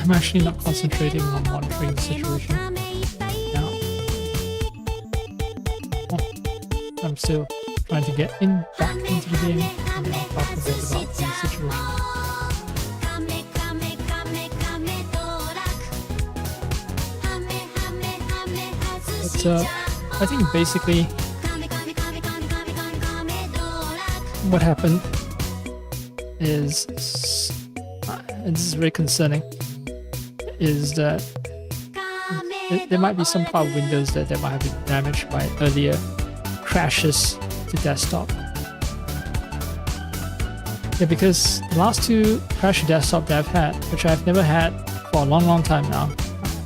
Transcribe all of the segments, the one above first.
I'm actually not concentrating on monitoring the situation now. Oh, I'm still trying to get back into the game, and then I'll talk a bit about the situation. But I think basically what happened is, and this is very concerning, is that there might be some part of Windows that might have been damaged by earlier crashes to desktop. Yeah, because the last two crash to desktop that I've had, which I've never had for a long time now,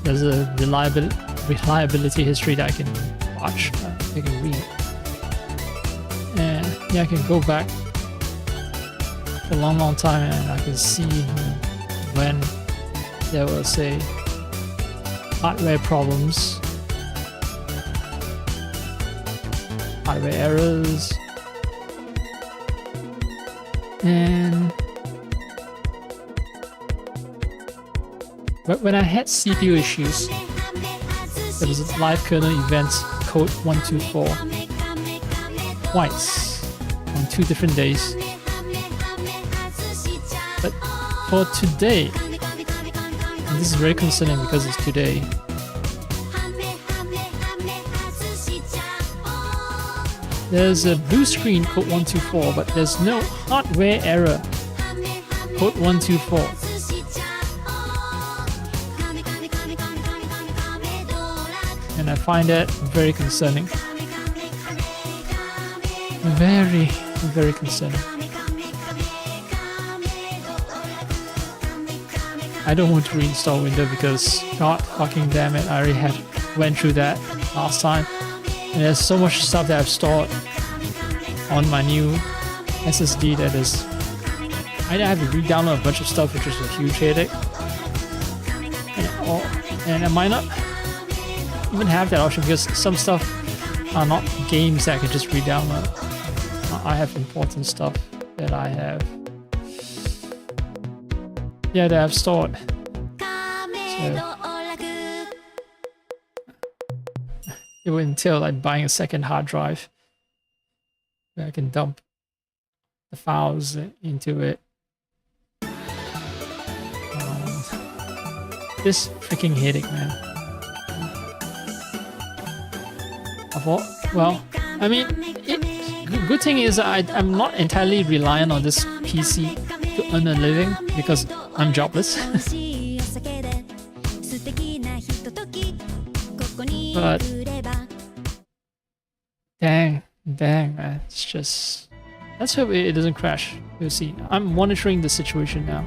there's a reliability history that I can watch, I can read. And yeah, I can go back for a long time and I can see when there was, say, hardware problems, hardware errors, and when I had CPU issues, there was a live kernel event code 124 twice on 2 different days. But for today, and this is very concerning because it's today, there's a blue screen code 124, but there's no hardware error code 124. And I find that very concerning. Very, very concerning. I don't want to reinstall Windows because, god fucking damn it, I already went through that last time. And there's so much stuff that I've stored on my new SSD that is... I have to re-download a bunch of stuff, which is a huge headache. And I might not even have that option because some stuff are not games that I can just re-download. I have important stuff that I have... yeah, that I've stored. So it would entail like buying a second hard drive where I can dump the files into it. This freaking headache, man. Well, I mean, good thing is I'm not entirely reliant on this PC to earn a living because I'm jobless. But dang, man, it's just... let's hope it doesn't crash. We'll see. I'm monitoring the situation now.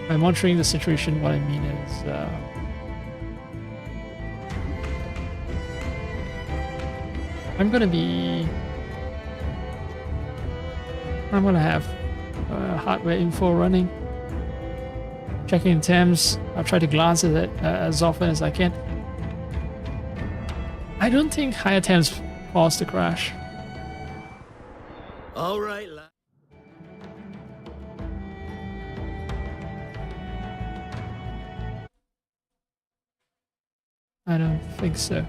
By monitoring the situation, what I mean is I'm gonna have hardware info running, checking tabs. I'll try to glance at it as often as I can. I don't think higher tabs caused the crash. All right. I don't think so.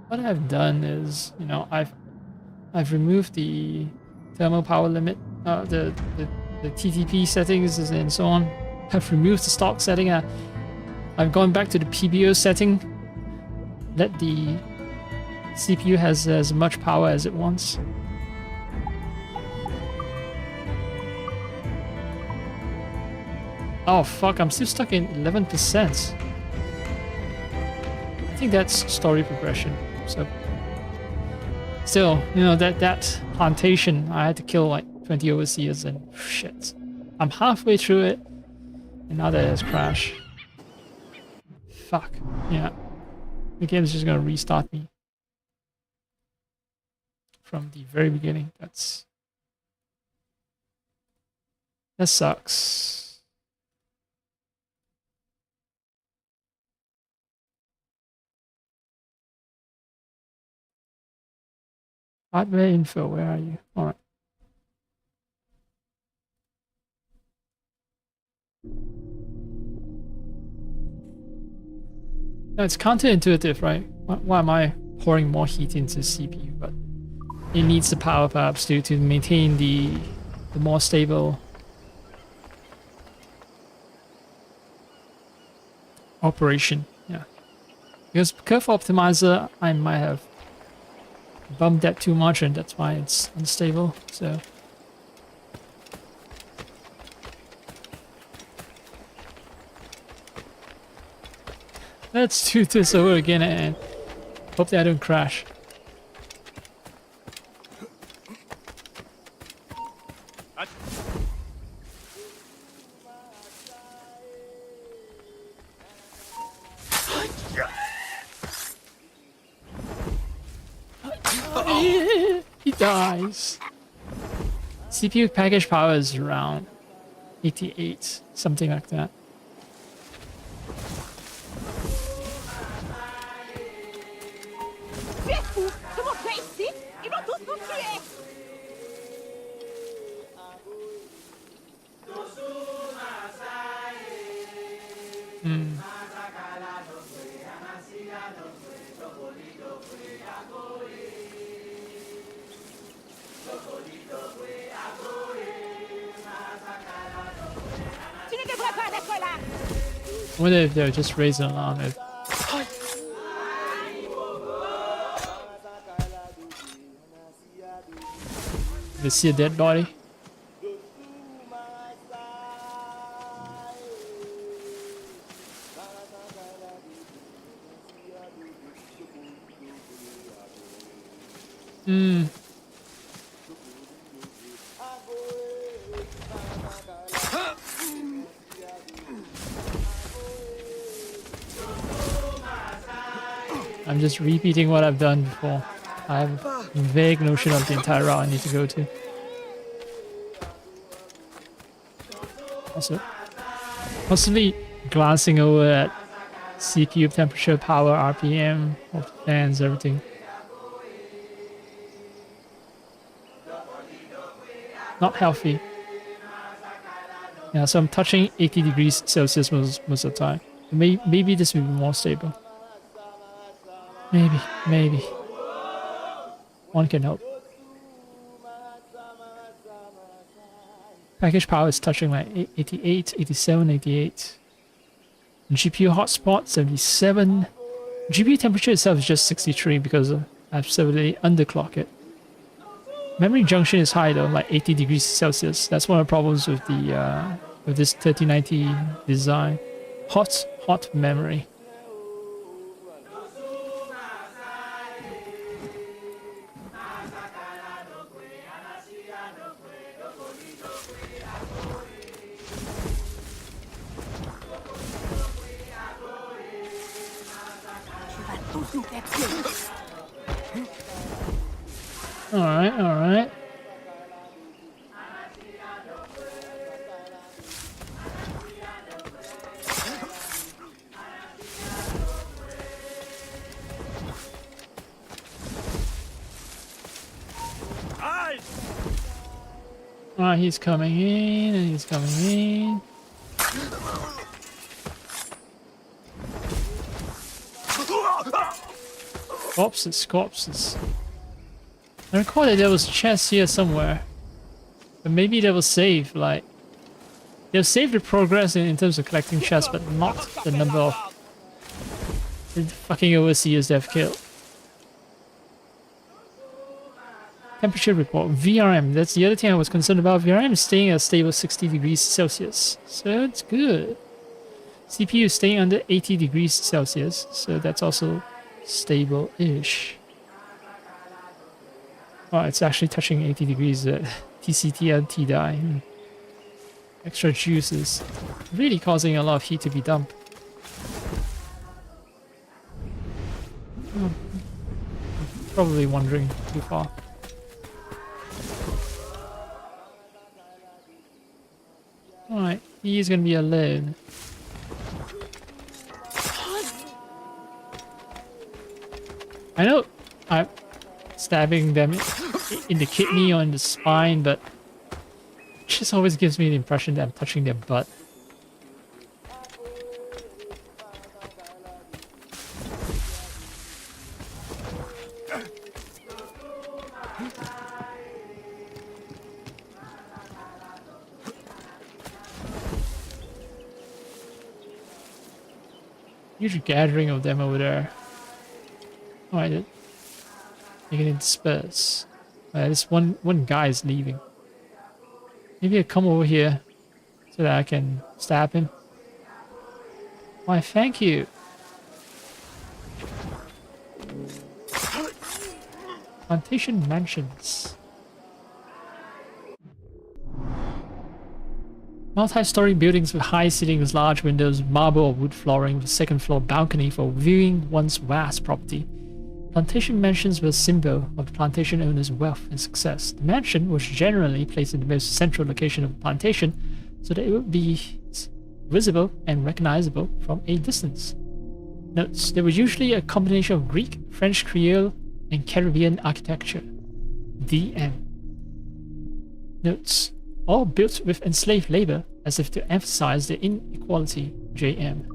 What I've done is, you know, I've removed the thermal power limit, the TTP settings and so on. I've removed the stock setting. I've gone back to the PBO setting. Let the CPU has as much power as it wants. Oh fuck, I'm still stuck in 11%. I think that's story progression. So still, you know, that plantation, I had to kill like 20 overseers and shit. I'm halfway through it and now that has crashed. Fuck. Yeah. The game's just gonna restart me from the very beginning. That sucks. Hardware info, where are you? Alright. No, it's counterintuitive, right? Why am I pouring more heat into CPU? But it needs the power perhaps to maintain the more stable operation. Yeah. Because curve optimizer, I might have bumped that too much and that's why it's unstable. So let's do this over again and hope that I don't crash. He dies. CPU package power is around 88, something like that. Tu es fou! Comment tu es ici? Ils vont tous nous tuer! Tu ne devrais pas être là! I wonder if they're just raising an alarm. If they see a dead body. I'm just repeating what I've done before. I have a vague notion of the entire route I need to go to. Also, possibly glancing over at CPU temperature, power, RPM, of the fans, everything. Not healthy. Yeah, so I'm touching 80 degrees Celsius most of the time. Maybe this will be more stable. Maybe. One can hope. Package power is touching like 88, 87, 88. GPU hotspot 77. GPU temperature itself is just 63 because I've severely underclocked it. Memory junction is high though, like 80 degrees Celsius. That's one of the problems with the with this 3090 design. Hot memory. Alright. Alright, he's coming in and he's coming in. Corpses. I recall that there was chests here somewhere. But maybe they will save, like... They'll save the progress in terms of collecting chests, but not the number of fucking overseers they've killed. Temperature report. VRM. That's the other thing I was concerned about. VRM is staying at a stable 60 degrees Celsius. So it's good. CPU is staying under 80 degrees Celsius. So that's also stable-ish. Oh, it's actually touching 80 degrees at TCT and TDI. Extra juice is really causing a lot of heat to be dumped. Probably wandering too far. Alright, he's gonna be alone. I know stabbing them in the kidney or in the spine, but it just always gives me the impression that I'm touching their butt. Huge gathering of them over there. Alright, they're getting dispersed. This one guy is leaving. Maybe I come over here so that I can stab him. Why, thank you. Plantation mansions. Multi-story buildings with high ceilings, large windows, marble or wood flooring with second floor balcony for viewing one's vast property. Plantation mansions were a symbol of the plantation owner's wealth and success. The mansion was generally placed in the most central location of the plantation so that it would be visible and recognizable from a distance. Notes: there was usually a combination of Greek, French Creole, and Caribbean architecture. The end. Notes: all built with enslaved labor as if to emphasize the inequality. JM.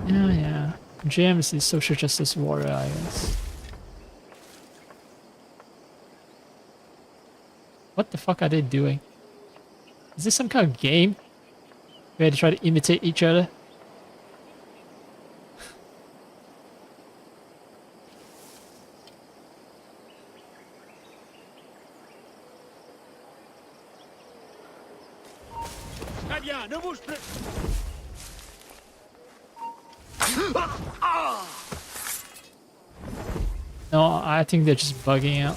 Yeah. JM is the social justice warrior, I guess. What the fuck are they doing? Is this some kind of game where they try to imitate each other? No, I think they're just bugging out.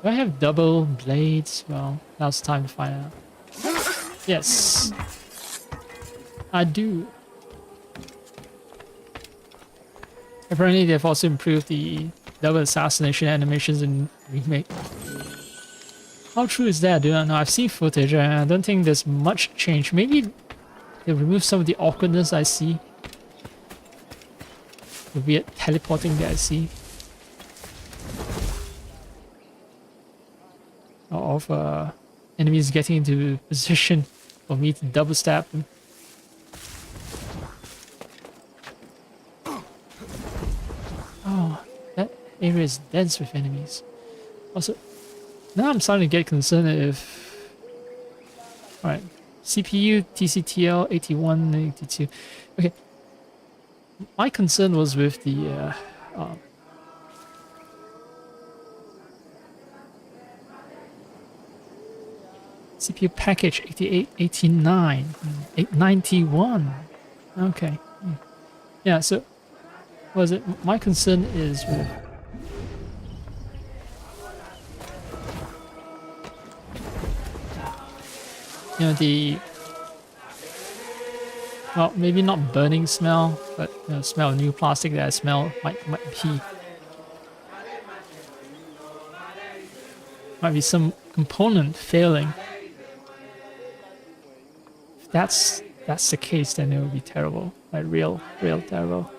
Do I have double blades? Well, now it's time to find out. Yes, I do. Apparently, they've also improved the double assassination animations in Remake. How true is that? I do not know. I've seen footage and I don't think there's much change. Maybe they removed some of the awkwardness I see. The weird teleporting that I see. Of enemies getting into position for me to double stab them. Oh, that area is dense with enemies. Also, now I'm starting to get concerned if... Alright, CPU, TCTL, 81, 82. Okay, my concern was with the... CPU package 88, 89, 891. Okay. Yeah, so was it my concern is with the well, maybe not burning smell, but smell of new plastic that I smell might be some component failing. If that's the case, then it would be terrible. Like real terrible.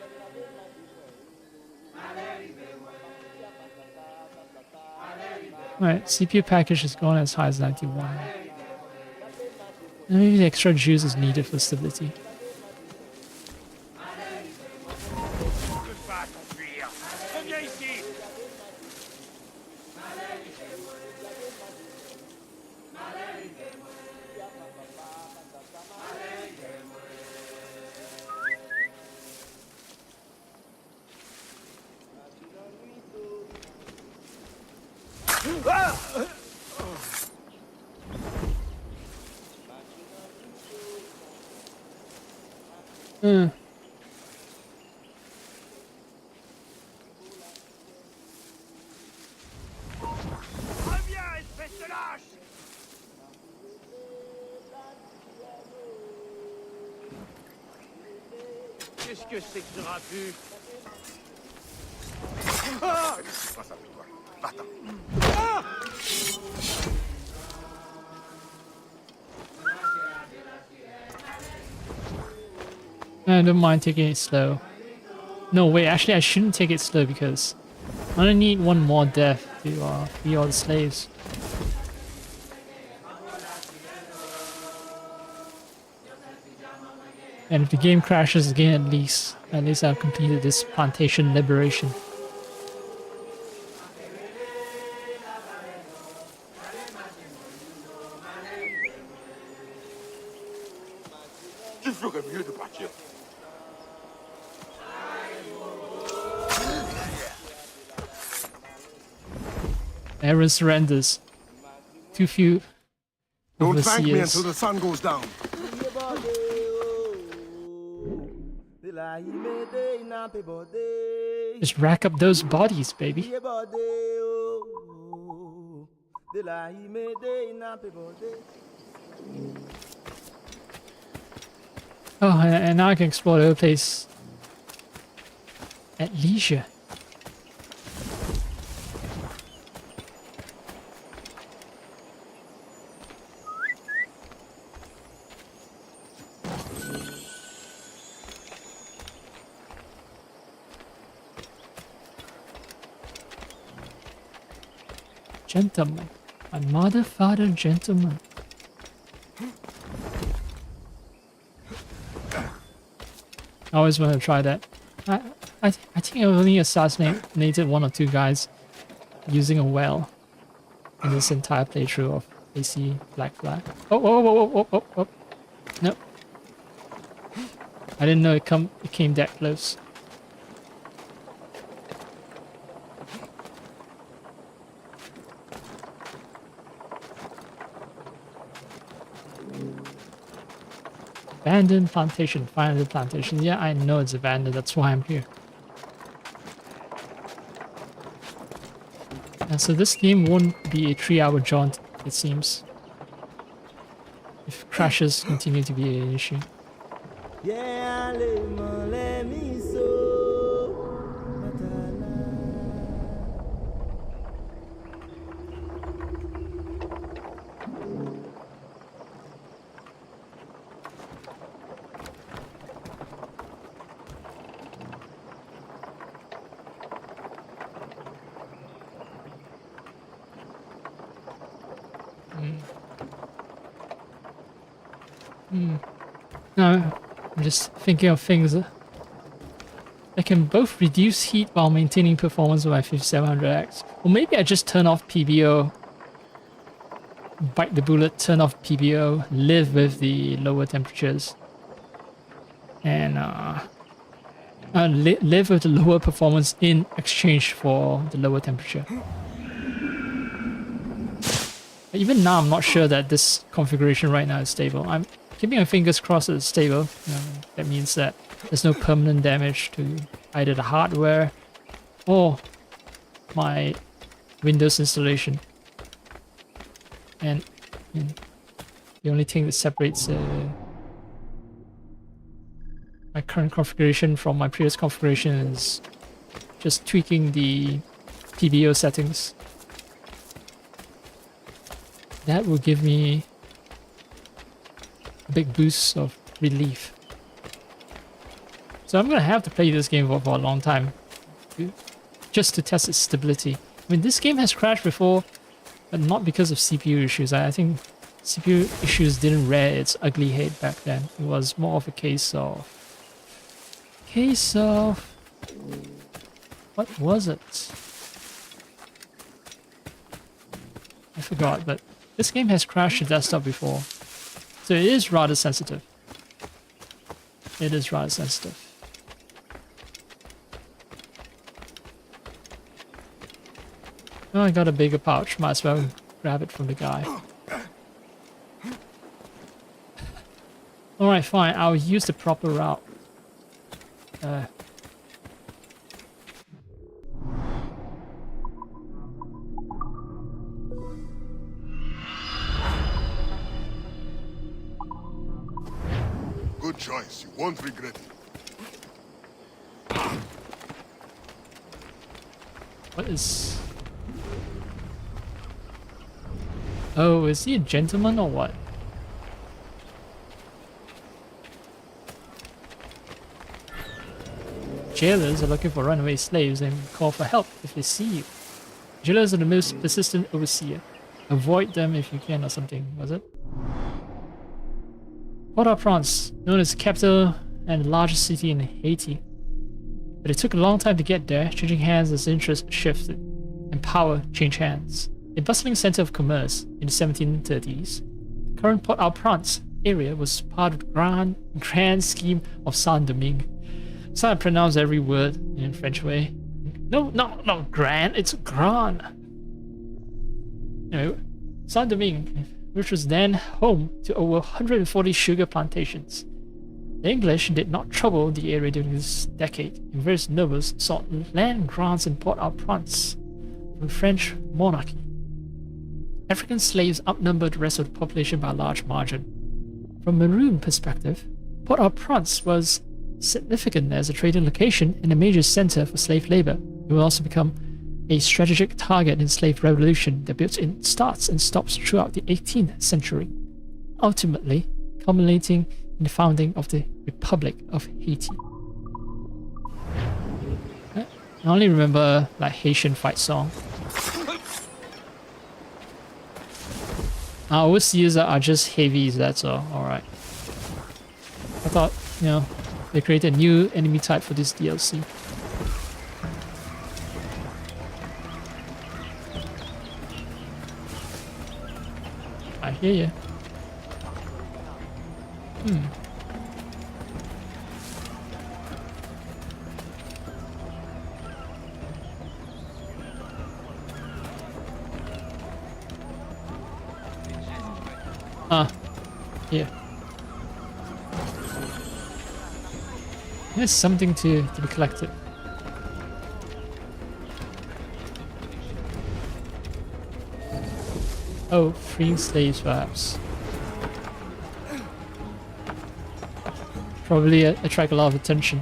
Alright, CPU package is going as high as 91. And maybe the extra juice is needed for stability. Qu'est-ce que c'est que ce raffut? I don't mind taking it slow. No, wait, actually I shouldn't take it slow because I only need one more death to free all the slaves. And if the game crashes again, at least I've completed this plantation liberation. Everyone surrenders. Too few. Don't thank me overseers. until the sun goes down. Just rack up those bodies, baby. Oh, and now I can explore the whole place at leisure. Gentleman. My mother, father, gentleman. I always want to try that. I think I only assassinated one or two guys using a well in this entire playthrough of AC Black Flag. Oh. No. I didn't know it came that close. Abandoned plantation, 500 plantations. Yeah, I know it's abandoned, that's why I'm here. And so this game won't be a 3-hour jaunt, it seems. If crashes continue to be an issue. No, I'm just thinking of things that can both reduce heat while maintaining performance with my 5700X. Or maybe I just turn off PBO, bite the bullet, turn off PBO, live with the lower temperatures, and live with the lower performance in exchange for the lower temperature. Even now, I'm not sure that this configuration right now is stable. I'm keeping my fingers crossed that it's stable. That means that there's no permanent damage to either the hardware or my Windows installation. And the only thing that separates my current configuration from my previous configuration is just tweaking the PBO settings. That will give me a big boost of relief. So I'm gonna have to play this game for a long time just to test its stability. I mean, this game has crashed before, but not because of CPU issues. I think CPU issues didn't rear its ugly head back then. It was more of a case of what was it? I forgot, but this game has crashed the desktop before. So it is rather sensitive. It is rather sensitive. Oh, I got a bigger pouch. Might as well grab it from the guy. Alright, fine. I'll use the proper route. Good choice. You won't regret it. What is... Oh, is he a gentleman or what? Jailers are looking for runaway slaves and call for help if they see you. Jailers are the most persistent overseer. Avoid them if you can or something, was it? Port-au-Prince, known as the capital and the largest city in Haiti. But it took a long time to get there, changing hands as interest shifted and power changed hands. A bustling center of commerce in the 1730s, the current Port-au-Prince area was part of the grand scheme of Saint-Domingue. So I pronounce every word in French way. No, grand, it's grand. Anyway, Saint-Domingue, which was then home to over 140 sugar plantations. The English did not trouble the area during this decade, and various nobles sought land grants in Port-au-Prince from the French monarchy. African slaves outnumbered the rest of the population by a large margin. From a maroon perspective, Port-au-Prince was significant as a trading location and a major center for slave labor. It will also become a strategic target in the slave revolution that built in starts and stops throughout the 18th century, ultimately culminating in the founding of the Republic of Haiti. I only remember like Haitian fight song. Our overseers are just heavies, that's all. Alright. I thought, you know, they created a new enemy type for this DLC. I hear you. Here. There's something to be collected. Oh, freeing slaves perhaps. Probably attract a lot of attention.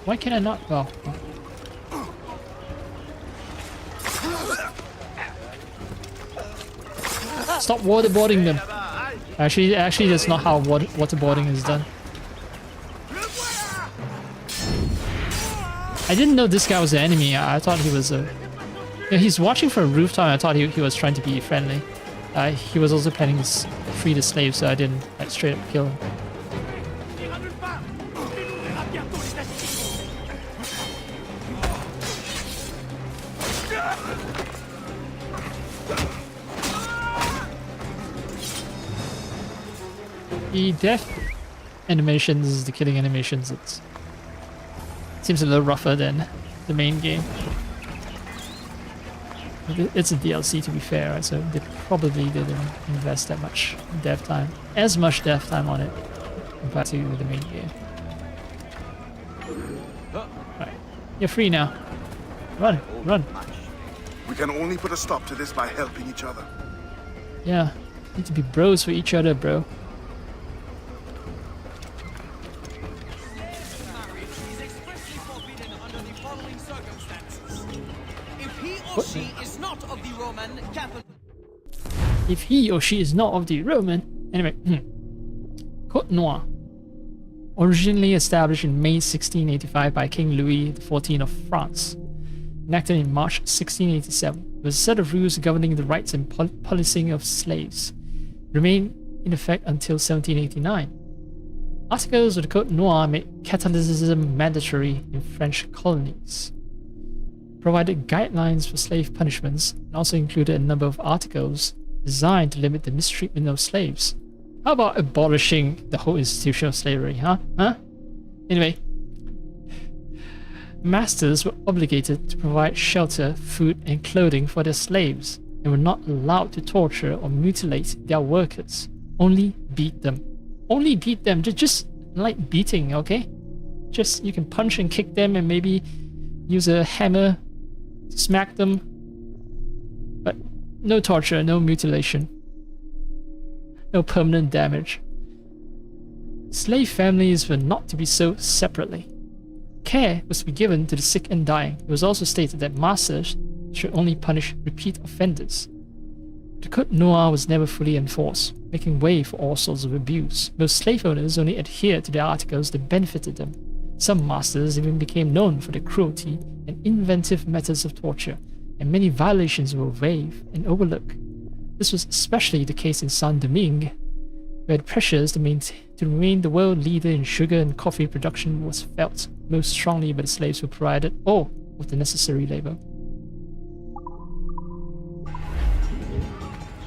Why can I not? Well, stop waterboarding them. Actually, that's not how waterboarding is done. I didn't know this guy was an enemy. I thought he was a... Yeah, he's watching from a rooftop. I thought he was trying to be friendly. He was also planning to free the slaves, so I didn't like, straight up kill him. The death animations, the killing animations, it seems a little rougher than the main game. It's a DLC to be fair, right? So they probably didn't invest that much dev time, as much dev time on it compared to the main game. Alright, you're free now. Run, run. We can only put a stop to this by helping each other. Yeah, need to be bros for each other, bro. If he or she is not of the Roman... Anyway, Côte Noire. Originally established in May 1685 by King Louis XIV of France. Enacted in March 1687. It was a set of rules governing the rights and policing of slaves. Remained in effect until 1789. Articles of the Côte Noire made Catholicism mandatory in French colonies. Provided guidelines for slave punishments and also included a number of articles designed to limit the mistreatment of slaves. How about abolishing the whole institution of slavery, huh? Anyway, masters were obligated to provide shelter, food, and clothing for their slaves and were not allowed to torture or mutilate their workers. Only beat them. Only beat them, just like beating, okay? Just, you can punch and kick them and maybe use a hammer to smack them. But no torture, no mutilation. No permanent damage. Slave families were not to be sold separately. Care was to be given to the sick and dying. It was also stated that masters should only punish repeat offenders. The Code Noir was never fully enforced, making way for all sorts of abuse. Most slave owners only adhered to the articles that benefited them. Some masters even became known for their cruelty and inventive methods of torture, and many violations were waived and overlooked. This was especially the case in Saint-Domingue, where the pressures to remain the world leader in sugar and coffee production was felt most strongly by the slaves who provided all of the necessary labor.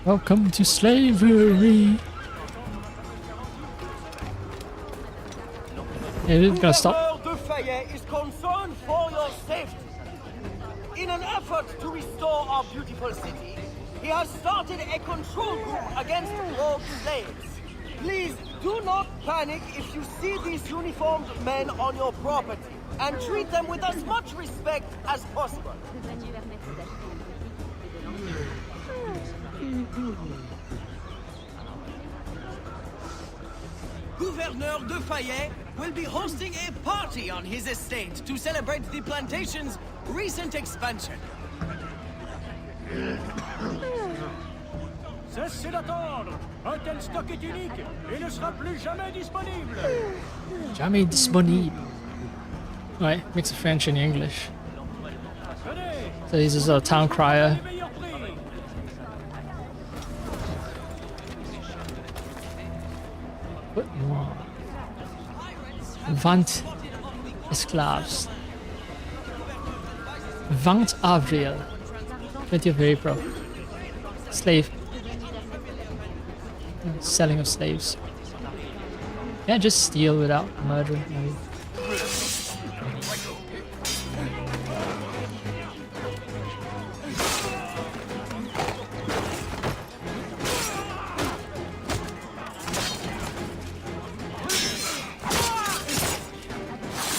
Welcome to slavery. Yeah, we're gonna stop. de Fayet is concerned for your safety. In an effort to restore our beautiful city, he has started a control group against rogue slaves. Please do not panic if you see these uniformed men on your property, and treat them with as much respect as possible. Gouverneur de Fayet will be hosting a party on his estate to celebrate the plantation's recent expansion. Cessez d'attendre. Un tel stock est unique et ne sera plus jamais disponible. Jamais disponible. Right, mix of French and English. So he's just a town crier. Meilleur prix. What more? Vente esclaves. Vente avril. 20th of April. Slave. Selling of slaves. Can't just steal without murdering. Maybe.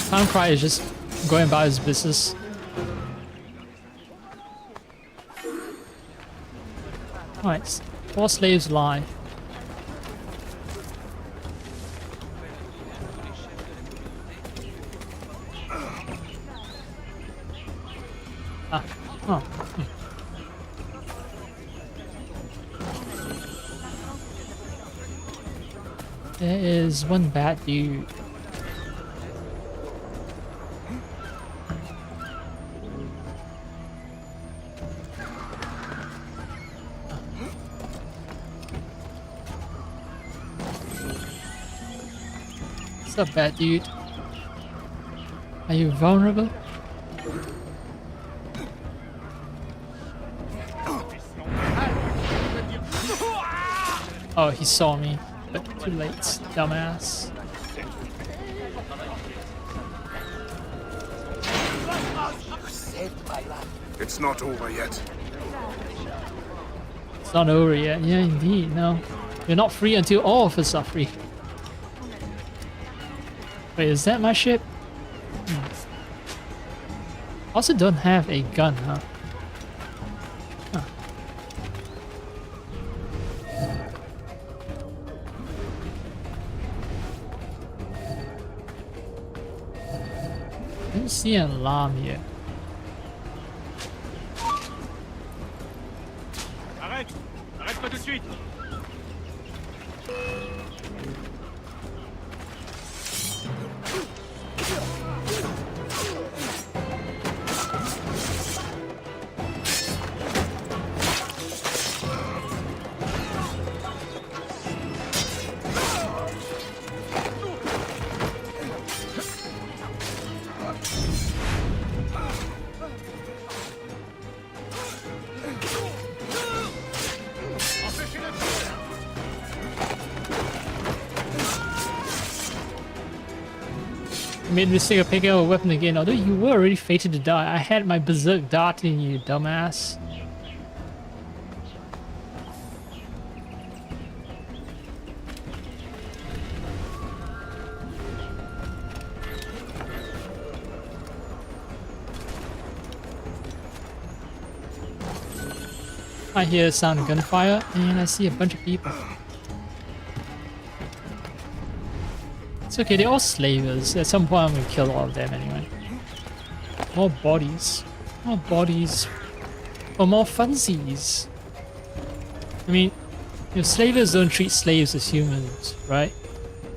Town Cry is just going about his business. Alright, 4 slaves lie. Ah, oh. There is one bad dude. What's up, bad dude? Are you vulnerable? Oh, he saw me, but too late, dumbass. It's not over yet. It's not over yet. Yeah, indeed, no. You're not free until all of us are free. Wait, is that my ship? Also don't have a gun, huh? Huh. I didn't see an alarm here. Arrête. Arrête-toi tout de suite. Made the mistake of picking up a weapon again, although you were already fated to die. I had my berserk dart in you, dumbass. I hear a sound of gunfire and I see a bunch of people. It's okay, they're all slavers. At some point I'm gonna kill all of them anyway. More bodies. More bodies. Or more funsies. I mean, slavers don't treat slaves as humans, right?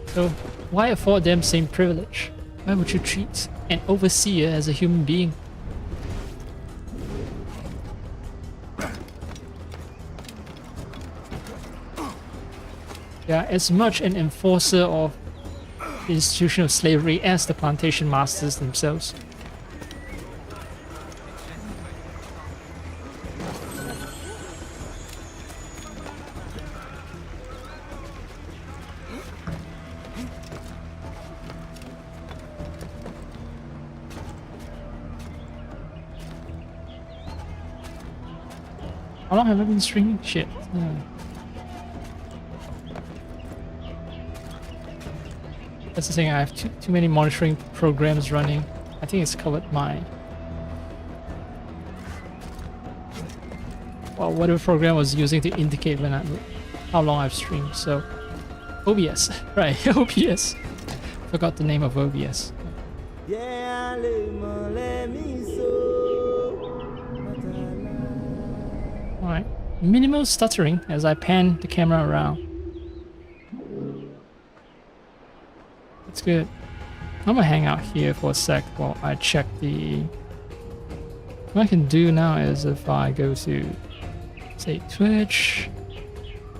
So why afford them same privilege? Why would you treat an overseer as a human being? They are as much an enforcer of the institution of slavery as the plantation masters themselves. How long have I been streaming? Shit. That's the thing, I have too many monitoring programs running. I think it's covered my... Well, whatever program I was using to indicate when how long I've streamed, so... OBS, right, OBS. Forgot the name of OBS. Alright, minimal stuttering as I pan the camera around. That's good. I'm gonna hang out here for a sec while I check the... What I can do now is if I go to, say, Twitch,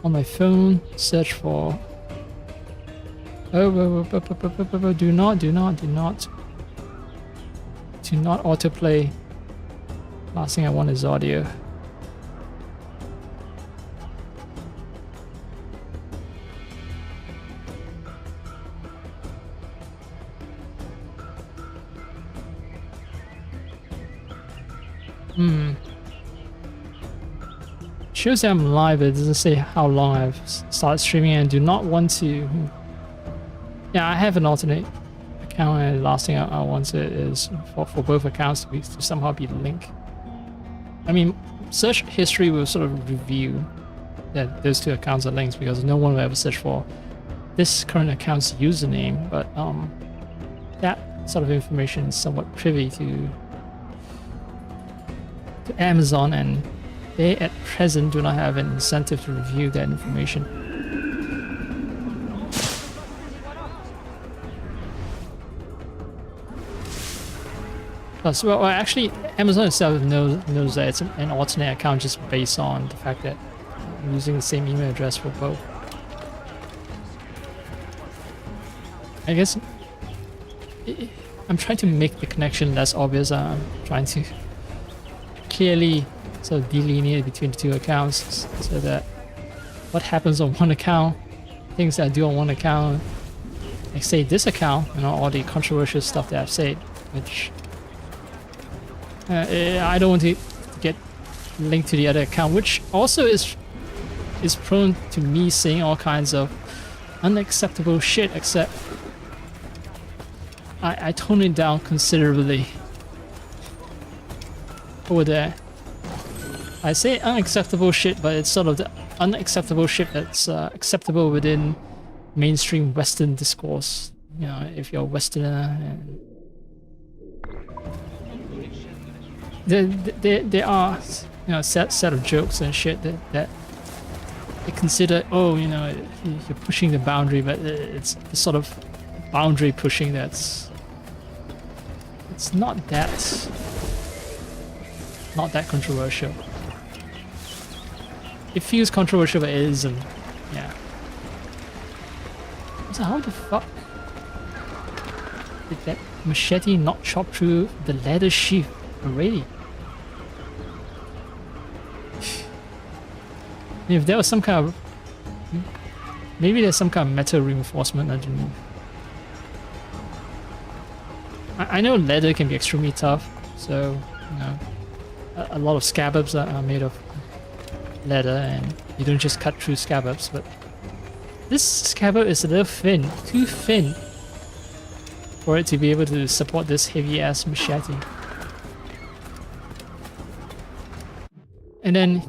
on my phone, search for... Oh, do not autoplay. Last thing I want is audio. Shows that I'm live, it doesn't say how long I've started streaming and do not want to... Yeah, I have an alternate account and the last thing I want is for both accounts to somehow be linked. I mean, search history will sort of reveal that those two accounts are linked because no one will ever search for this current account's username, but that sort of information is somewhat privy to Amazon, and they at present do not have an incentive to review that information. Plus, well, actually, Amazon itself knows that it's an alternate account just based on the fact that I'm using the same email address for both. I guess I'm trying to make the connection less obvious. I'm trying to clearly sort of delineate between the two accounts so that what happens on one account, things that I do on one account, like say this account, all the controversial stuff that I've said, which I don't want to get linked to the other account, which also is prone to me saying all kinds of unacceptable shit, except I tone it down considerably over there. I say unacceptable shit, but it's sort of the unacceptable shit that's acceptable within mainstream Western discourse. You know, if you're a Westerner, and there are set of jokes and shit that they consider, oh, you're pushing the boundary, but it's the sort of boundary pushing it's not that controversial. It feels controversial, but it isn't. Yeah. So how the fuck did that machete not chop through the leather sheath already? If there was some kind of... Maybe there's some kind of metal reinforcement underneath. I know leather can be extremely tough, so, a lot of scabbards are made of leather and you don't just cut through scabbards, but this scabbard is a little thin, too thin for it to be able to support this heavy ass machete. And then,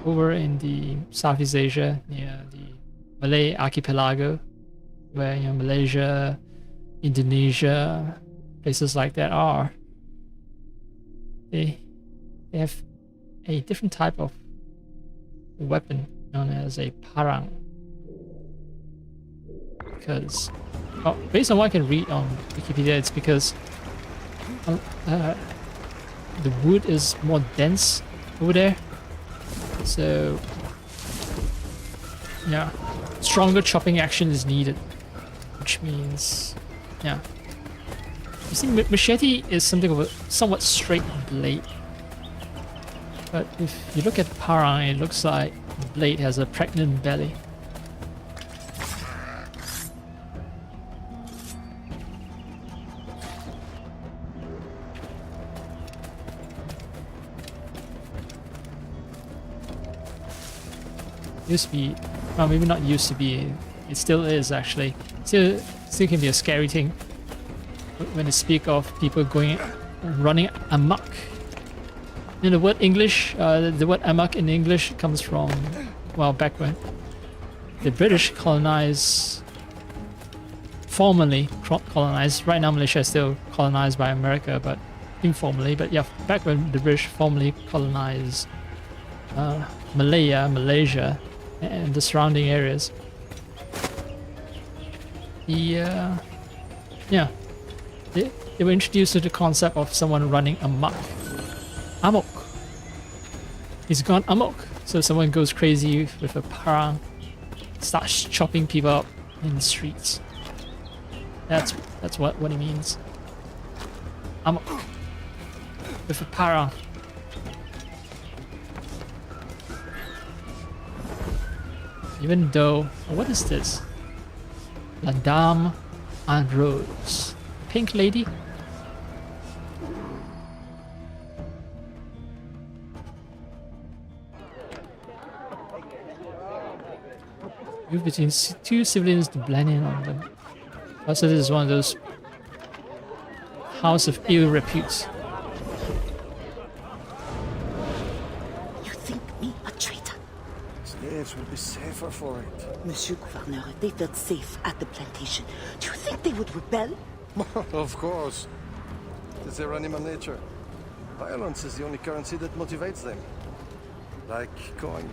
over in the Southeast Asia, near the Malay archipelago, where Malaysia, Indonesia, places like that are. They have a different type of weapon known as a parang. Because, well, based on what I can read on Wikipedia, it's because the wood is more dense over there. So, yeah, stronger chopping action is needed. Which means, yeah. You see, machete is something of a somewhat straight blade. But if you look at parang, it looks like the blade has a pregnant belly. Used to be, well, maybe not used to be, it still is actually. Still can be a scary thing when they speak of people running amok. You know, the word English, the word amok in English comes from, well, back when the British formally colonized. Right now Malaysia is still colonized by America, but informally. But yeah, back when the British formally colonized Malaysia, and the surrounding areas. They were introduced to the concept of someone running amok. Amok. He's gone amok. So someone goes crazy with a parang, starts chopping people up in the streets. That's what it means. Amok. With a parang. Even though, what is this? La Dame en Rose. Pink lady? Move between two civilians to blend in on them. Also, this is one of those house of ill repute. Slaves would be safer for it. Monsieur Gouverneur, they felt safe at the plantation. Do you think they would rebel? Of course. It's their animal nature. Violence is the only currency that motivates them. Like coin.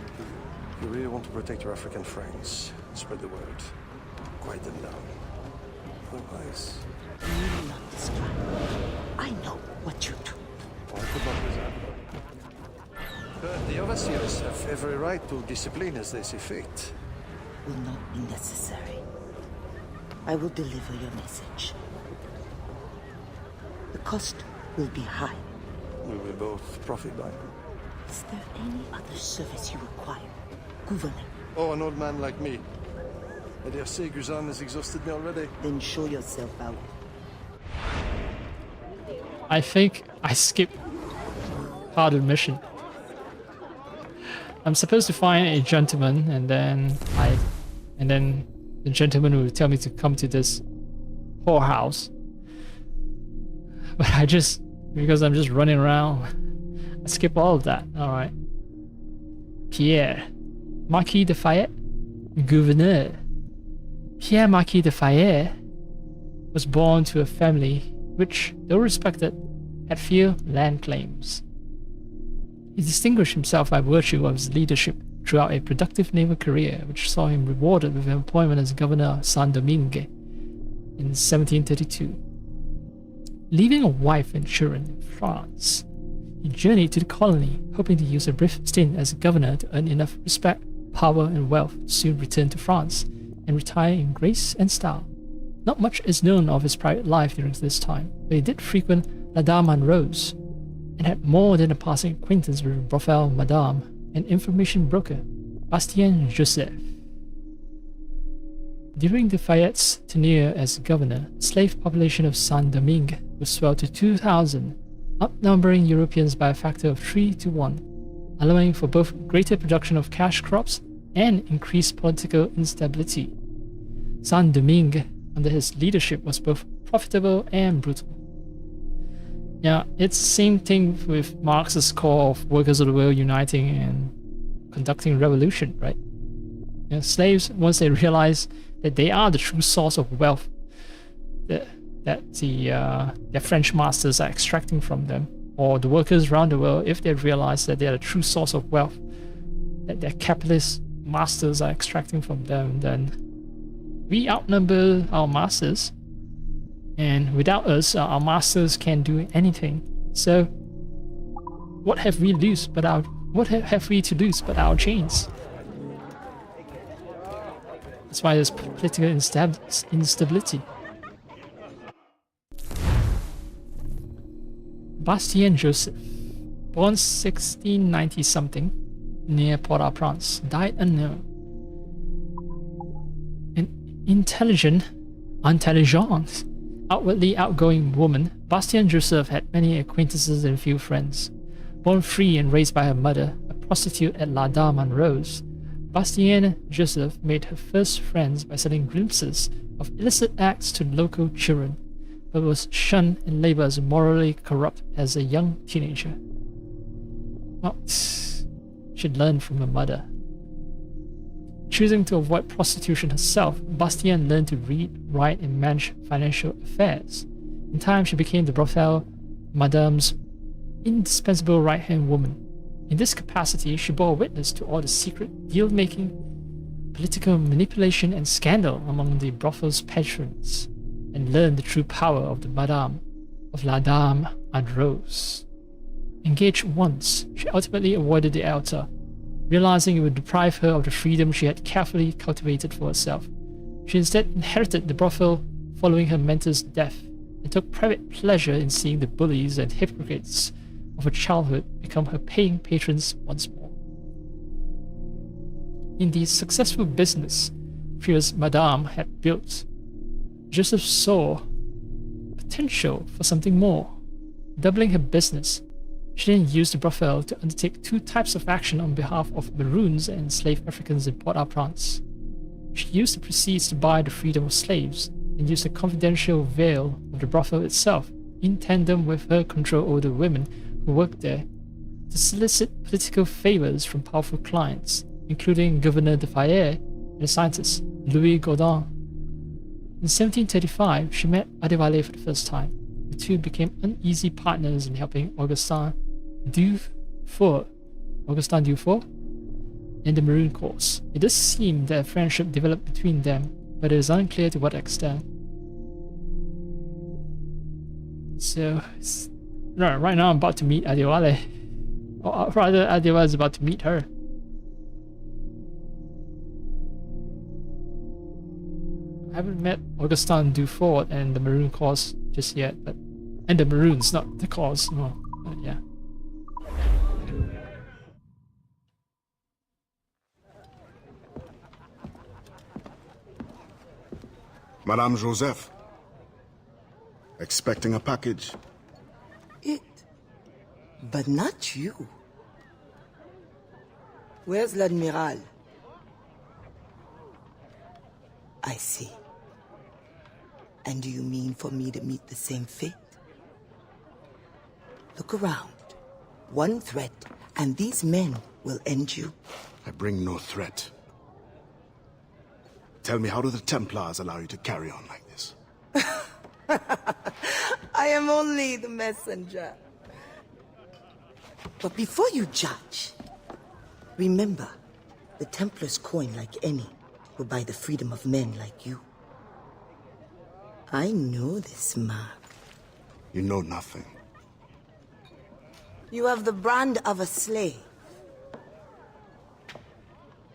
You really want to protect your African friends. Spread the word. Quiet them down. Otherwise... You will not describe. I know what you do. I could not reserve. But the overseers have every right to discipline as they see fit. Will not be necessary. I will deliver your message. The cost will be high. We will both profit by it. Is there any other service you require, Gouverneur? Oh, an old man like me. I dare say Guzan has exhausted me already. Then show yourself out. I think I skipped part of the mission. I'm supposed to find a gentleman, and then the gentleman will tell me to come to this whorehouse. But because I'm just running around, I skip all of that. All right. Pierre, Marquis de Fayette, Gouverneur. Pierre Marquis de Fayette was born to a family which, though respected, had few land claims. He distinguished himself by virtue of his leadership throughout a productive naval career, which saw him rewarded with an appointment as governor of Saint Domingue in 1732. Leaving a wife and children in France, he journeyed to the colony, hoping to use a brief stint as a governor to earn enough respect, power, and wealth to soon return to France and retire in grace and style. Not much is known of his private life during this time, but he did frequent La Dame en Rose, and had more than a passing acquaintance with Brothel Madame and information broker Bastien Joseph. During the Fayette's tenure as governor, the slave population of Saint Domingue was swelled to 2,000, outnumbering Europeans by a factor of 3 to 1, allowing for both greater production of cash crops and increased political instability. Saint Domingue, under his leadership, was both profitable and brutal. Yeah, it's the same thing with Marx's call of workers of the world uniting and conducting revolution, right? Slaves, once they realize that they are the true source of wealth, that their French masters are extracting from them, or the workers around the world, if they realize that they are the true source of wealth that their capitalist masters are extracting from them, then we outnumber our masters, and without us, our masters can't do anything. So what have we to lose but our chains? That's why there's political instability. Bastien Joseph, born 1690 something, near Port-au-Prince, died unknown. An intelligent, outwardly outgoing woman, Bastien Joseph had many acquaintances and few friends. Born free and raised by her mother, a prostitute at La Dame en Rose, Bastien Joseph made her first friends by selling glimpses of illicit acts to local children, but was shunned and labeled as morally corrupt as a young teenager. Well, she'd learned from her mother. Choosing to avoid prostitution herself, Bastien learned to read, write, and manage financial affairs. In time, she became the brothel Madame's indispensable right-hand woman. In this capacity, she bore witness to all the secret deal-making, political manipulation, and scandal among the brothel's patrons, and learned the true power of the Madame of La Dame en Rose. Engaged once, she ultimately avoided the altar, realizing it would deprive her of the freedom she had carefully cultivated for herself. She instead inherited the brothel following her mentor's death, and took private pleasure in seeing the bullies and hypocrites of her childhood become her paying patrons once more. In the successful business previous Madame had built, Joseph saw potential for something more. Doubling her business, she then used the brothel to undertake two types of action on behalf of Maroons and enslaved Africans in Port-au-Prince. She used the proceeds to buy the freedom of slaves, and used the confidential veil of the brothel itself, in tandem with her control over the women who worked there, to solicit political favors from powerful clients, including Governor de Fayet and the scientist Louis Gaudin. In 1735, she met Adéwalé for the first time. The two became uneasy partners in helping Augustin Dufour in the Maroon cause. It does seem that a friendship developed between them, but it is unclear to what extent. So, right now I'm about to meet Adéwalé. Or rather, Adéwalé is about to meet her. I haven't met Augustin Dufour and the Maroon cause just yet, and the Maroons, not the cause. Well, yeah. Madame Joseph. Expecting a package. It. But not you. Where's l'Admiral? I see. And do you mean for me to meet the same fate? Look around. One threat, and these men will end you. I bring no threat. Tell me, how do the Templars allow you to carry on like this? I am only the messenger. But before you judge, remember, the Templars coin like any will buy the freedom of men like you. I know this mark. You know nothing. You have the brand of a slave,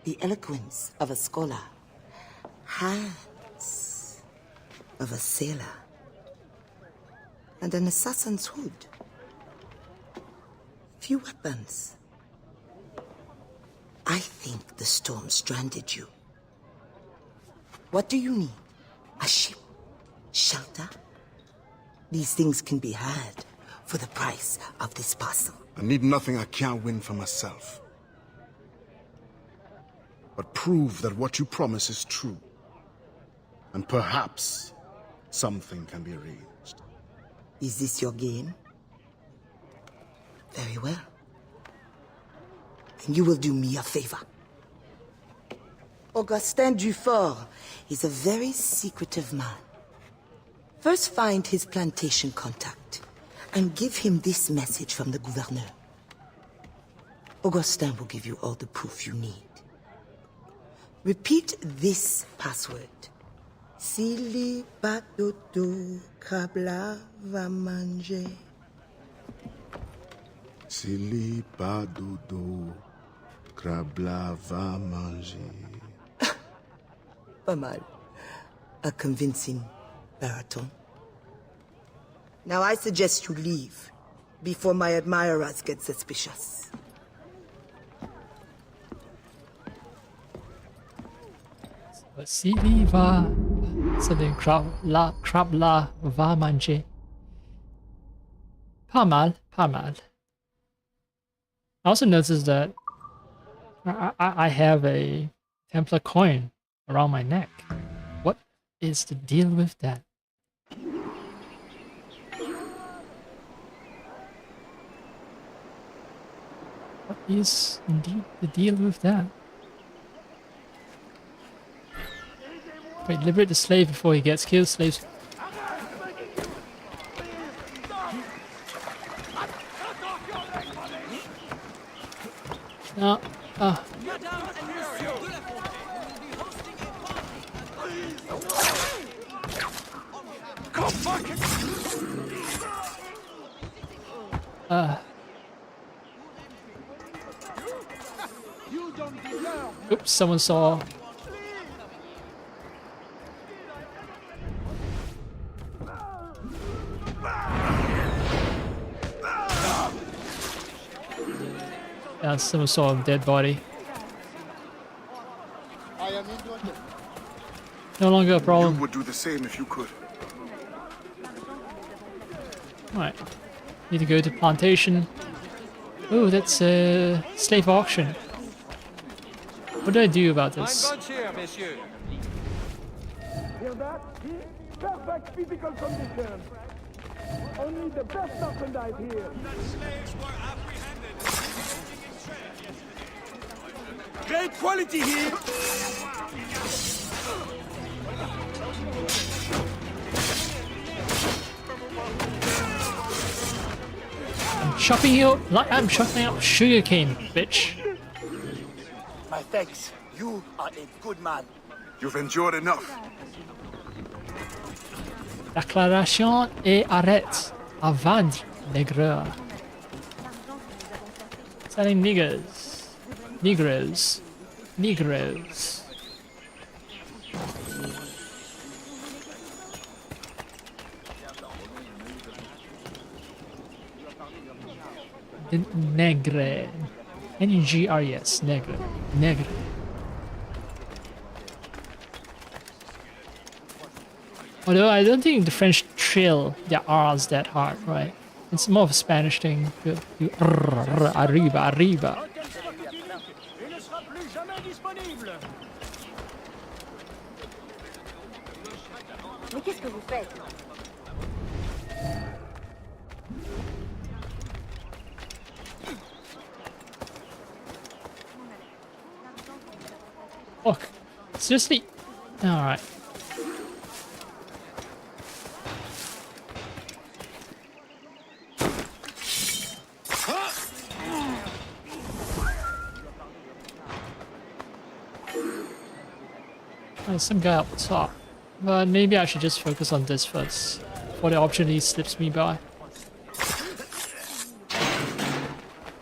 the eloquence of a scholar, hands of a sailor, and an assassin's hood. Few weapons. I think the storm stranded you. What do you need? A ship? Shelter? These things can be had for the price of this parcel. I need nothing I can't win for myself. But prove that what you promise is true. And perhaps something can be arranged. Is this your game? Very well. Then you will do me a favor. Augustin Dufour is a very secretive man. First find his plantation contact and give him this message from the gouverneur. Augustin will give you all the proof you need. Repeat this password. Sili batoto krabla va manger. Sili pas dodo, krabla va manger. Pas mal. A convincing baritone. Now I suggest you leave before my admirers get suspicious. Sili va. Something crab la va manger. Pas mal, pas mal. I also noticed that I have a Templar coin around my neck. What is the deal with that? What is indeed the deal with that? Wait, liberate the slave before he gets killed. Slaves. No. Oops, someone saw. Yeah, someone saw a dead body. No longer a problem. You would do the same if you could. Alright. Need to go to plantation. Oh, that's a slave auction. What do I do about this? Hear that? Perfect physical condition. Only the best merchandise here. Great quality here. I'm chopping out sugarcane, bitch. My thanks. You are a good man. You've endured enough. Déclaration et arrête. Avant nègre. Selling niggers. Negroes. Negroes. Negre. N-E-G-R-E-S. Negre. Negre. Although I don't think the French trill their R's that hard, right? It's more of a Spanish thing. You arriba, arriba. Il ne sera plus jamais disponible. Mais qu'est-ce que vous faites? Look, seriously? Alright. There's some guy up top. But maybe I should just focus on this first, before the opportunity slips me by.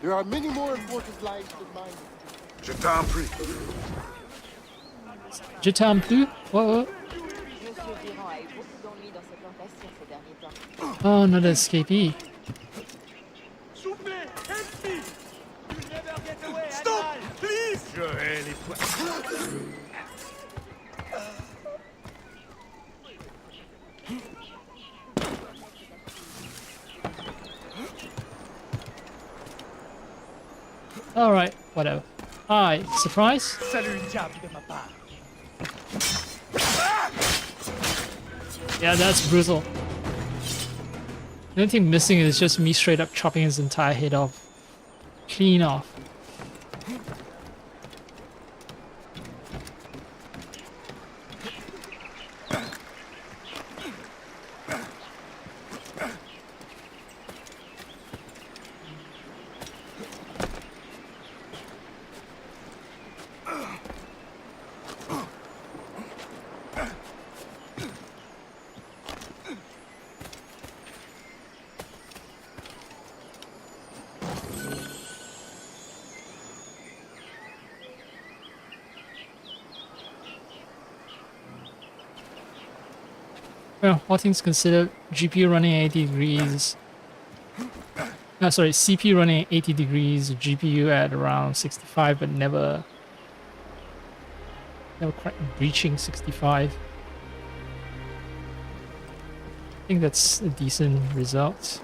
There are many more important lives than mine. Je t'en prie. Je t'en prie? What? Monsieur Durand a eu beaucoup d'ennuis dans ses plantations ces derniers temps. Oh, another escapee. Soufflez, empty. You never get away. Stop, please! Alright, whatever. Alright, surprise? Salut, diable de ma part. Yeah, that's brutal. The only thing missing is just me straight up chopping his entire head off. Clean off. Well, all things considered, GPU running at 80 degrees. No, sorry, CPU running at 80 degrees, GPU at around 65, but never quite reaching 65. I think that's a decent result.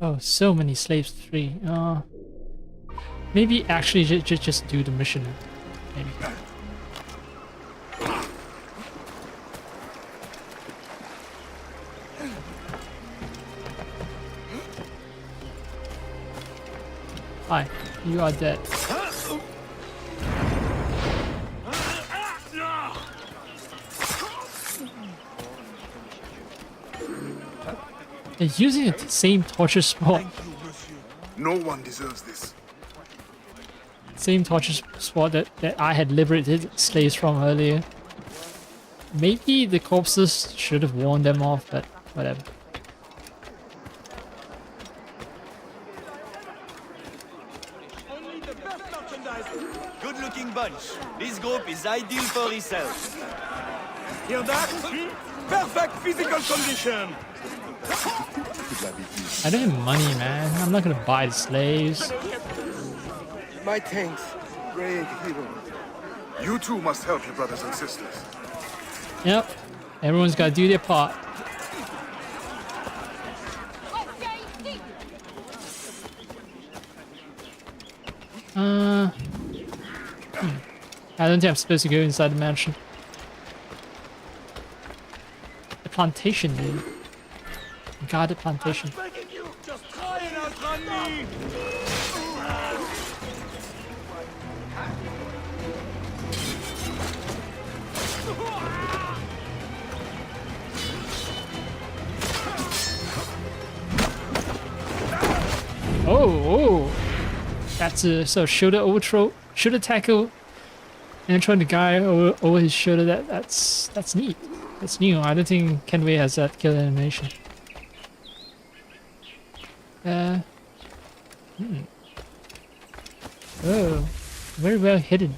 Oh, so many slaves to free. Maybe actually just do the mission. Maybe. Hi, you are dead. They're using the same torture spot. No one deserves this. Same torture spot that I had liberated slaves from earlier. Maybe the corpses should have warned them off, but whatever. Good-looking bunch. This group is ideal for resale. Hear that? Perfect physical condition. I don't have money, man. I'm not gonna buy the slaves. My thanks, brave hero. You too must help your brothers and sisters. Yep. Everyone's gotta do their part. I don't think I'm supposed to go inside the mansion. The plantation, dude. Guarded plantation. Just try and outrun me. Oh. That's a shoulder overthrow, shoulder tackle, and throwing the guy over his shoulder. That's neat. That's new. I don't think Kenway has that kill animation. Oh, very well hidden.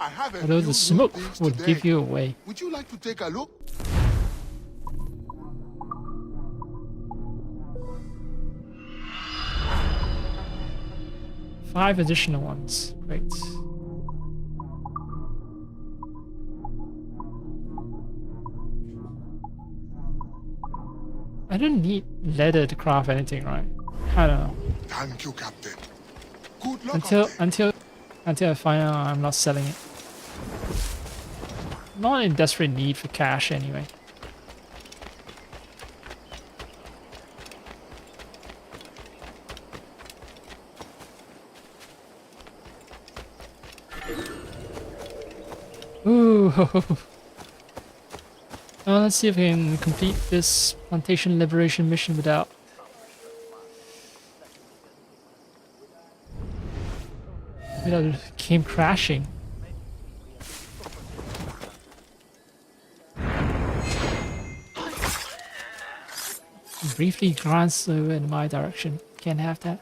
I have a Although few the smoke new things would today. give you away. Would you like to take a look? Five additional ones. Great. I don't need leather to craft anything, right? I don't know. Thank you, Captain. Good luck. Until I find out I'm not selling it. Not in desperate need for cash anyway. Ooh. Well, let's see if we can complete this plantation liberation mission without it came crashing. Briefly glance over in my direction. Can't have that.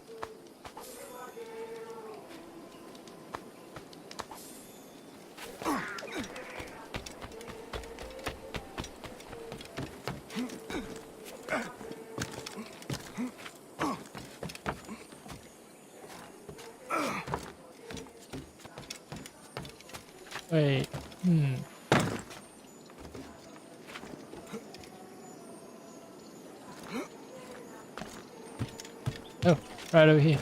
Wait. Oh, right over here.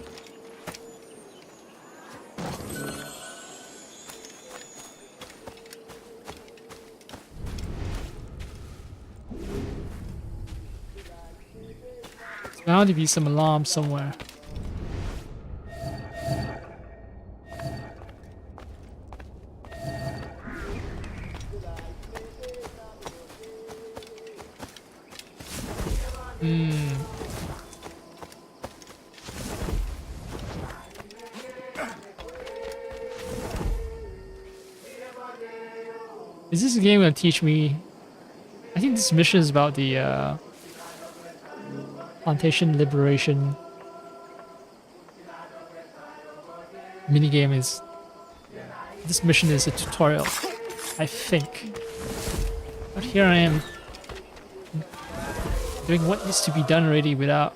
There's bound to be some alarm somewhere. Is this game gonna teach me? I think this mission is about the plantation liberation. minigame is... This mission is a tutorial, I think. But here I am doing what needs to be done already without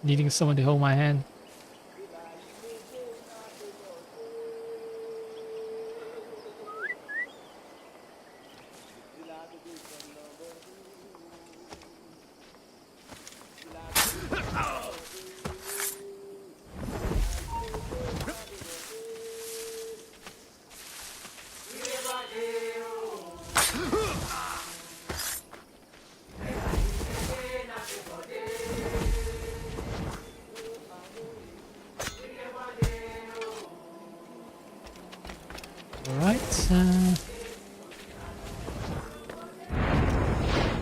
needing someone to hold my hand. Alright,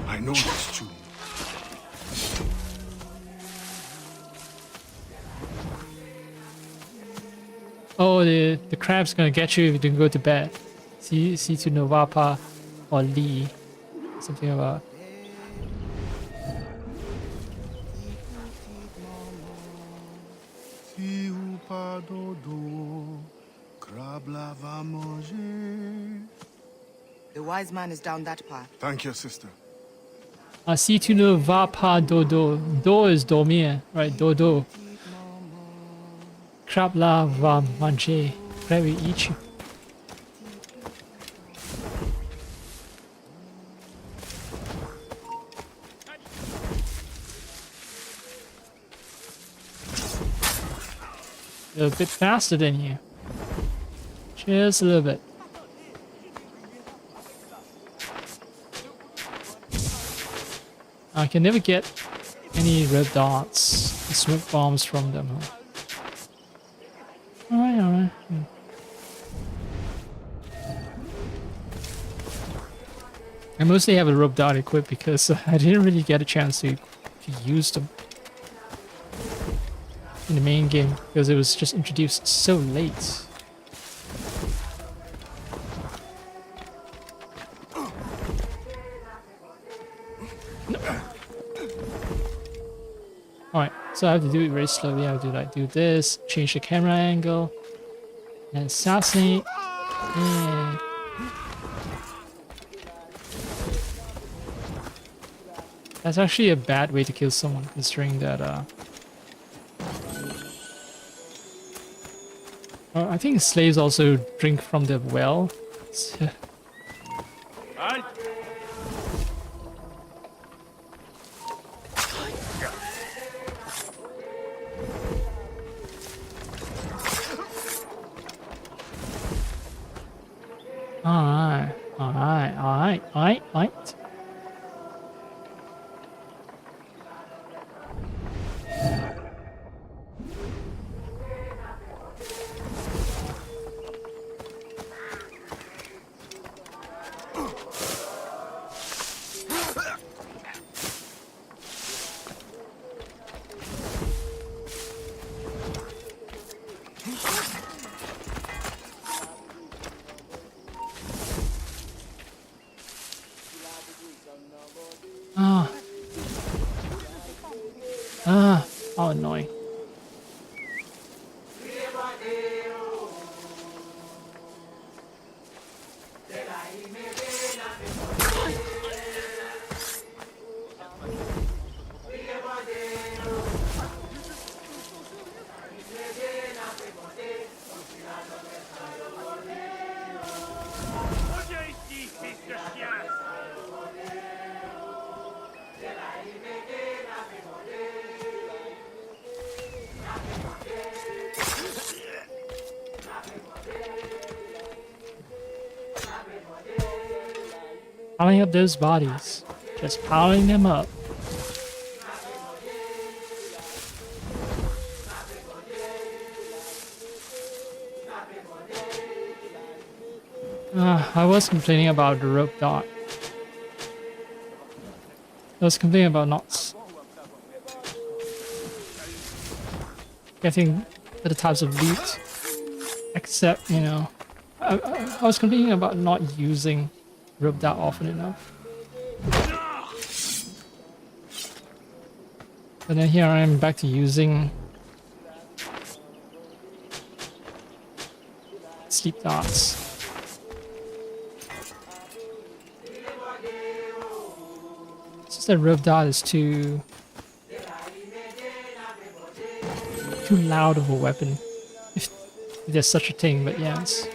I know this too. oh, the crab's gonna get you if you don't go to bed. See to Novapa or Lee. Something about... Si ou pas dodo, crabe la va manger. The wise man is down that path. Thank you, sister. Si tu ne vas pas dodo. Do is dormir, right? Dodo. Crab la va manger. Crab will eat you. A bit faster than you. Just a little bit. I can never get any red dots, smoke bombs from them. Huh? Alright. I mostly have a rope dart equipped because I didn't really get a chance to use them in the main game because it was just introduced so late. Alright, so I have to do it very slowly. I have to like do this, change the camera angle, and assassinate. Yeah. That's actually a bad way to kill someone, considering that I think slaves also drink from the well. Alright. How annoying. Piling up those bodies. Just piling them up. I was complaining about the rope dart. I was complaining about not getting other types of loot. Except, you know, I was complaining about not using rope dart often enough. But then here I am back to using sleep darts. It's just that rev dart is too loud of a weapon, if there's such a thing. But yes,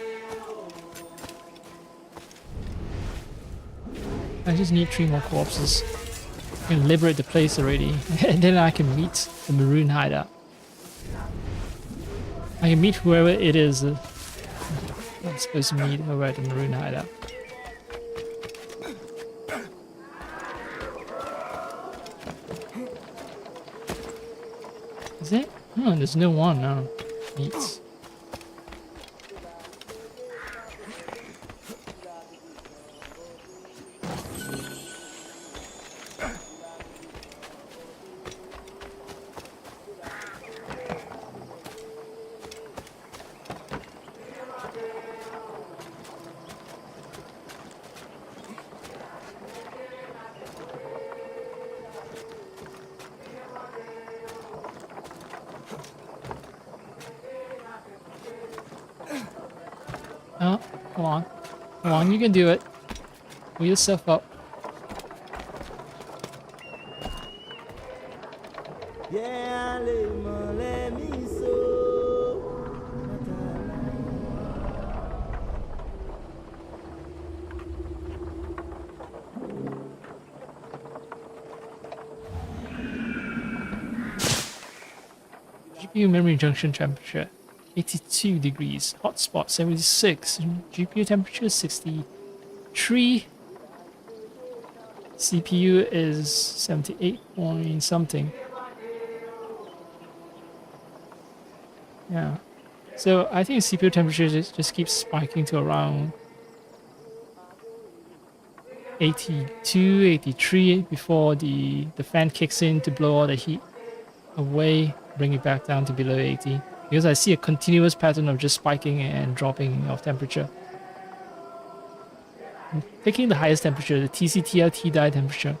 I just need 3 more corpses. I can liberate the place already, and then I can meet the maroon hideout. I can meet whoever it is. I'm supposed to meet over at the maroon hideout. Is it? Oh, there's no one now. Meats. Oh, come on. Come on, you can do it. Pull yourself up. GPU memory junction temperature 82 degrees, hotspot 76, GPU temperature 63, CPU is 78 point something. Yeah, so I think CPU temperature just keeps spiking to around 82, 83 before the fan kicks in to blow all the heat away, bring it back down to below 80. Because I see a continuous pattern of just spiking and dropping of temperature. I'm picking the highest temperature, the TCTLT die temperature.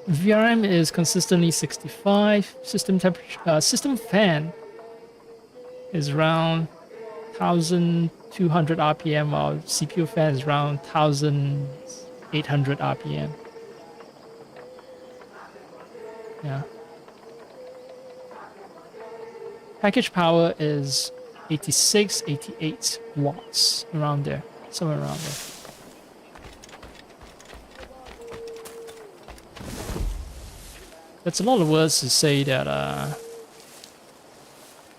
VRM is consistently 65. System temperature, system fan is around 1200 RPM, while CPU fan is around 1800 RPM. Yeah. Package power is 86, 88 watts, around there, somewhere around there. That's a lot of words to say that I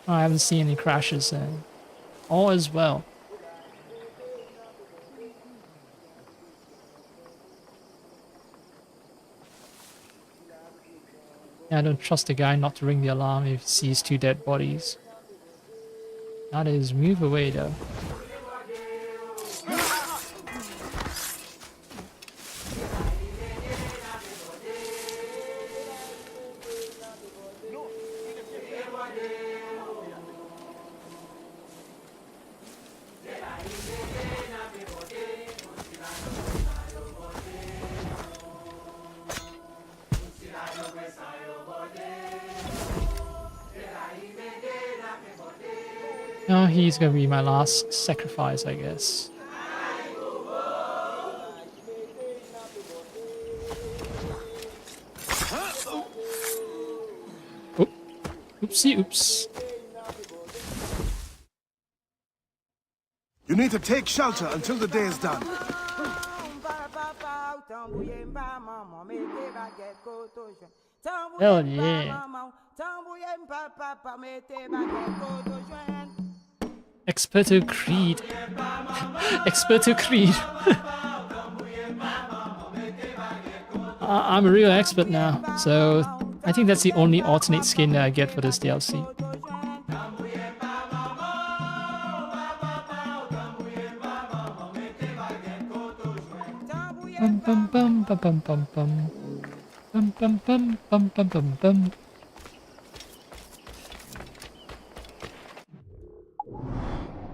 haven't seen any crashes and all is well. I don't trust the guy not to ring the alarm if he sees 2 dead bodies. That is, move away though. No, he's gonna be my last sacrifice, I guess. Oh, oopsie, oops. You need to take shelter until the day is done. Hell yeah. Experto Creed. Experto Creed. I'm a real expert now, so I think that's the only alternate skin that I get for this DLC. Bum bum bum bum bum bum bum. Bum bum bum bum bum bum bum.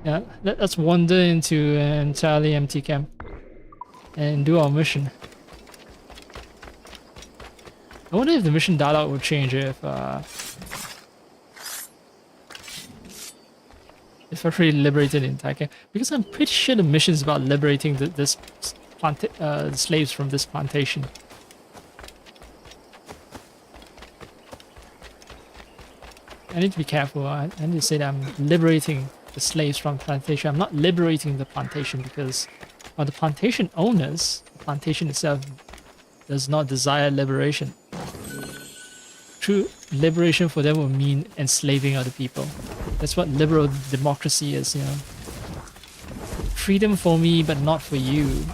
Yeah, let's wander into an entirely empty camp and do our mission. I wonder if the mission dialogue will change if if I really liberated the entire camp, because I'm pretty sure the mission is about liberating the slaves from this plantation. I need to be careful. I need to say that I'm liberating the slaves from the plantation. I'm not liberating the plantation because the plantation owners, the plantation itself, does not desire liberation. True liberation for them will mean enslaving other people. That's what liberal democracy is, you know. Freedom for me, but not for you.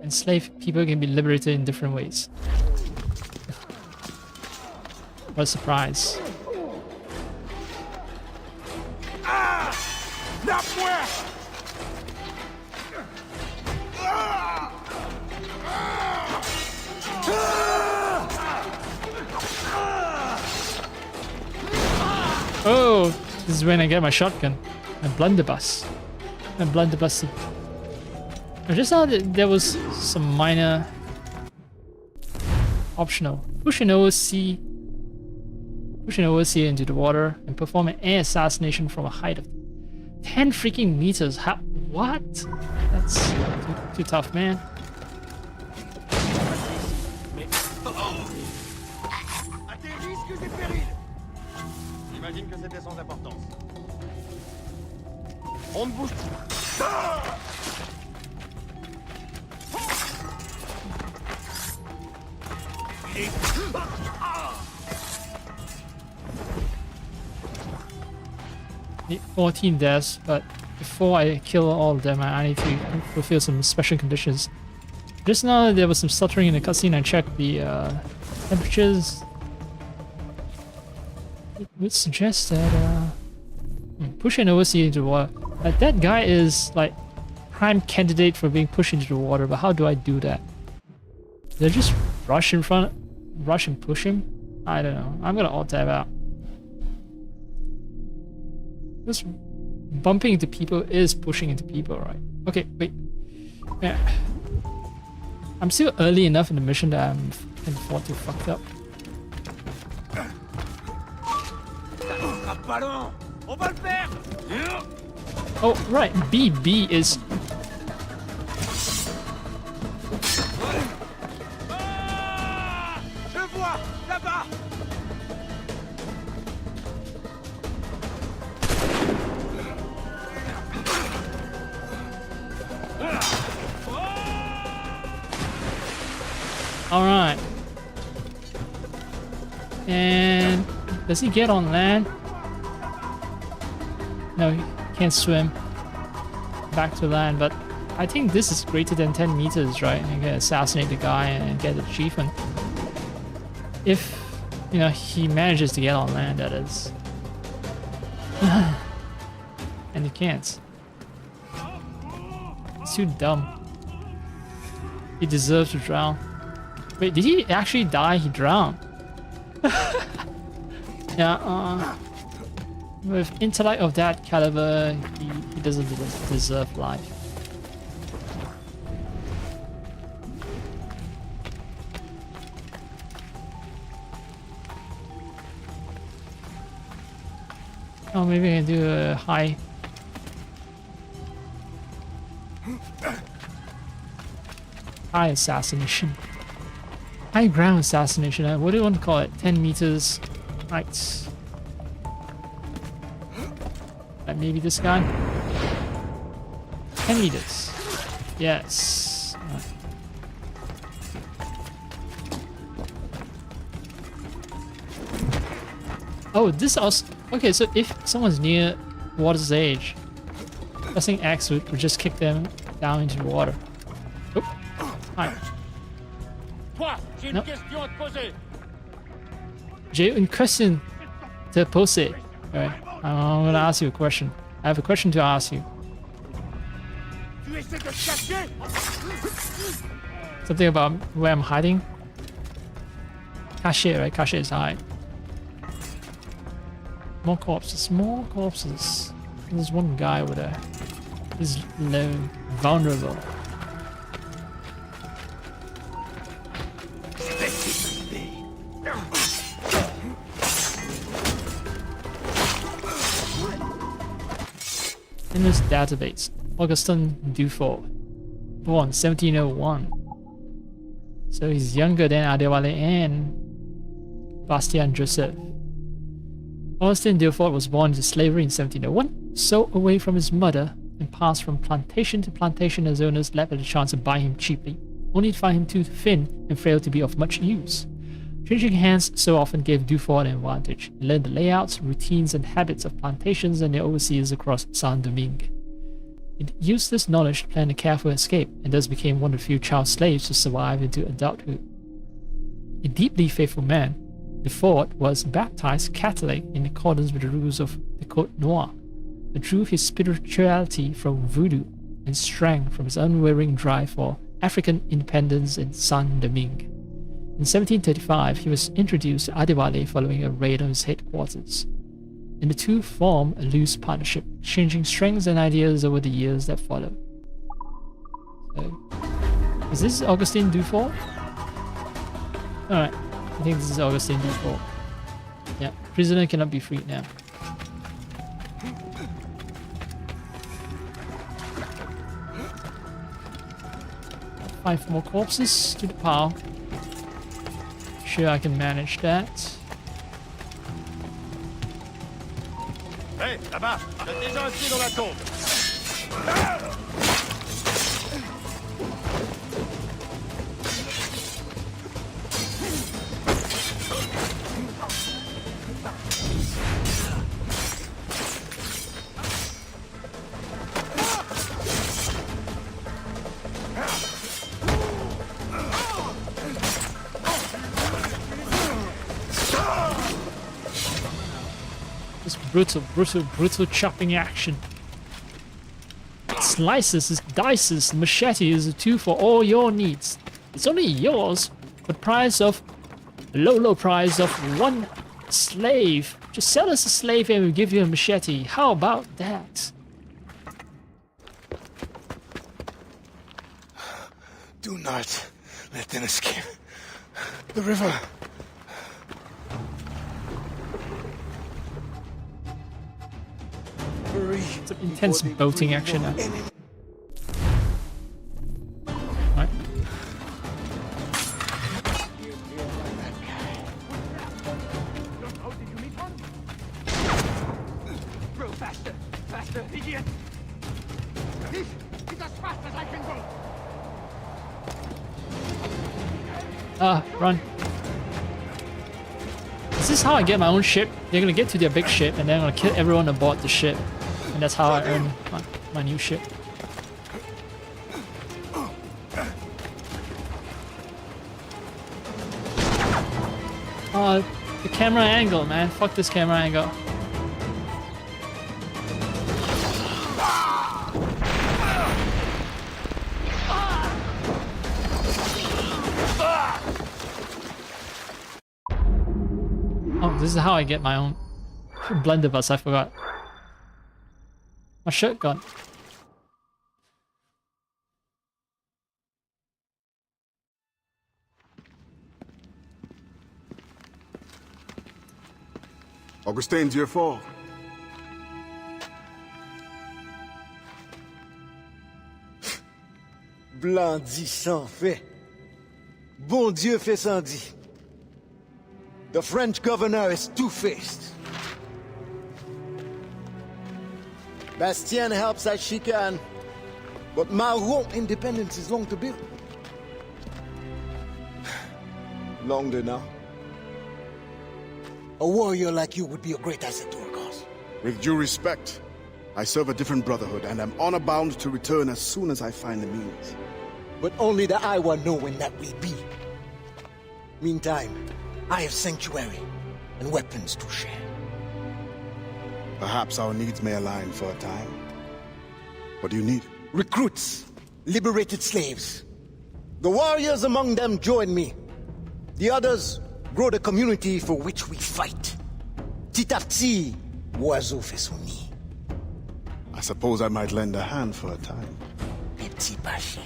Enslaved people can be liberated in different ways. What a surprise. Oh, this is when I get my shotgun. My blunderbuss. My blunderbuss. I just saw that there was some minor optional. Push an OC into the water and perform an air assassination from a height of 10 freaking meters. How? What? That's too tough, man. À tes risques et périls. J'imagine que c'était sans importance. On ne bouge pas. Need 14 deaths, but before I kill all of them, I need to fulfill some special conditions. Just now there was some stuttering in the cutscene. I checked the temperatures. It would suggest that pushing overseas into the water. That guy is like prime candidate for being pushed into the water, but how do I do that? Did I just rush in front, rush and push him? I don't know. I'm gonna alt tab out. This bumping into people is pushing into people, right? Okay, wait. Yeah. I'm still early enough in the mission that I can afford to fuck up. Oh, right. BB is... Alright. And does he get on land? No, he can't swim back to land, but I think this is greater than 10 meters, right? And you can assassinate the guy and get the achievement. If, you know, he manages to get on land, that is. And he can't. It's too dumb. He deserves to drown. Wait, did he actually die? He drowned. Yeah, with intellect of that caliber, he doesn't deserve life. Oh, maybe I can do a high assassination. High ground assassination. What do you want to call it? 10 meters height. Like maybe this guy? 10 meters. Yes. Oh, this also... Okay, so if someone's near water's edge, pressing X would just kick them down into the water. Oh, hi. No. J'ai une question te poser. Alright, I'm gonna ask you a question. I have a question to ask you. Tu essaies de te cacher? Something about where I'm hiding. Cache, right? Cache is hide. More corpses, more corpses. There's one guy over there. He's alone, vulnerable. In this database, Augustin Dufour, born 1701. So he's younger than Adewale and Bastien Joseph. Augustin Dufour was born into slavery in 1701, so away from his mother, and passed from plantation to plantation as owners leapt at the chance of buying him cheaply, only to find him too thin and frail to be of much use. Changing hands so often gave Dufour an advantage. He learned the layouts, routines, and habits of plantations and their overseers across Saint-Domingue. He used this knowledge to plan a careful escape, and thus became one of the few child slaves to survive into adulthood. A deeply faithful man, Dufour was baptized Catholic in accordance with the rules of the Code Noir, but drew his spirituality from voodoo and strength from his unwavering drive for African independence in Saint-Domingue. In 1735, he was introduced to Adewale following a raid on his headquarters, and the two formed a loose partnership, exchanging strengths and ideas over the years that followed. So, is this Augustin Dufour? Alright, I think this is Augustin Dufour. Yeah, prisoner cannot be freed now. 5 more corpses to the pile. Sure, I can manage that. Hé, là-bas, il y a déjà un pied dans la tombe. This brutal chopping action. Slices, dices, machete is a tool for all your needs. It's only yours, but price of a low price of 1 slave. Just sell us a slave and we'll give you a machete. How about that? Do not let them escape. The river. Some intense boating action now. Right. Go faster, faster, idiot! He's as fast as I can go. Ah, run. Is this how I get my own ship? They're gonna get to their big ship and then I'm gonna kill everyone aboard the ship. And that's how I earn my new ship. Oh, the camera angle, man. Fuck this camera angle. Oh, this is how I get my own blunderbuss, I forgot. My shirt gone. Augustin Dufour. Blanc dit sans fait. Bon Dieu fait sans dit. The French governor is two-faced. Bastien helps as she can, but Maroon independence is long to build. Longer now. A warrior like you would be a great asset to our cause. With due respect, I serve a different brotherhood, and am honor-bound to return as soon as I find the means. But only the Iowa know when that will be. Meantime, I have sanctuary and weapons to share. Perhaps our needs may align for a time. What do you need? recruits liberated slaves. The warriors among them join me. The others grow the community for which we fight. Petit à petit, l'oiseau fait son nid. I suppose I might lend a hand for a time. Petit baché.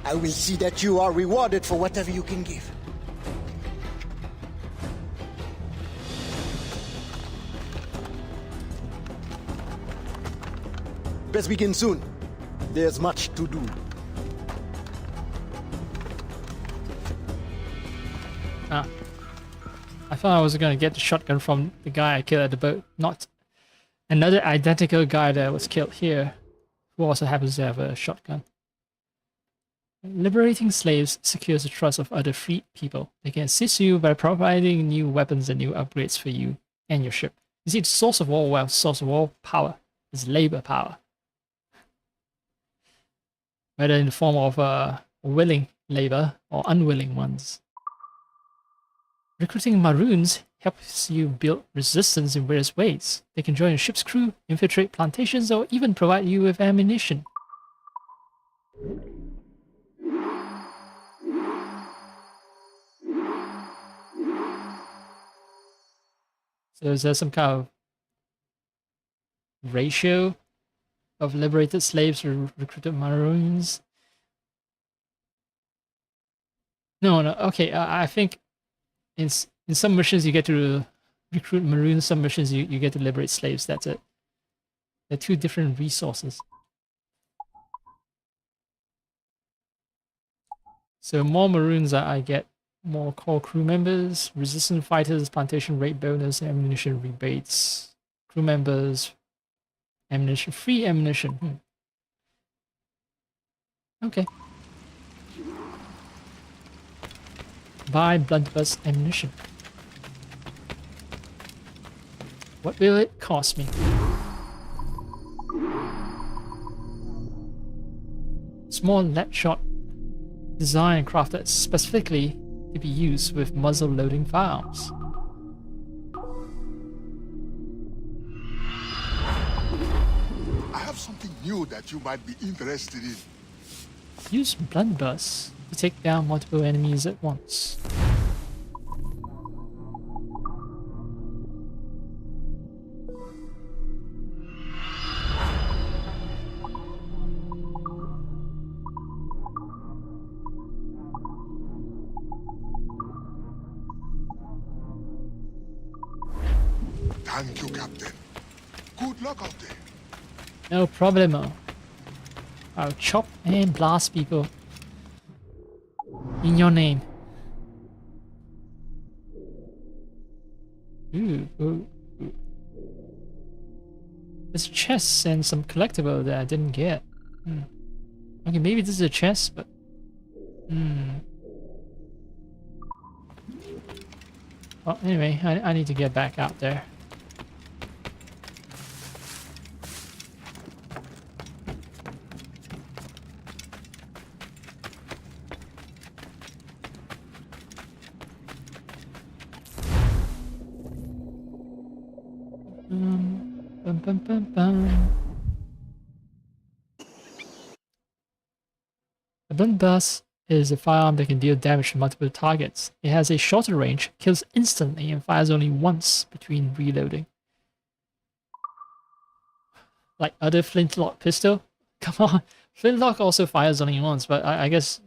I will see that you are rewarded for whatever you can give. Let's begin soon. There's much to do. Ah. I thought I was gonna get the shotgun from the guy I killed at the boat, not another identical guy that was killed here, who also happens to have a shotgun. Liberating slaves secures the trust of other freed people. They can assist you by providing new weapons and new upgrades for you and your ship. You see, the source of all wealth, source of all power is labor power. Whether in the form of willing labor or unwilling ones. Recruiting Maroons helps you build resistance in various ways. They can join a ship's crew, infiltrate plantations, or even provide you with ammunition. So is there some kind of ratio of liberated slaves or recruited Maroons? No, okay, I think in some missions you get to recruit Maroons, some missions you get to liberate slaves, that's it. They're two different resources. So more Maroons I get more core crew members, resistant fighters, plantation rate bonus, ammunition rebates, crew members, ammunition, free ammunition. Okay. Buy blunderbuss ammunition. What will it cost me? Small lead shot, designed and crafted specifically to be used with muzzle loading firearms. I have something new that you might be interested in. Use blunderbuss to take down multiple enemies at once. Thank you, Captain. Good luck out there. No problemo. I'll chop and blast people. In your name. Ooh. There's chests and some collectible that I didn't get. Okay, maybe this is a chest, but... Well, anyway, I need to get back out there. A blunderbuss is a firearm that can deal damage to multiple targets. It has a shorter range, kills instantly, and fires only once between reloading. Like other flintlock pistol? Come on, flintlock also fires only once, but I guess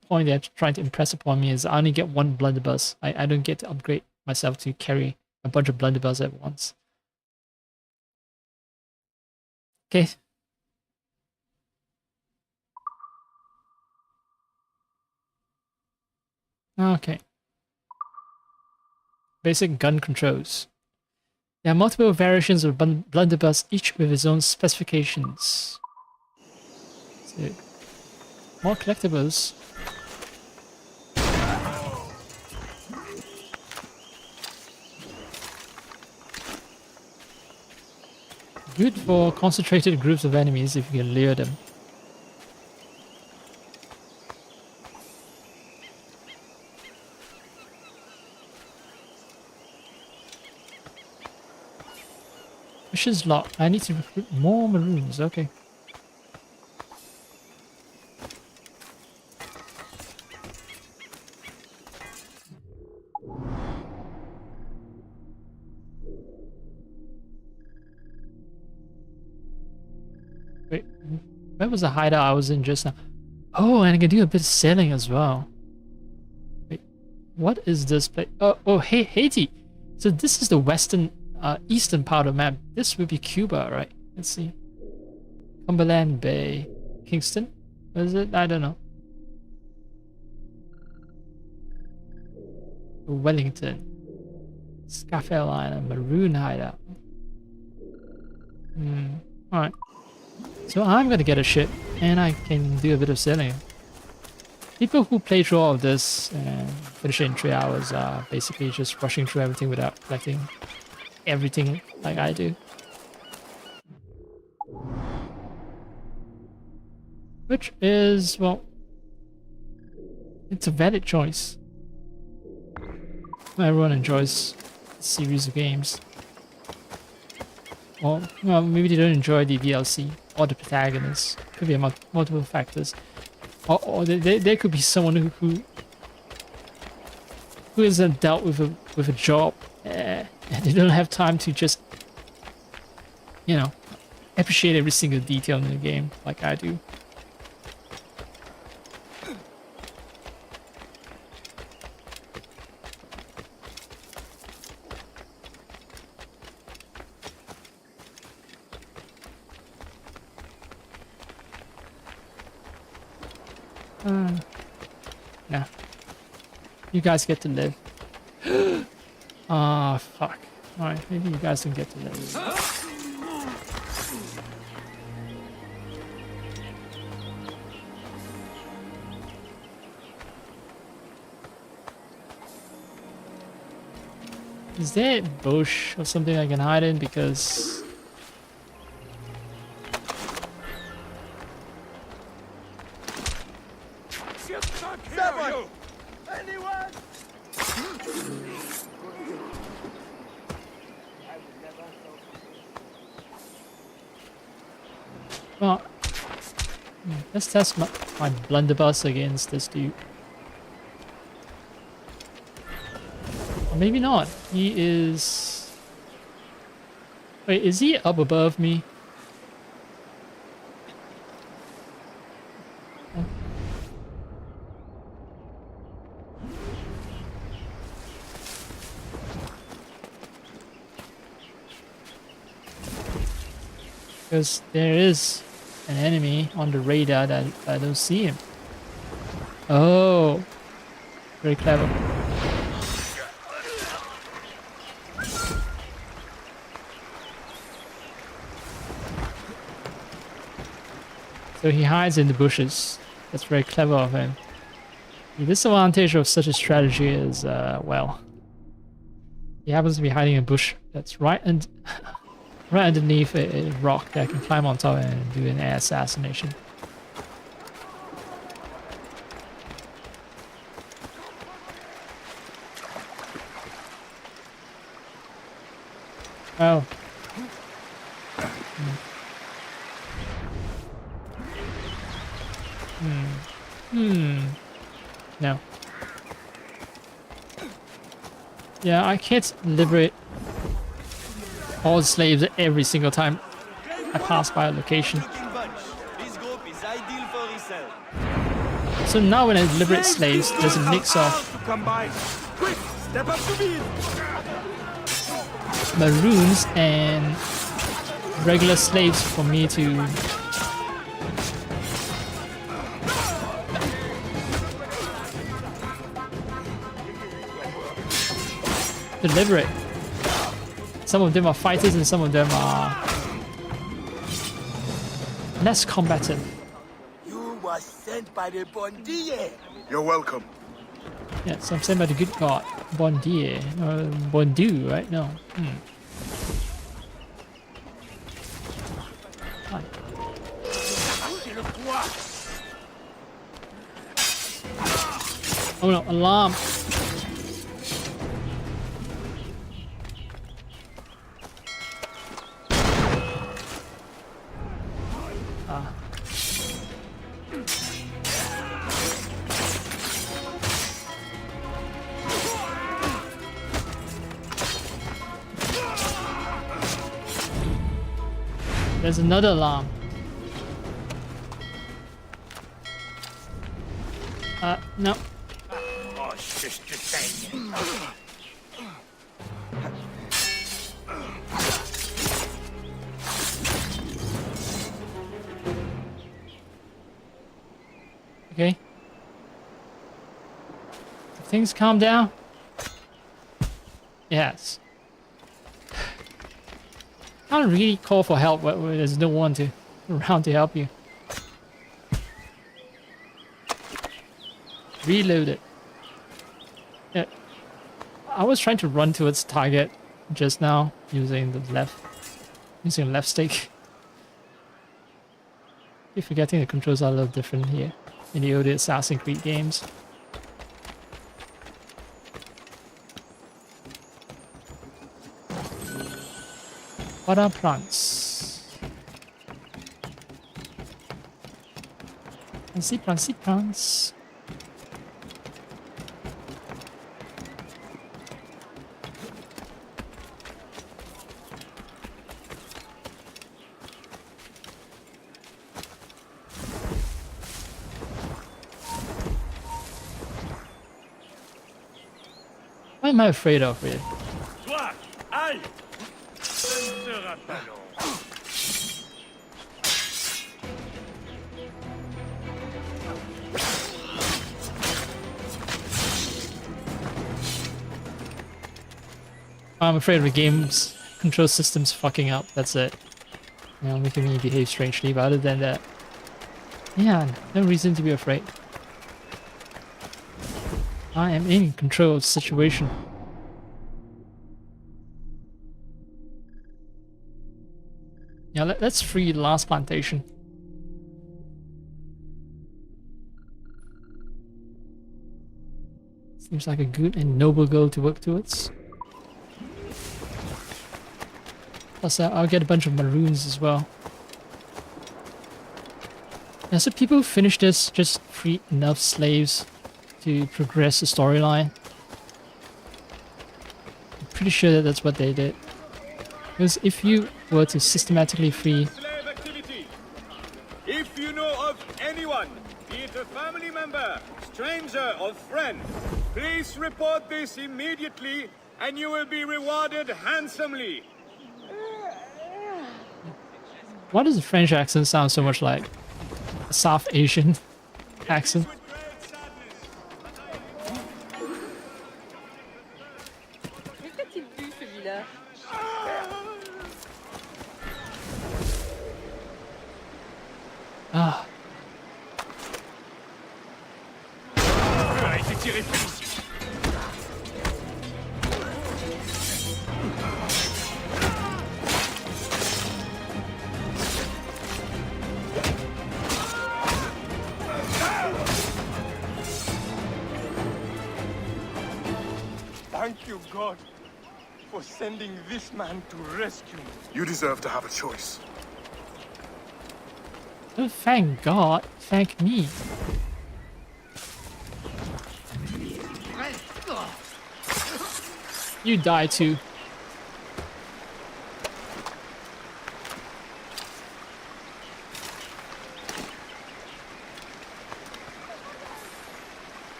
the point they're trying to impress upon me is I only get one blunderbuss. I don't get to upgrade myself to carry a bunch of blunderbuss at once. Okay. Okay. Basic gun controls. There are multiple variations of blunderbuss, each with its own specifications. So, more collectibles. Good for concentrated groups of enemies if you can lure them. Missions locked. I need to recruit more Maroons. Okay. Where was the hideout I was in just now? Oh, and I can do a bit of sailing as well. Wait, what is this place? Oh, hey, Haiti. So this is the western, eastern part of the map. This would be Cuba, right? Let's see. Cumberland Bay. Kingston? What is it? I don't know. Wellington. Scaffell Island. Maroon Hideout. Alright. So I'm gonna get a ship, and I can do a bit of sailing. People who play through all of this and finish it in 3 hours are basically just rushing through everything without collecting everything like I do. Which is, well, it's a valid choice. Everyone enjoys a series of games. Or, well, maybe they don't enjoy the DLC or the protagonist. Could be multiple factors. Or there could be someone who isn't dealt with a job and they don't have time to just, you know, appreciate every single detail in the game like I do. Nah. You guys get to live. Ah, fuck. Alright, maybe you guys don't get to live. Is there a bush or something I can hide in? Because... well, let's test my blunderbuss against this dude. Or maybe not. He is... Wait, is he up above me? Because there is an enemy on the radar that I don't see him. Oh, very clever. So he hides in the bushes. That's very clever of him. The disadvantage of such a strategy is, well, he happens to be hiding in a bush that's right underneath a rock that I can climb on top and do an air assassination. Oh. No. Yeah, I can't liberate all the slaves every single time I pass by a location. So now when I liberate slaves, there's a mix of maroons and regular slaves for me to liberate. Some of them are fighters and some of them are less combative. You were sent by the Bondier. You're welcome. Yeah, so I'm sent by the good god. Bondier. Bondu, right? No. Hi. Oh no, alarm! There's another alarm. No. Okay. Things calm down? Yes. Can't really call for help when there's no one around to help you. Reload it. Yeah. I was trying to run towards target just now using left stick. Keep forgetting the controls are a little different here in the older Assassin's Creed games. What are plants? Plants. What am I afraid of, really? Toi, aille! Ce ne sera pas long. I'm afraid of the game's control system's fucking up, that's it. You know, making me behave strangely, but other than that, yeah, no reason to be afraid. I am in control of the situation. Yeah, let's free the last plantation. Seems like a good and noble goal to work towards. Plus, I'll get a bunch of maroons as well. Yeah, so people who finish this just free enough slaves to progress the storyline. I'm pretty sure that that's what they did. Because if you were to systematically free... Slave activity. If you know of anyone, be it a family member, stranger or friend, please report this immediately and you will be rewarded handsomely. Why does the French accent sound so much like a South Asian accent? Mais qu'a-t-il vu celui-là? Ah. A été tiré plus. Thank you, God, for sending this man to rescue me. You deserve to have a choice. Oh, thank God. Thank me. You die too.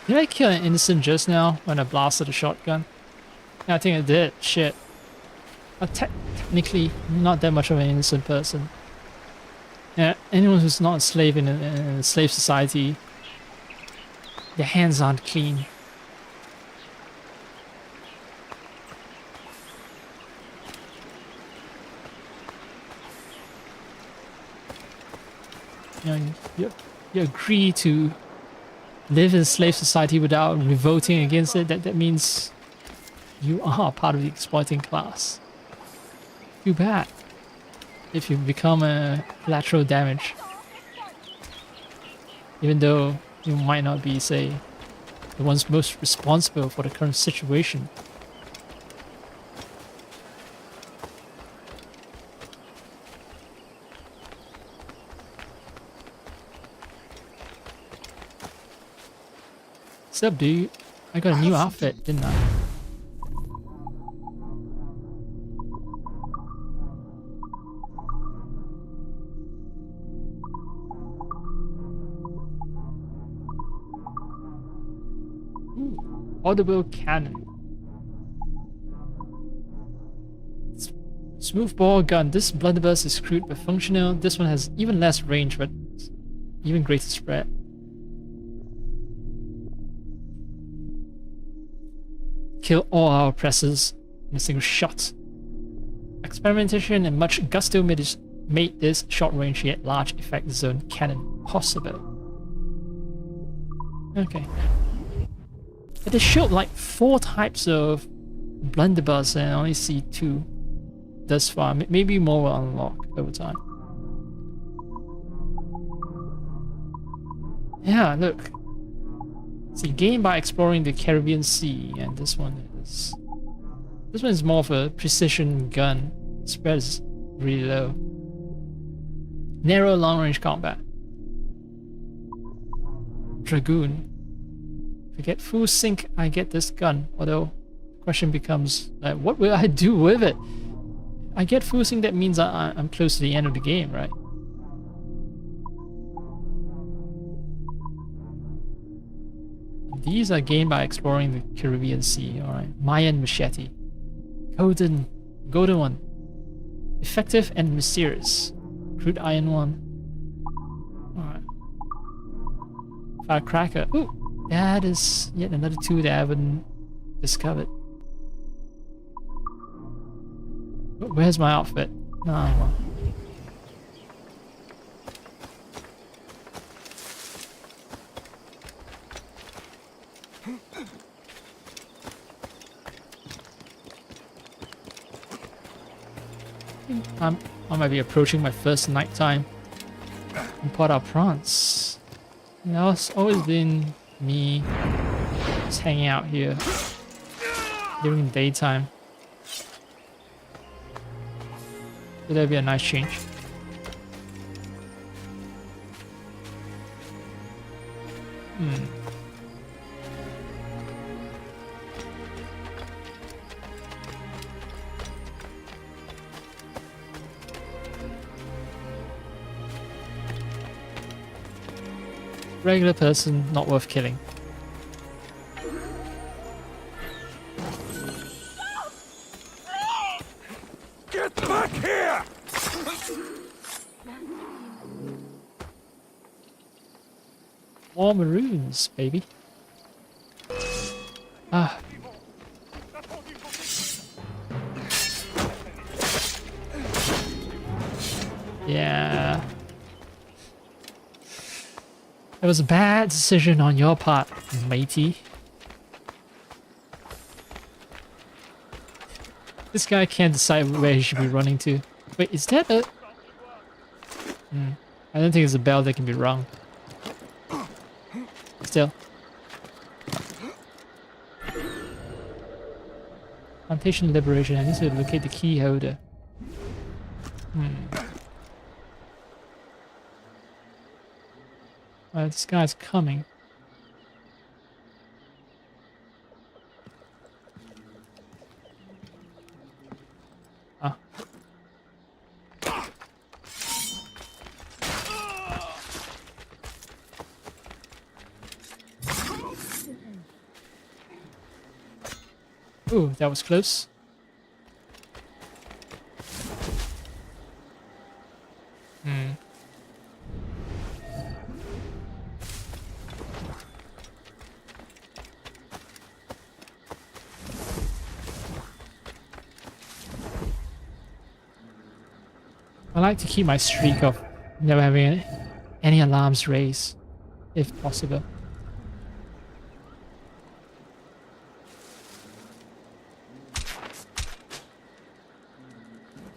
Did I kill an innocent just now when I blasted a shotgun? Yeah, I think I did. Shit. I'm technically not that much of an innocent person. Yeah, anyone who's not a slave in a slave society, their hands aren't clean. You know, you agree to live in a slave society without revolting against it. That means you are part of the exploiting class. Too bad if you become a collateral damage. Even though you might not be, say, the ones most responsible for the current situation. What's up, dude? I got a new outfit, didn't I? Audible cannon. Smooth bore gun. This blunderbuss is crude but functional. This one has even less range but even greater spread. Kill all our oppressors in a single shot. Experimentation and much gusto made this short-range yet large effect zone cannon possible. Okay. But they showed like 4 types of blunderbuss and I only see 2 thus far. Maybe more will unlock over time. Yeah, look. See, gain by exploring the Caribbean Sea, and this one is more of a precision gun. Spread is really low. Narrow long-range combat. Dragoon. If I get full sync, I get this gun. Although, the question becomes, what will I do with it? I get full sync, that means I'm close to the end of the game, right? These are gained by exploring the Caribbean Sea. Alright. Mayan machete. Golden one. Effective and mysterious. Crude iron one. Alright. Firecracker. Ooh! That is yet another 2 that I haven't discovered. Where's my outfit? Ah, well. I might be approaching my first nighttime in Port-au-Prince. Now it's always been me just hanging out here during the daytime. So that'd be a nice change. Regular person, not worth killing. Get back here! More maroons, baby. Ah. Yeah. It was a bad decision on your part, matey. This guy can't decide where he should be running to. Wait, is that a... I don't think it's a bell that can be rung. Still. Plantation liberation. I need to locate the key holder. This guy's coming. Ah. Ooh, that was close. I like to keep my streak of never having any alarms raised, if possible.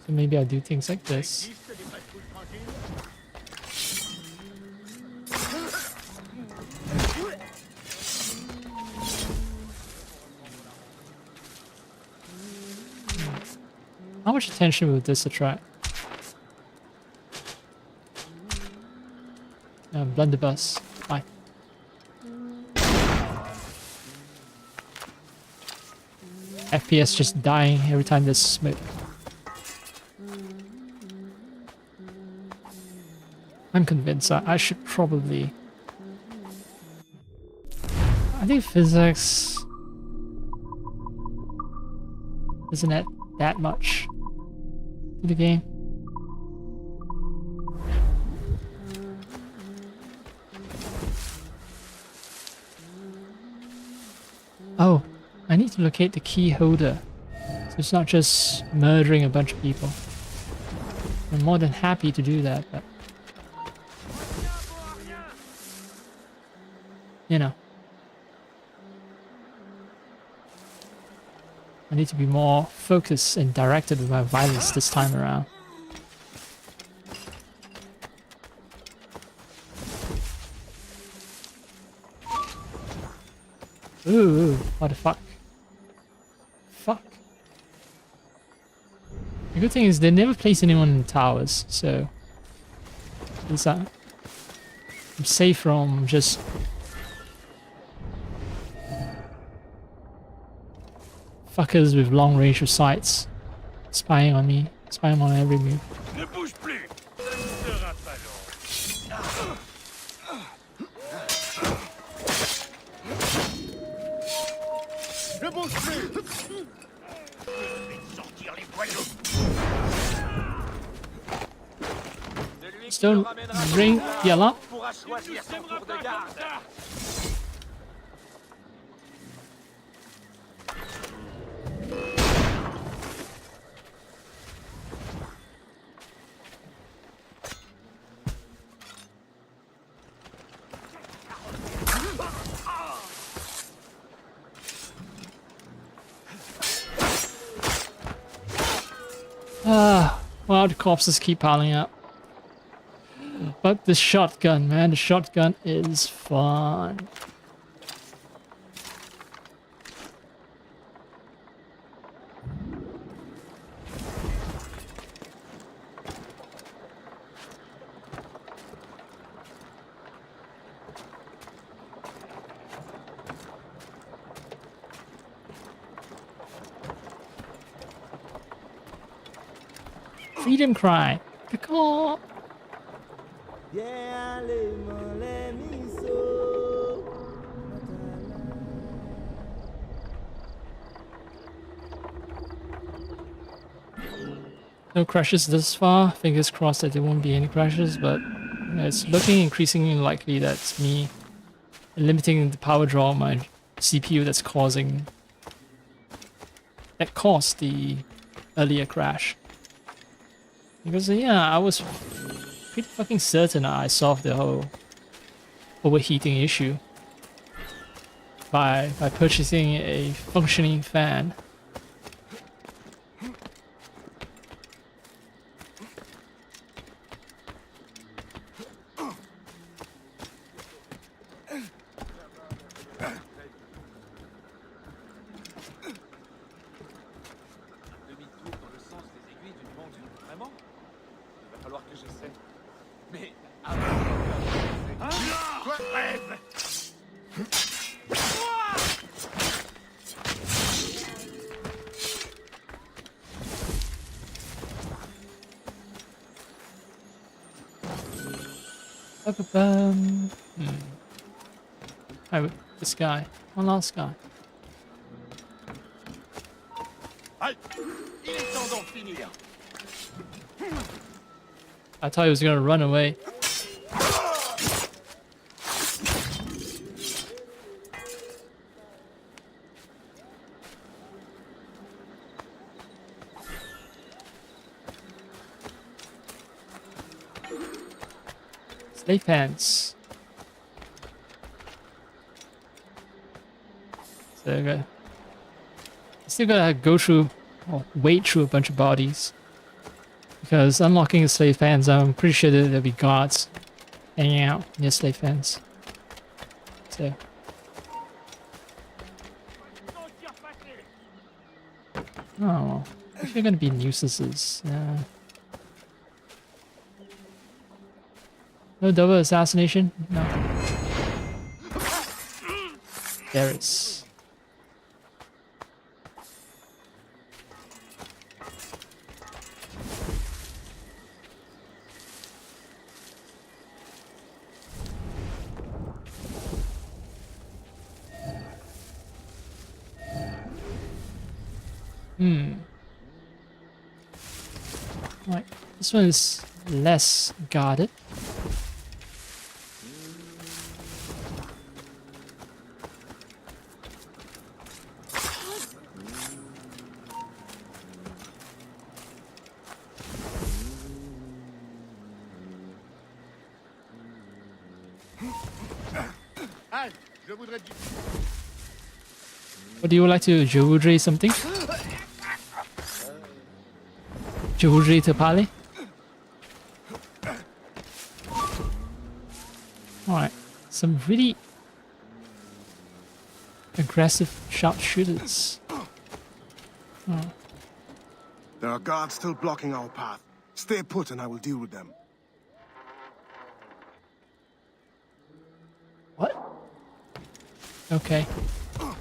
So maybe I'll do things like this. How much attention will this attract? Blunderbuss. Bye. FPS just dying every time there's smoke. I'm convinced I should probably... I think physics Doesn't add that much to the game. Oh, I need to locate the key holder. So it's not just murdering a bunch of people. I'm more than happy to do that, but you know. I need to be more focused and directed with my violence this time around. Ooh, what the fuck? Fuck. The good thing is they never place anyone in towers, so at least I'm safe from just fuckers with long range of sights spying on me, spying on every move. Ne bouge plus. Ce ne sera pas long. Ne bouge plus! Sortir les voyous. Just don't ring the alarm. Pourra choisir son tour de garde. Well, the corpses keep piling up. But the shotgun, man, the shotgun is fun. Freedom cry. Caw. No crashes this far. Fingers crossed that there won't be any crashes, but it's looking increasingly likely that it's me limiting the power draw on my CPU that caused the earlier crash. Because yeah, I was pretty fucking certain I solved the whole overheating issue by purchasing a functioning fan. Demi-tour dans le sens des aiguilles d'une pendule, vraiment? Il va falloir que j'essaie. Mais rêve! Oh, this guy. One last guy. Halt! Il est temps d'en finir. I thought he was gonna run away. Slave pants. So I still gotta go through or wade through a bunch of bodies. Because unlocking the slave pens, I'm pretty sure that there'll be guards hanging out near slave pens. So oh, if you're gonna be nuisances. No double assassination? No. There is. Right, this one is less guarded. What do you like to je voudrais something? Je voudrais te parler? Alright, some really aggressive sharpshooters. There are guards still blocking our path. Stay put and I will deal with them. What? Okay.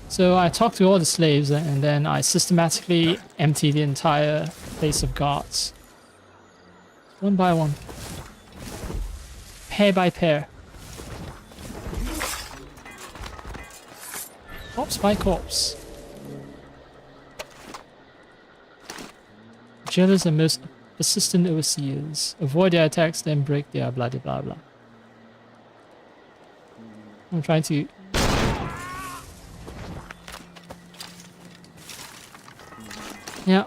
So I talked to all the slaves and then I systematically empty the entire place of guards. One by one. Pair by pair. Corpse by corpse. Jealous and most persistent overseers. Avoid their attacks, then break their blah blah blah. I'm trying to... Yeah.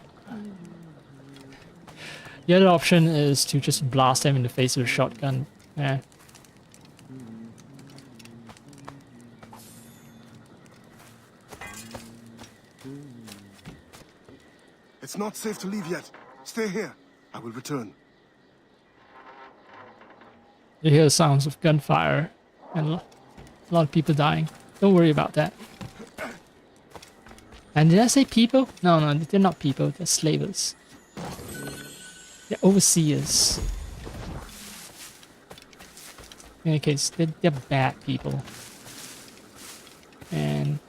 The other option is to just blast them in the face with a shotgun. Yeah. It's not safe to leave yet. Stay here. I will return. You hear the sounds of gunfire and a lot of people dying. Don't worry about that. And did I say people? No, they're not people. They're slavers. They're overseers. In any case, they're bad people. And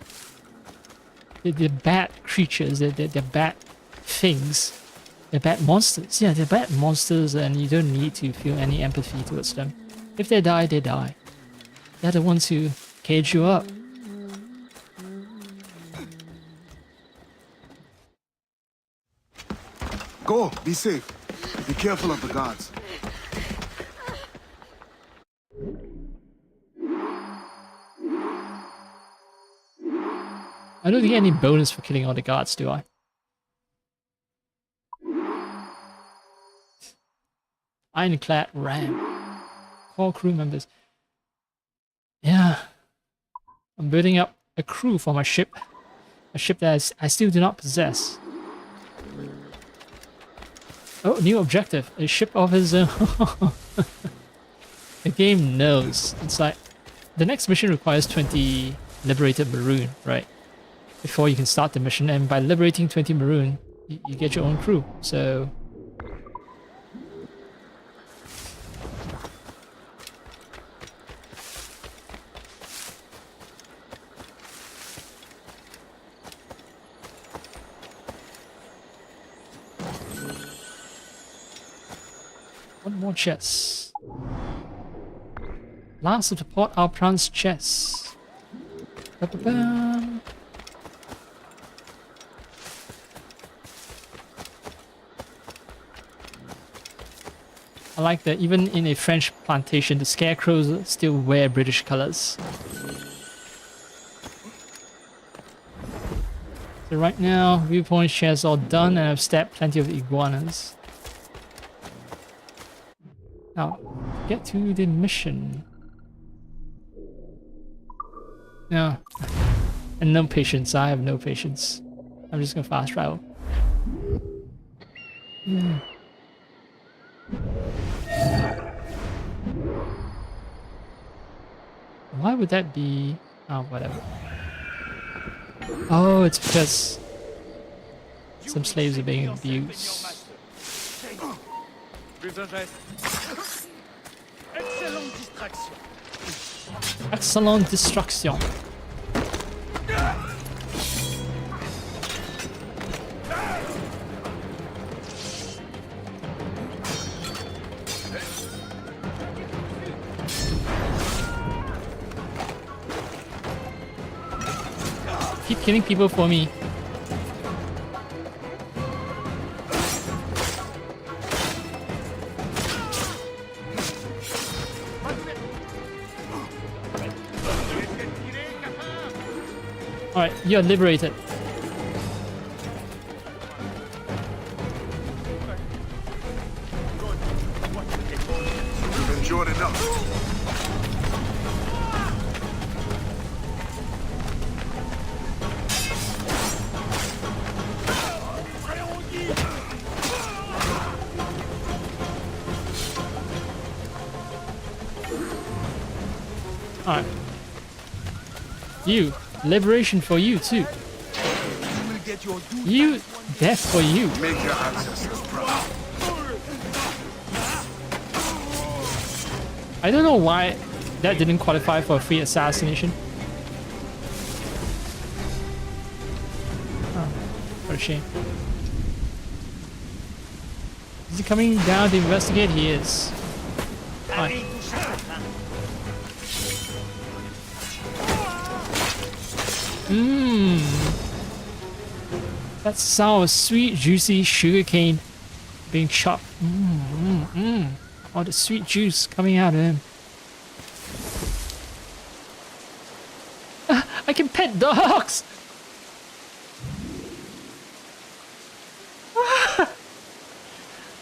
they're bad creatures. They're bad things. They're bad monsters. Yeah, they're bad monsters and you don't need to feel any empathy towards them. If they die, they die. They're the ones who cage you up. Go, be safe. Be careful of the guards. I don't get any bonus for killing all the guards, do I? Ironclad ram. Call crew members. Yeah. I'm building up a crew for my ship. A ship that I still do not possess. Oh, new objective. A ship of his own. The game knows. It's like, the next mission requires 20 liberated maroon, right? Before you can start the mission, and by liberating 20 maroon, you get your own crew. So... one more chest. Last of the Port au Prince chest. Ba-ba-ba. I like that even in a French plantation, the scarecrows still wear British colors. So right now, viewpoint shares all done, and I've stabbed plenty of iguanas. Now, get to the mission. No. And no patience. I have no patience. I'm just gonna fast travel. Yeah. Why would that be? Oh, whatever. Oh, it's because some slaves are being abused. Excellent distraction. Keep killing people for me. Alright, you're liberated. You've endured enough. Alright. You. Liberation for you too. You. Death for you. Make your ancestors proud. I don't know why that didn't qualify for a free assassination. Oh, what a shame. Is he coming down to investigate? He is. Fine. That sound of sweet, juicy sugarcane being chopped. All the sweet juice coming out of him. I can pet dogs!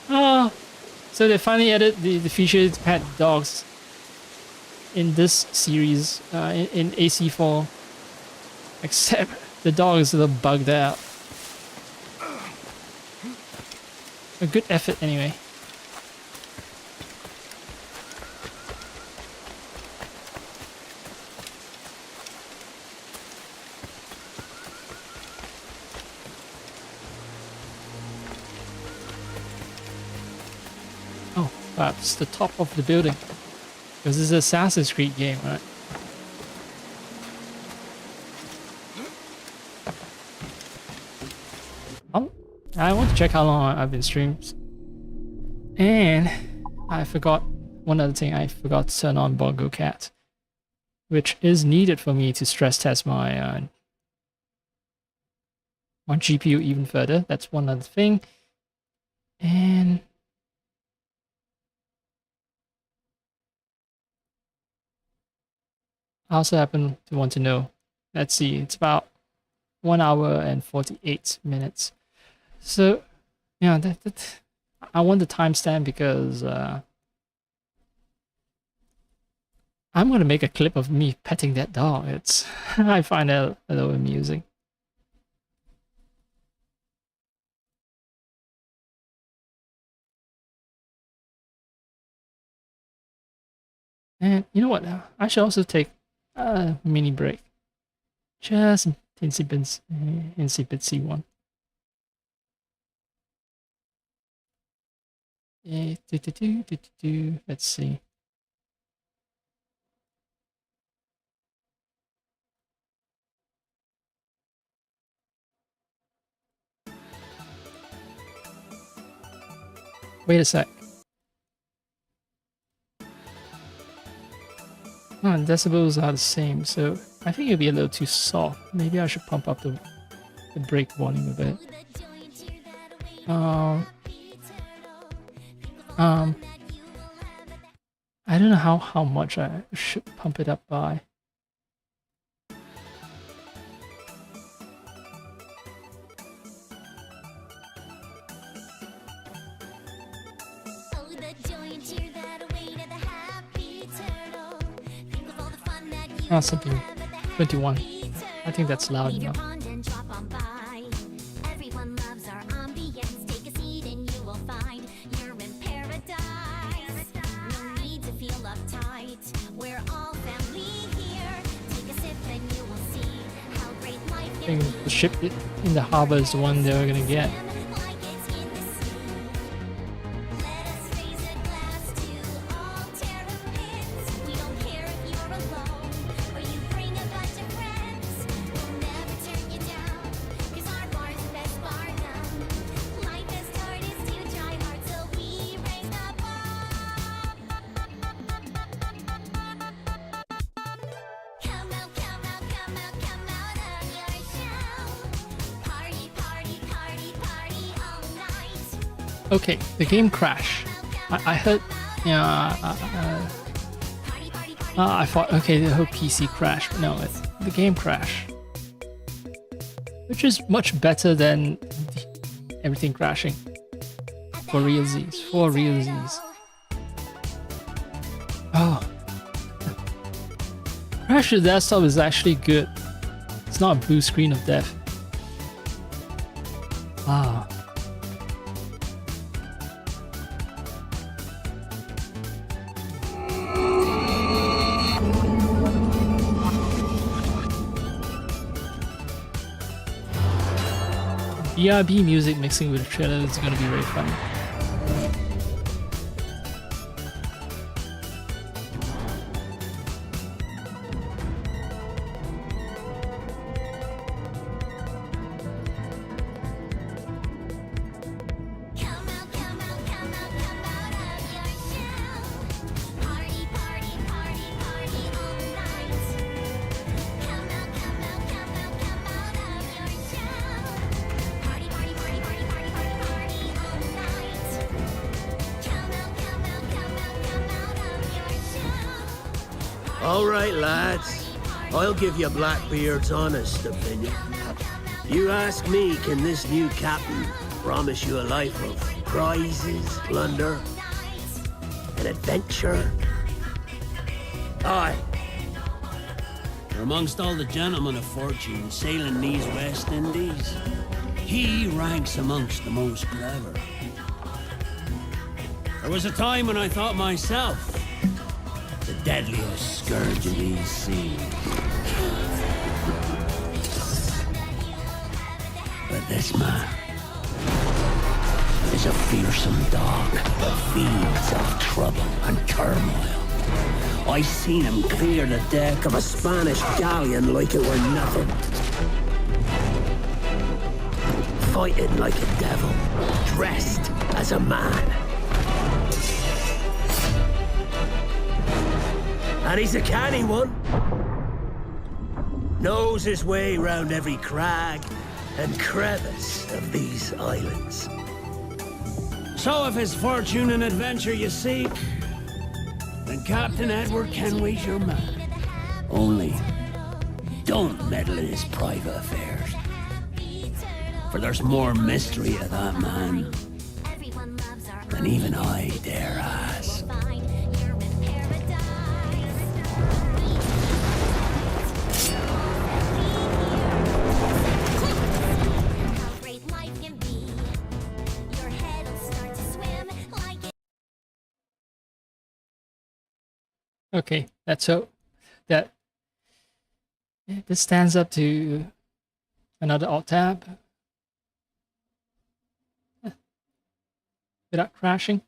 Oh, so they finally added the feature to pet dogs in this series, in AC4. Except the dog is a little bugged out. A good effort anyway. Oh, perhaps the top of the building. Because this is an Assassin's Creed game, right? I want to check how long I've been streaming. And I forgot one other thing. I forgot to turn on Bongo Cat, which is needed for me to stress test my GPU even further. That's one other thing. And I also happen to want to know. Let's see. It's about 1 hour and 48 minutes. So, yeah, I want the timestamp because I'm going to make a clip of me petting that dog. It's I find that a little amusing. And you know what? I should also take a mini break. Just an insy bitsy one. Let's see. Wait a sec. Oh, decibels are the same, so I think it'll be a little too soft. Maybe I should pump up the brake volume a bit. I don't know how much I should pump it up by. Something 21. I think that's loud enough. I think the ship in the harbor is the one they're gonna get. Okay, the game crashed. I heard, yeah, I thought, okay, the whole PC crashed, but no, the game crashed. which is much better than everything crashing. For realsies, for realsies. Oh. Crash the Desktop is actually good. It's not a blue screen of death. Ah. BRB music mixing with the trailer is gonna be very fun. All right, lads. I'll give you Blackbeard's honest opinion. You ask me, can this new captain promise you a life of prizes, plunder, and adventure? Aye. For amongst all the gentlemen of fortune sailing these West Indies, he ranks amongst the most clever. There was a time when I thought myself the deadliest scourge of these seas. But this man is a fearsome dog that feeds off trouble and turmoil. I seen him clear the deck of a Spanish galleon like it were nothing. Fighting like a devil, dressed as a man. And he's a canny one. Knows his way round every crag and crevice of these islands. So if it's fortune and adventure you seek, then Captain Edward Kenway's your man. Only, don't meddle in his private affairs. For there's more mystery to that man than even I dare ask. Okay, let's hope that this stands up to another alt tab without crashing.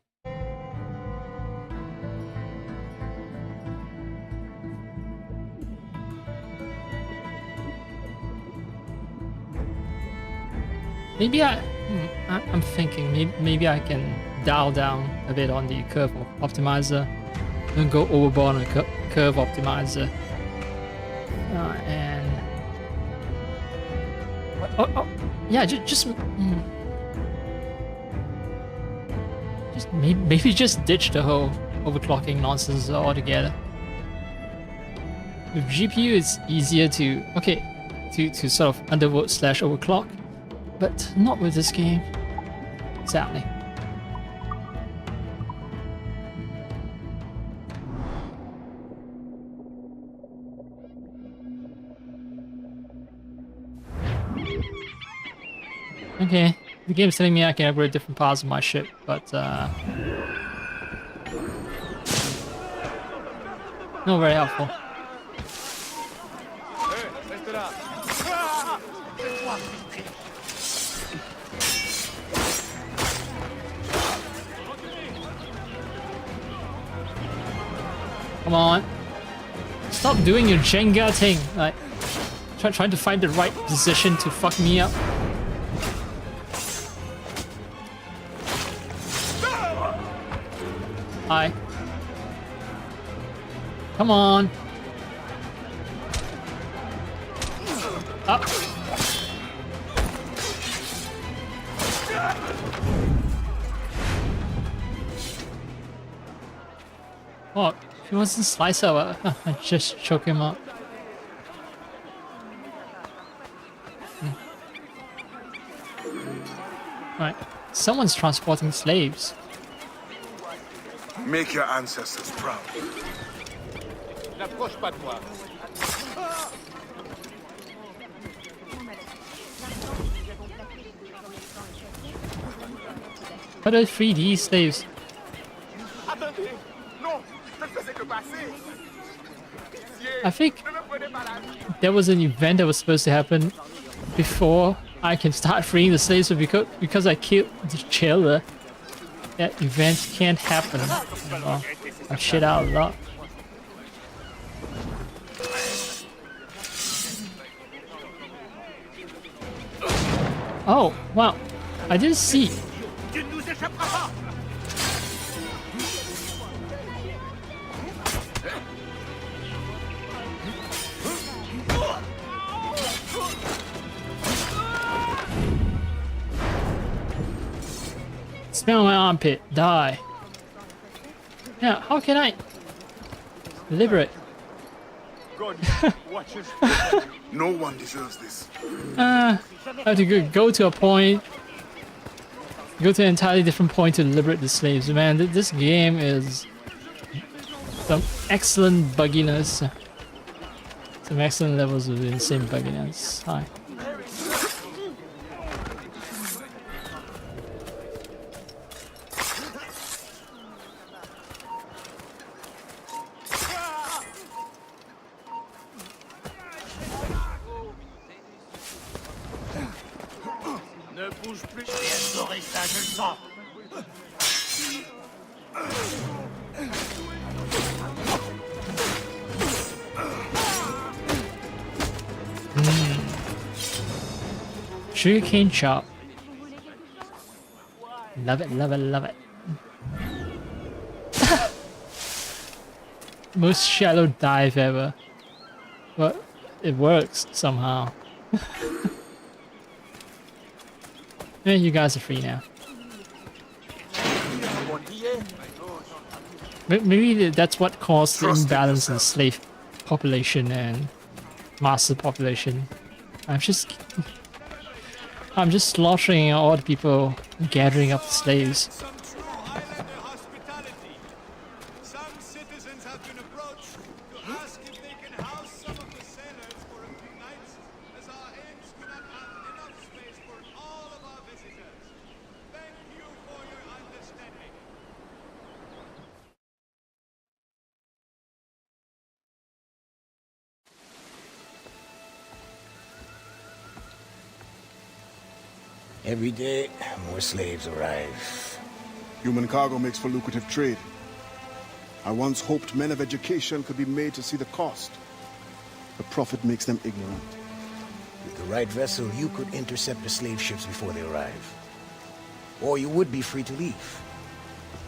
Maybe I'm thinking maybe I can dial down a bit on the curve optimizer. Don't go overboard on the curve optimizer. And yeah, just maybe just ditch the whole overclocking nonsense altogether. With GPU, it's easier to to sort of undervote / overclock, but not with this game, sadly. Okay, the game's telling me I can upgrade different parts of my ship, but not very helpful. Come on. Stop doing your Jenga thing. Like, trying to find the right position to fuck me up. Hi. Come on. Up. Oh, if he wants to slice over, I just choke him up. Right. Someone's transporting slaves. Make your ancestors proud. N'approche pas de moi. How do I free these slaves? Attendez. Non, je ne faisais que passer. I think there was an event that was supposed to happen before I can start freeing the slaves, but because I killed the jailer, that event can't happen. I shit out a lot. Oh, wow. I didn't see. Tu ne nous échapperas pas. Smell my armpit. Die. Yeah, how can I liberate? God, watch us. No one deserves this. I have to go to a point. Go to an entirely different point to liberate the slaves. Man, this game is some excellent bugginess. Some excellent levels of insane bugginess. Hi. Ne bouge plus. J'ai adoré ça, je le sens. Sugarcane chop. Love it, love it, love it. Most shallow dive ever. But it works somehow. Yeah, you guys are free now. Maybe that's what caused the imbalance in slave population and master population. I'm just slaughtering all the people gathering up the slaves. Some true Highlander hospitality. Some citizens have been approached to ask if they can house some of the sailors for a few nights, as our inns do not have enough space for all of our visitors. Thank you for your understanding. Every day, more slaves arrive. Human cargo makes for lucrative trade. I once hoped men of education could be made to see the cost. The profit makes them ignorant. With the right vessel, you could intercept the slave ships before they arrive. Or you would be free to leave.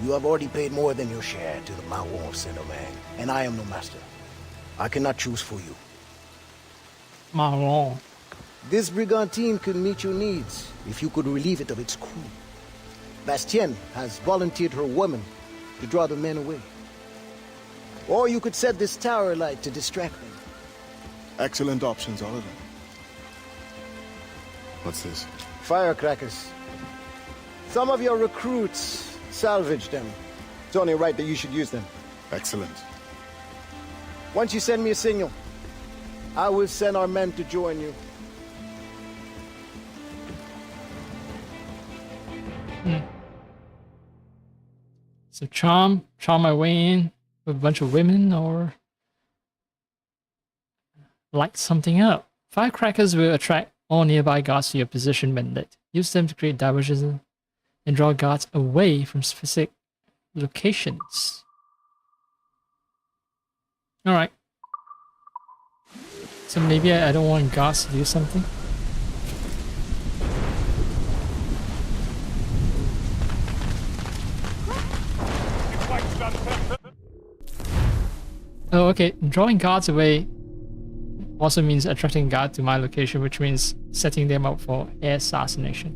You have already paid more than your share to the Mawon of Saint-Domingue, and I am no master. I cannot choose for you. Marron. This brigantine could meet your needs if you could relieve it of its crew. Bastien has volunteered her women to draw the men away. Or you could set this tower light to distract them. Excellent options, all of them. What's this? Firecrackers. Some of your recruits salvaged them. It's only right that you should use them. Excellent. Once you send me a signal, I will send our men to join you. So charm my way in with a bunch of women, or light something up. Firecrackers will attract all nearby guards to your position when lit. Use them to create diversions and draw guards away from specific locations. Alright. So maybe I don't want guards to do something. Oh, okay. Drawing guards away also means attracting guards to my location, which means setting them up for air assassination.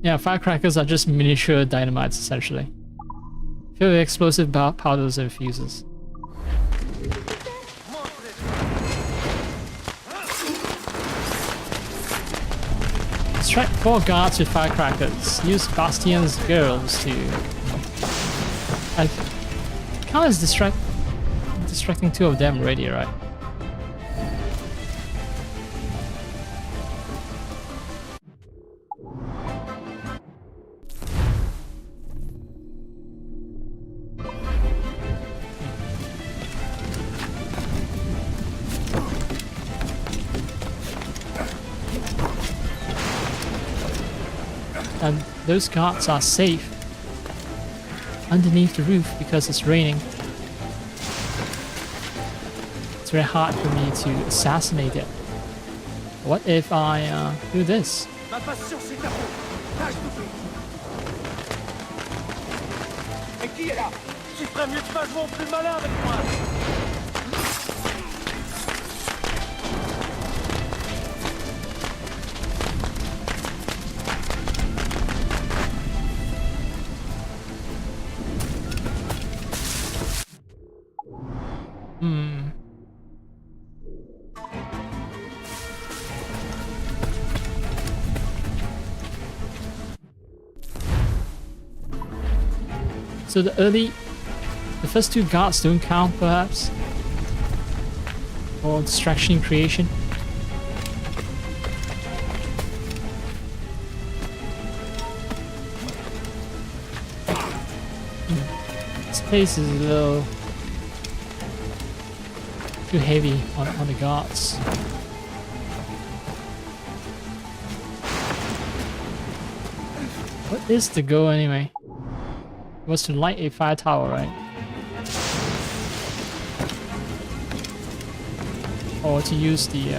Yeah, firecrackers are just miniature dynamites, essentially. Filled with explosive powders and fuses. Distract 4 guards with firecrackers. Use Bastion's girls to... I can't as distracting 2 of them already, right? And those guards are safe underneath the roof because it's raining. It's very hard for me to assassinate it. What if I do this? Ma patience est à bout. Tâche d'ouvrir. Et qui est là? Tu ferais mieux de pas jouer au plus malin avec moi. So the first 2 guards don't count, perhaps? Or distraction creation? This place is a little too heavy on the guards. What is the goal anyway? It was to light a fire tower, right? Or to use the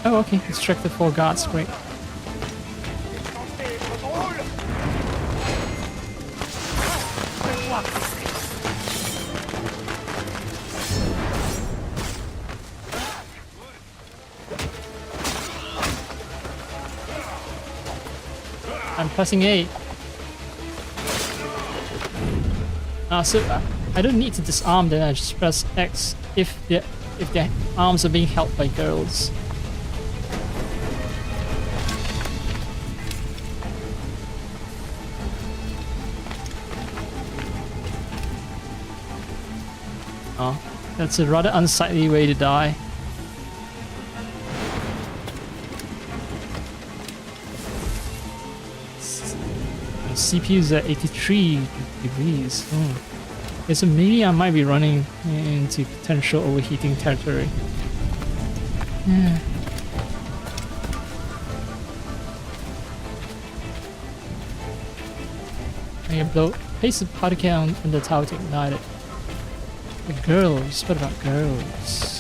oh, okay, distract the 4 guards, great. I'm pressing A. So I don't need to disarm them. I just press X if their arms are being held by girls. Oh, that's a rather unsightly way to die. CPU is at 83 degrees. Okay, so maybe I might be running into potential overheating territory. Yeah. I can place a powder can on the tower to ignite it. The girls, what about girls?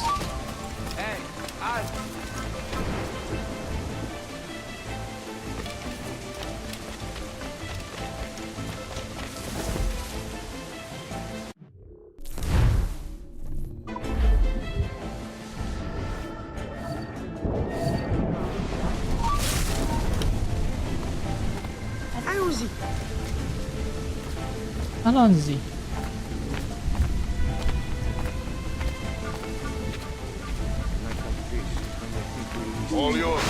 Allons-y. All yours.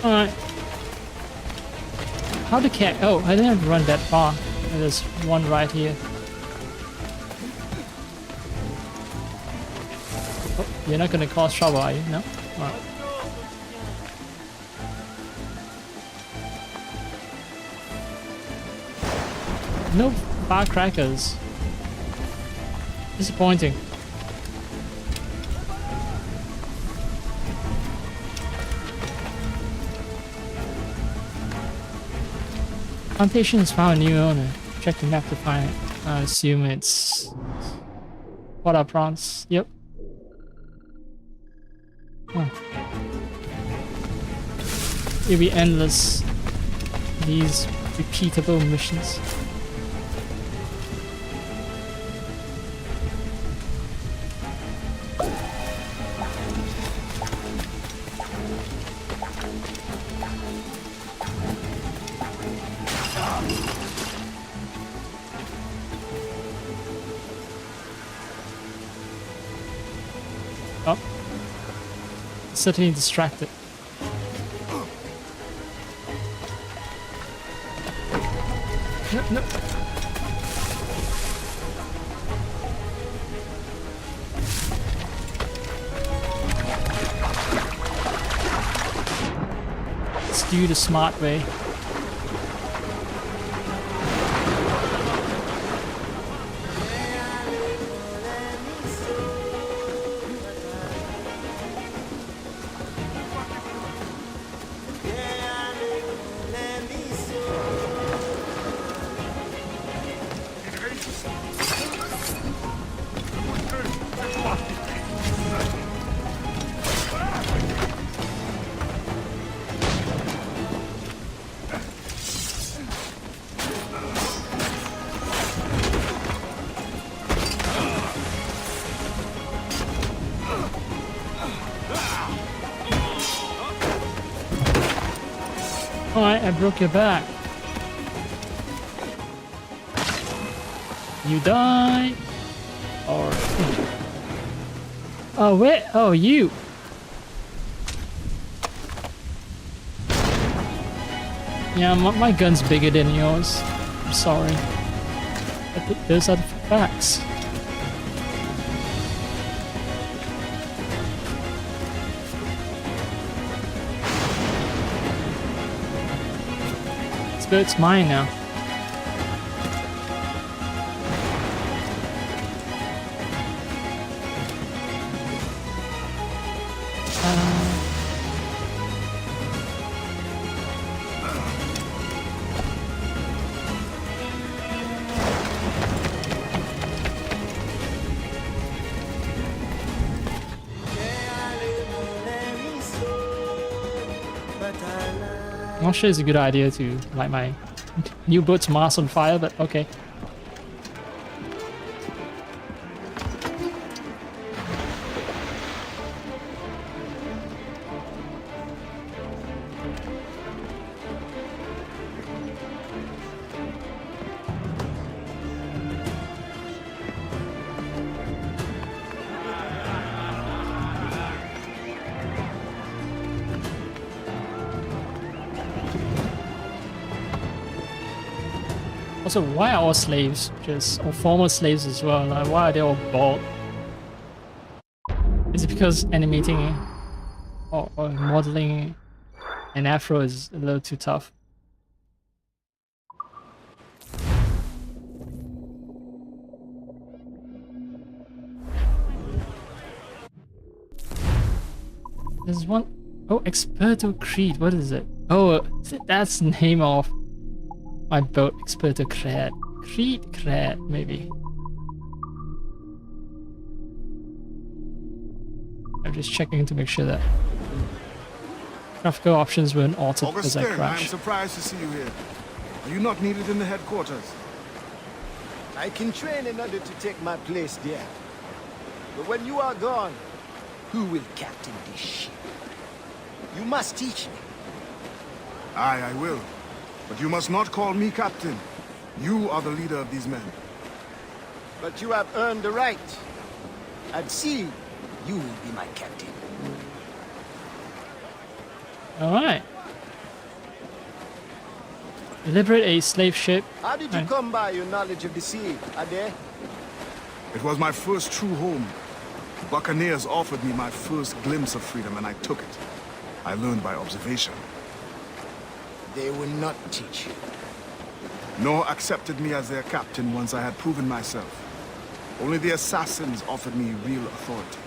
Alright. How to catch? Oh, I didn't have to run that far. There's one right here. Oh, you're not gonna cause trouble, are you? No? Alright. No firecrackers. Disappointing. Plantation has found a new owner. Check the map to find it. I assume it's... What up, prawns? Yep. Huh. It'll be endless. These repeatable missions. Oh. Certainly distracted. No, no. Let's do the smart way. Alright, I broke your back. You die. Or... Oh, wait. Oh, you. Yeah, my gun's bigger than yours. I'm sorry. But those are the facts. It's mine now. I'm not sure it's a good idea to light my new boat's mast on fire, but okay. Also, why are all slaves or former slaves as well? Like, why are they all bald? Is it because animating or modeling an afro is a little too tough? There's one... Oh, Experto Creed. What is it? Oh, that's the name of my boat, Experto Creed. Creed, maybe. I'm just checking to make sure that graphical options weren't altered as I crashed. I'm surprised to see you here. Are you not needed in the headquarters? I can train in order to take my place there. But when you are gone, who will captain this ship? You must teach me. Aye, I will. But you must not call me captain. You are the leader of these men. But you have earned the right. At sea, you will be my captain. Alright. Liberate a slave ship. How did you come by your knowledge of the sea, Ade? It was my first true home. Buccaneers offered me my first glimpse of freedom and I took it. I learned by observation. They will not teach you. Nor accepted me as their captain once I had proven myself. Only the assassins offered me real authority.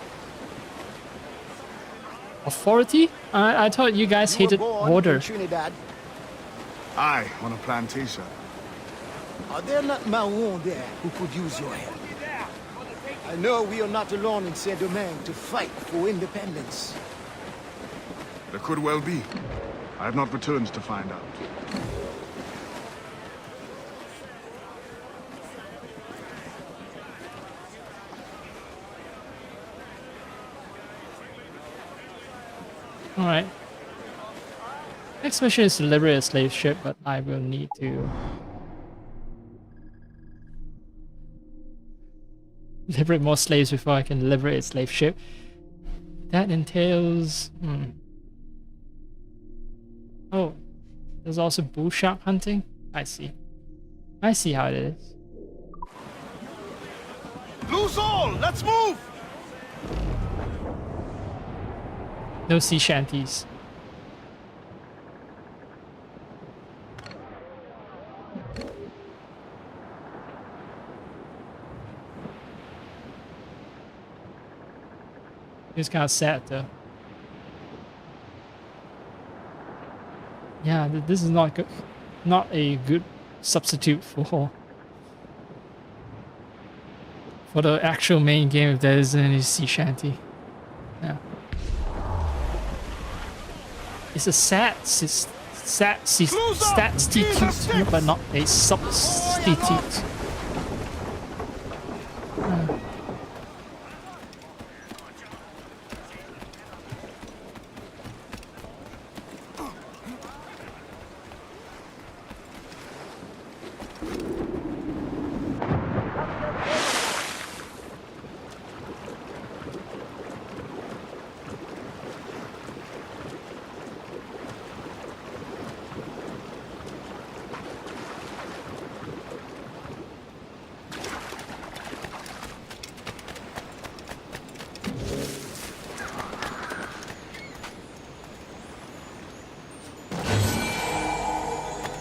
Authority? I thought you guys hated order. In Trinidad. I on a plantation. Are there not Maroons there who could use your help? I know we are not alone in Saint-Domingue to fight for independence. There could well be. I have not returned to find out. Alright. Next mission is to liberate a slave ship, but I will need to liberate more slaves before I can liberate a slave ship. That entails... Oh, there's also bull shark hunting? I see. I see how it is. Loose all! Let's move! No sea shanties. It's kind of sad though. Yeah, this is not good. Not a good substitute for the actual main game if there isn't any sea shanty. Yeah. It's a substitute, but not a substitute.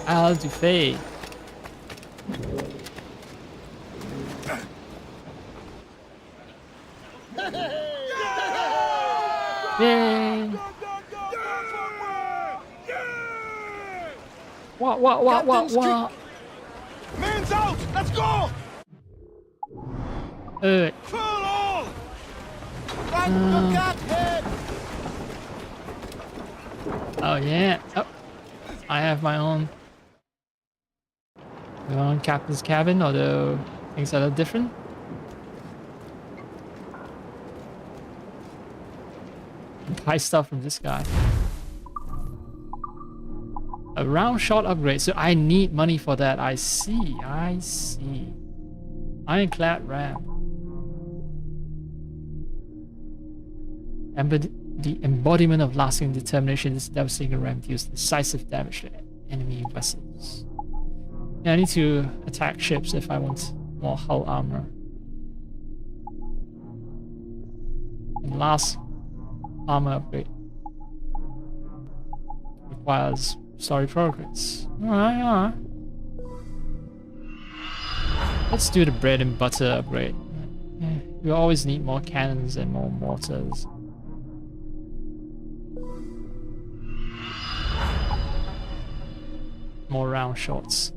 I'll do fade. Yay! What? Man's out! Let's go! Full all! Back the cathead! Oh yeah. Oh, I have my own captain's cabin, although things are a little different. Buy stuff from this guy. A round shot upgrade, so I need money for that. I see. Ironclad ram. The embodiment of lasting determination, this devastating ram deals decisive damage to enemy vessels. Yeah, I need to attack ships if I want more hull armor. And last armor upgrade requires story progress. Alright. Let's do the bread and butter upgrade. Yeah, we always need more cannons and more mortars. More round shots.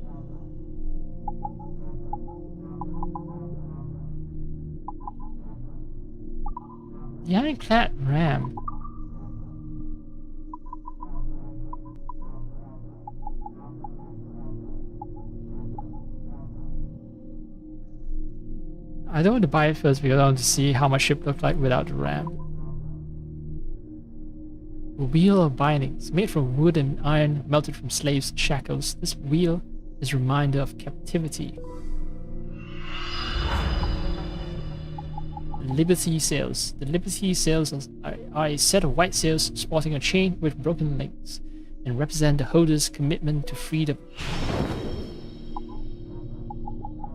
The ironclad ram. I don't want to buy it first because I want to see how my ship looked like without the ram. A wheel of bindings, made from wood and iron melted from slaves' shackles. This wheel is a reminder of captivity. Liberty sails. The Liberty sails are a set of white sails sporting a chain with broken links and represent the holder's commitment to freedom.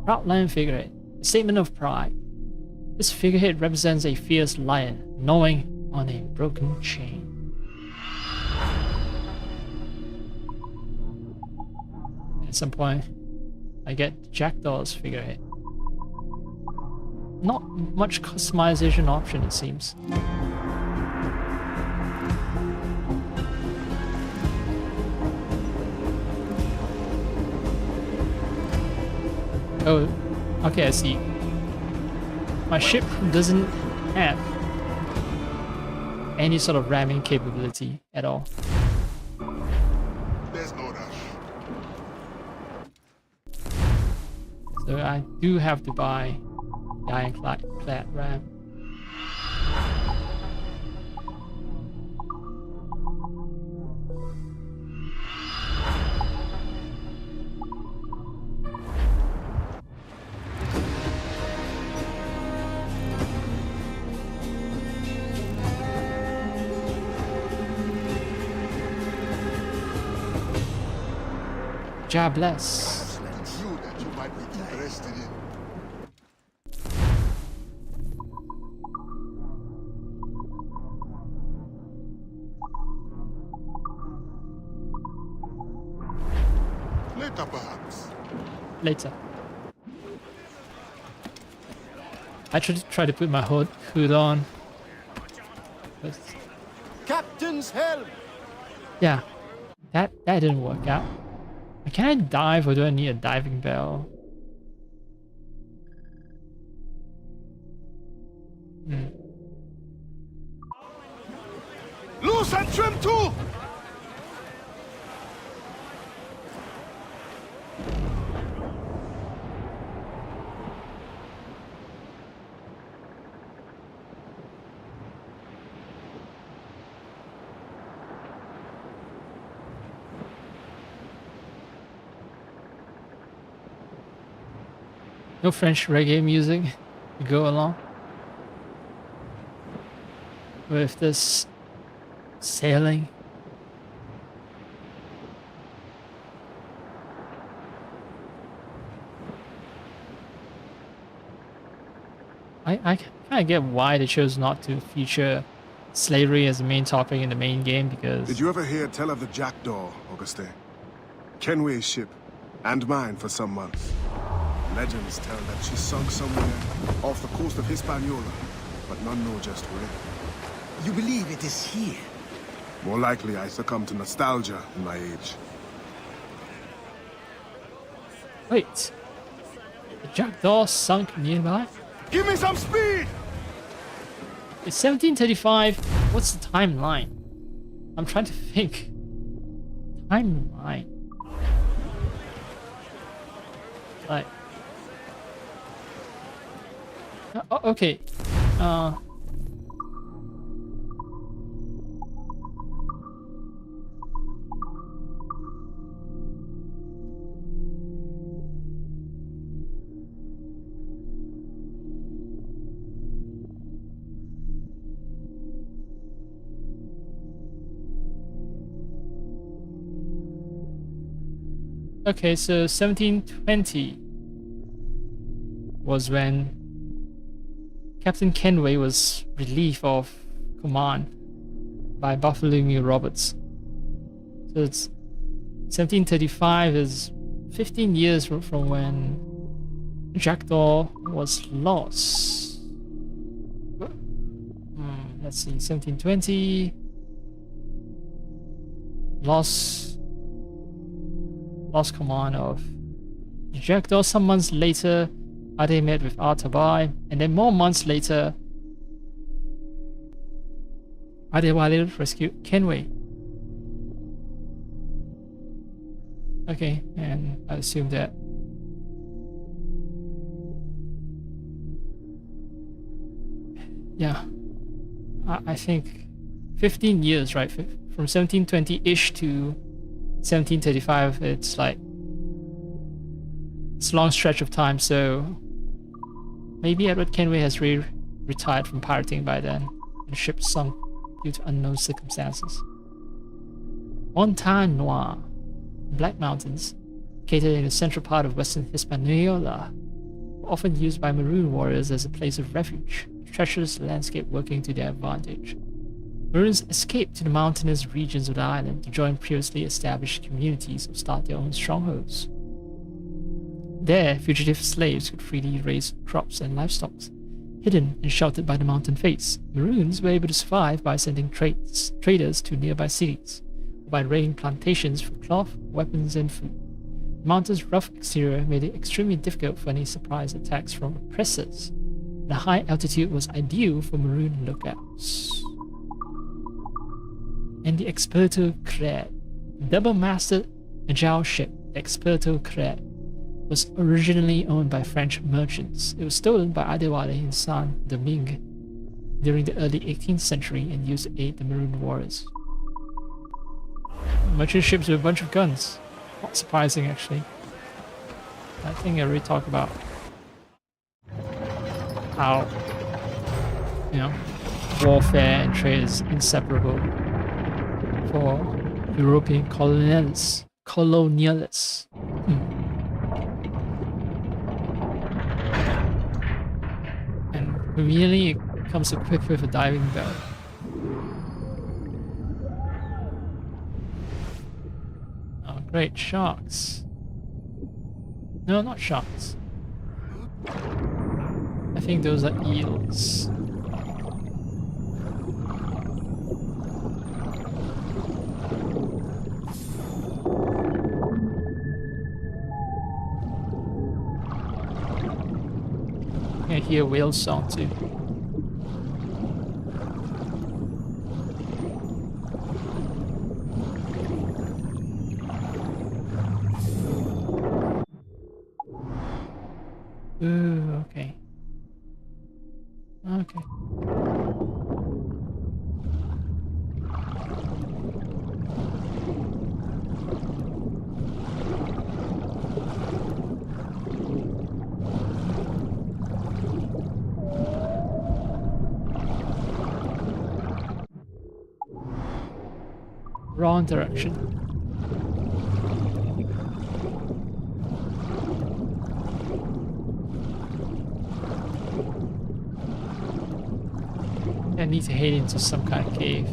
Proud lion figurehead. A statement of pride. This figurehead represents a fierce lion gnawing on a broken chain. At some point, I get Jackdaw's figurehead. Not much customization option, it seems. Oh, okay, I see. My ship doesn't have any sort of ramming capability at all. There's no rush. So I do have to buy the ironclad ram. God bless. You that you might be interested in. Later, perhaps. Later. I should try to put my hood on. But Captain's helm! yeah, that didn't work out. Can I dive or do I need a diving bell? Loose and trim too! No French reggae music to go along with this sailing. I kind of get why they chose not to feature slavery as the main topic in the main game, because Did you ever hear tell of the Jackdaw, Auguste? Kenway's ship, and mine for some months. Legends tell that she sunk somewhere off the coast of Hispaniola, but none know just where. You believe it is here? More likely I succumbed to nostalgia in my age. wait, the Jackdaw sunk nearby? Give me some speed! It's 1735. What's the timeline? I'm trying to think. Timeline. Like. Okay. Okay, so 1720 was when Captain Kenway was relieved of command by Bartholomew Roberts. So it's 1735 is 15 years from when Jackdaw was lost. Let's see, 1720 lost command of Jackdaw. Some months later, Ade met with Artabai, and then more months later, Adewale rescued Kenway. Okay, and I assume that yeah, I think 15 years, right? From 1720-ish to 1735, it's like it's a long stretch of time, so maybe Edward Kenway has retired from pirating by then, and the ship sunk due to unknown circumstances. Montagne Noire, Black Mountains, located in the central part of western Hispaniola, were often used by Maroon warriors as a place of refuge, a treacherous landscape working to their advantage. Maroons escaped to the mountainous regions of the island to join previously established communities or start their own strongholds. There, fugitive slaves could freely raise crops and livestock. Hidden and sheltered by the mountain face, Maroons were able to survive by sending traders to nearby cities, or by raiding plantations for cloth, weapons, and food. The mountain's rough exterior made it extremely difficult for any surprise attacks from oppressors. The high altitude was ideal for maroon lookouts. And the Experto Cred, double-masted agile ship, the Experto Cred, was originally owned by French merchants. It was stolen by Adewale in Saint-Domingue during the early 18th century and used to aid the Maroon Wars. Merchant ships with a bunch of guns. Not surprising, actually. I think I already talked about how, you know, warfare and trade is inseparable for European colonialists. And conveniently, it comes equipped with a diving bell. Oh, great, sharks. No, not sharks. I think those are eels. I hear whale song too. Ooh, okay. Okay. Wrong direction. I need to head into some kind of cave.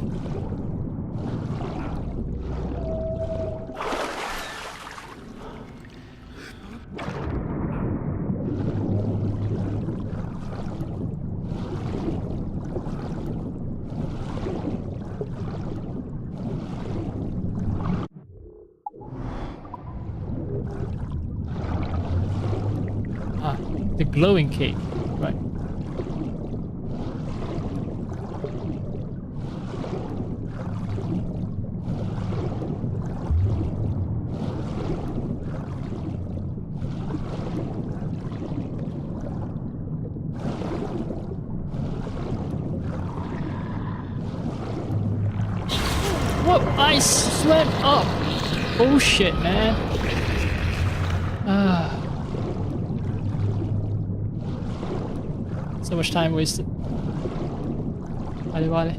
Ah, the glowing cave, right. What? I swam up! Bullshit, man. So much time wasted. Adewale.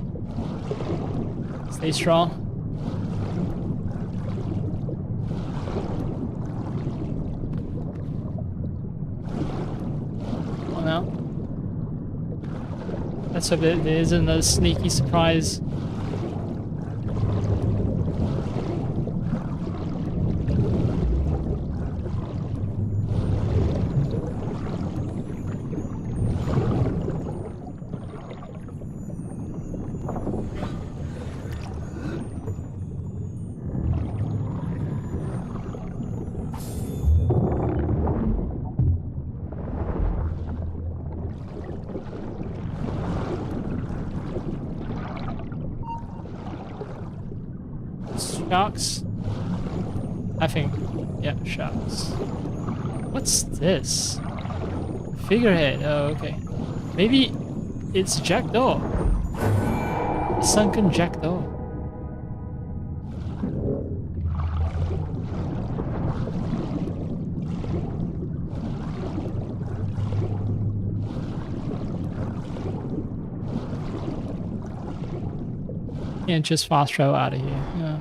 Stay strong. Oh no. Let's hope there isn't another sneaky surprise. Sharks? I think, yeah, sharks. What's this? Figurehead, oh, okay. Maybe it's Jackdaw. A sunken Jackdaw. And just fast travel out of here, yeah.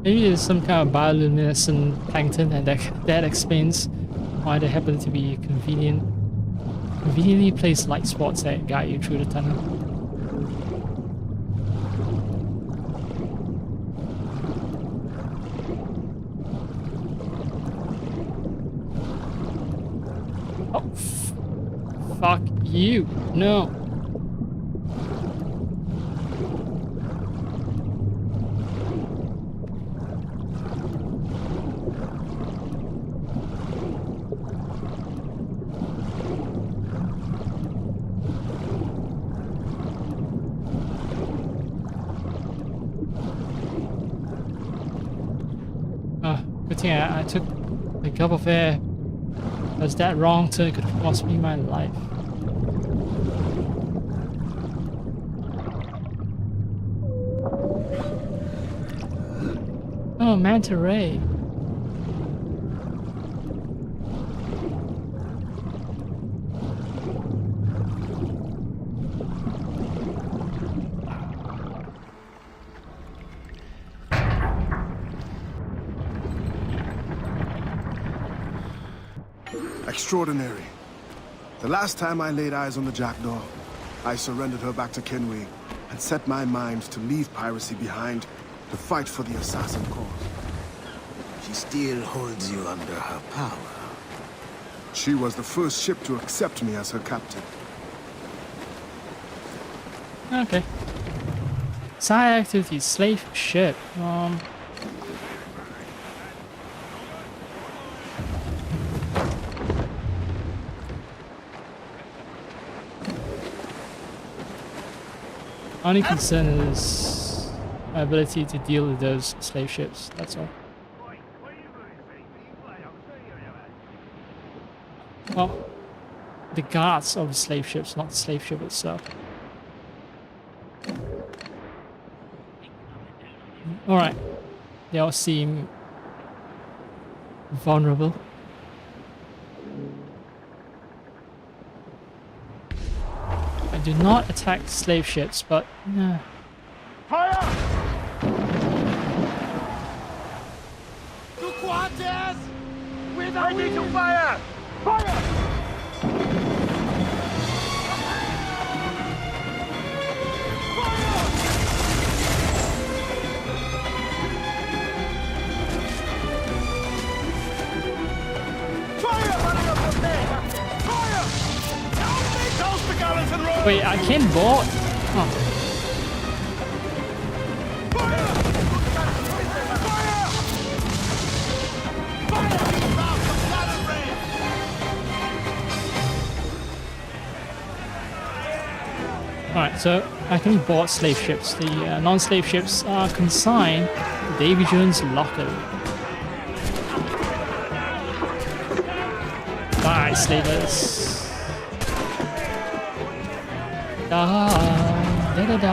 Maybe there's some kind of bioluminescent plankton, and that explains why there happen to be conveniently placed light spots that guide you through the tunnel. Oh, fuck you. No. Good thing I took a cup of air, because that wrong turn could have cost me my life. Oh, manta ray. Extraordinary. The last time I laid eyes on the Jackdaw, I surrendered her back to Kenway and set my mind to leave piracy behind to fight for the assassin cause. She still holds you under her power. She was the first ship to accept me as her captain. Okay. Side activity, slave ship. Only concern is my ability to deal with those slave ships, that's all. Well, the guards of the slave ships, not the slave ship itself. Alright, they all seem vulnerable. I do not attack slave ships, but Fire! To quarters! Ready to fire! Fire! wait, I can board? Oh. Alright, so I can board slave ships. The non-slave ships are consigned to Davy Jones' locker. Bye, slavers. Die, da da da da.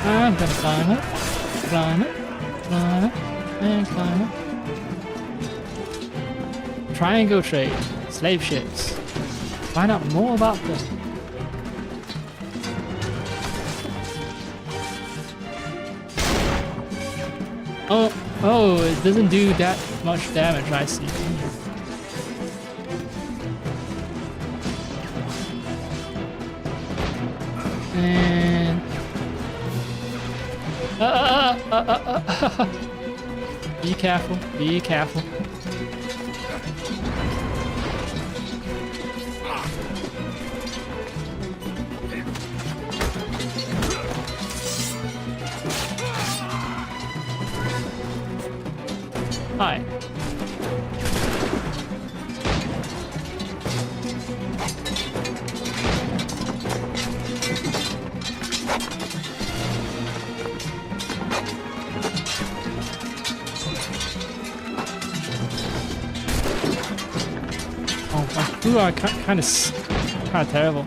I'm gonna climb it, climb it, climb it, and climb it. Triangle trade, slave ships. Find out more about them. Oh, it doesn't do that much damage, I see. And be careful, be careful. Hi. Oh, my crew are kind of terrible.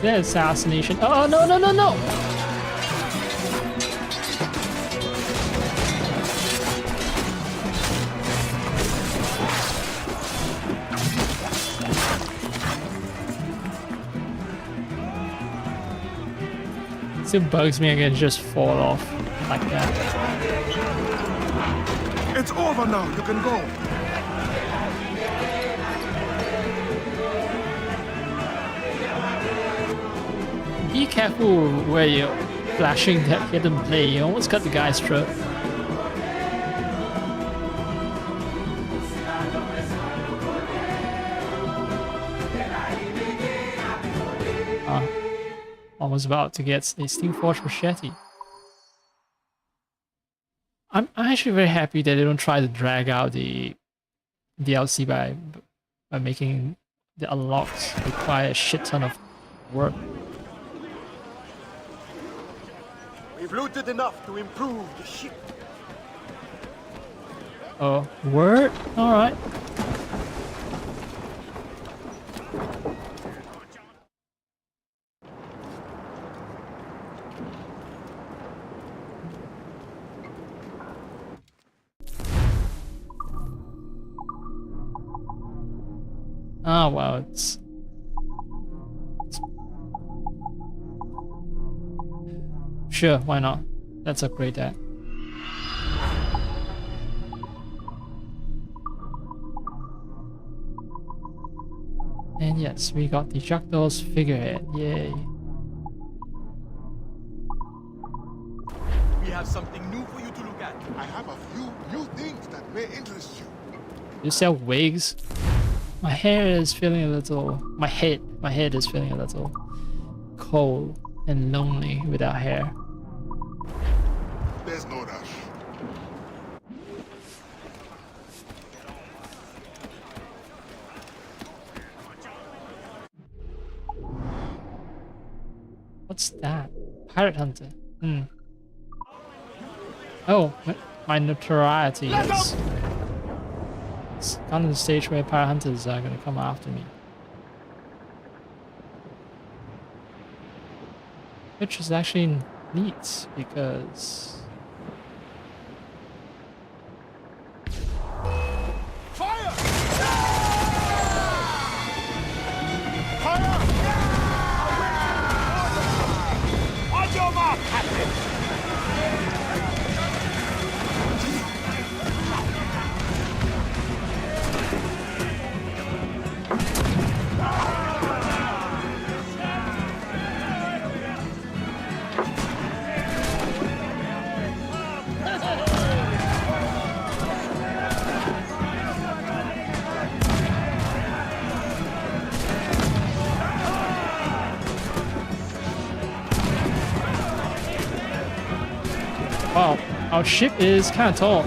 The assassination. Oh no no no no! Still bugs me again, just fall off like that. It's over now. You can go. Be careful where you're flashing that hidden blade. You almost cut the guy's throat. I was about to get a Steel Forge machete. I'm actually very happy that they don't try to drag out the DLC by making the unlocks require a shit ton of work. We've looted enough to improve the ship. Oh, word? Alright. Oh, wow, it's... Sure, why not? Let's upgrade that. And yes, we got the Jackdaw's figurehead. Yay. We have something new for you to look at. I have a few new things that may interest you. You sell wigs? My hair is feeling a little... My head is feeling a little cold and lonely without hair. There's no rush. What's that? Pirate Hunter. Oh, my notoriety is... It's gone to the stage where pirate hunters are gonna come after me. Which is actually neat, because... Fire! Fire! On your mark, Captain! Wow, our ship is kind of tall.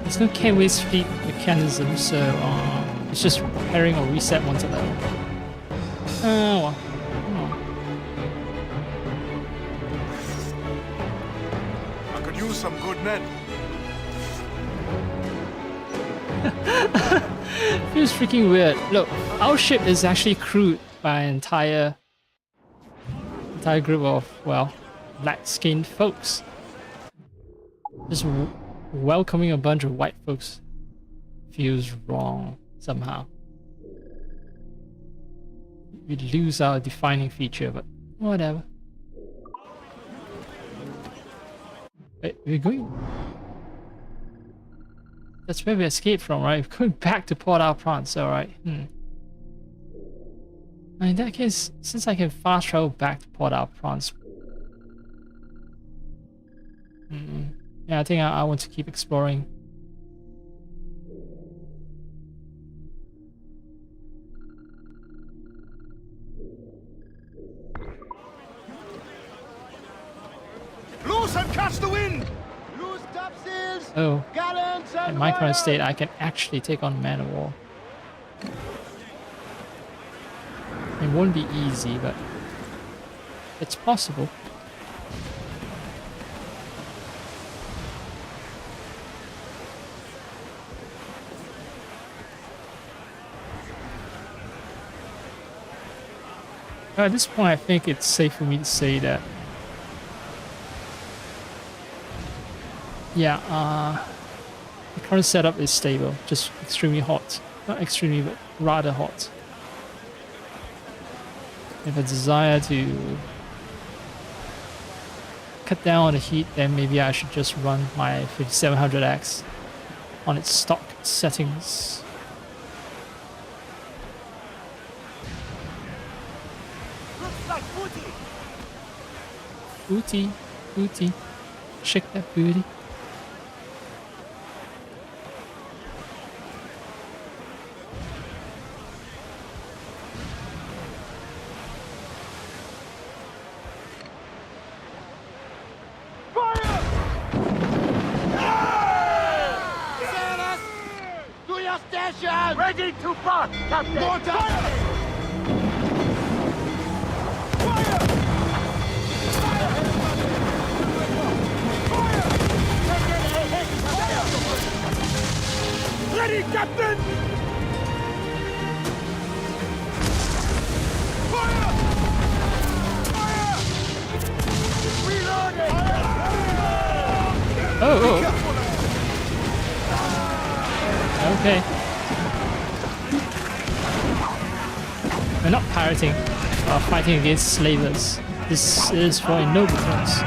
There's no can't waste fleet mechanism, so it's just repairing or reset once a level. Oh well. I could use some good men. Feels freaking weird. Look, our ship is actually crewed by an entire group of, well, black-skinned folks. Just welcoming a bunch of white folks feels wrong somehow. We lose our defining feature, but whatever. Wait, we're going... That's where we escaped from, right? We're going back to Port-au-Prince, alright. In that case, since I can fast travel back to Port-au-Prince... Yeah, I think I want to keep exploring. Loose and catch the wind! Loose topsails! Oh, Gallants in and my current fire! state, I can actually take on Man of War. won't be easy, but it's possible. At this point, I think it's safe for me to say that, yeah, the current setup is stable, just extremely hot. Not extremely, but rather hot. If I desire to cut down on the heat, then maybe I should just run my 5700X on its stock settings. Looks like booty. Booty, booty, shake that booty. To your station! Ready to bark, Captain! Ready, Captain! Fire! Fire! Reloading! Oh. Okay. We're not pirating, or fighting against slavers. This is for a noble cause.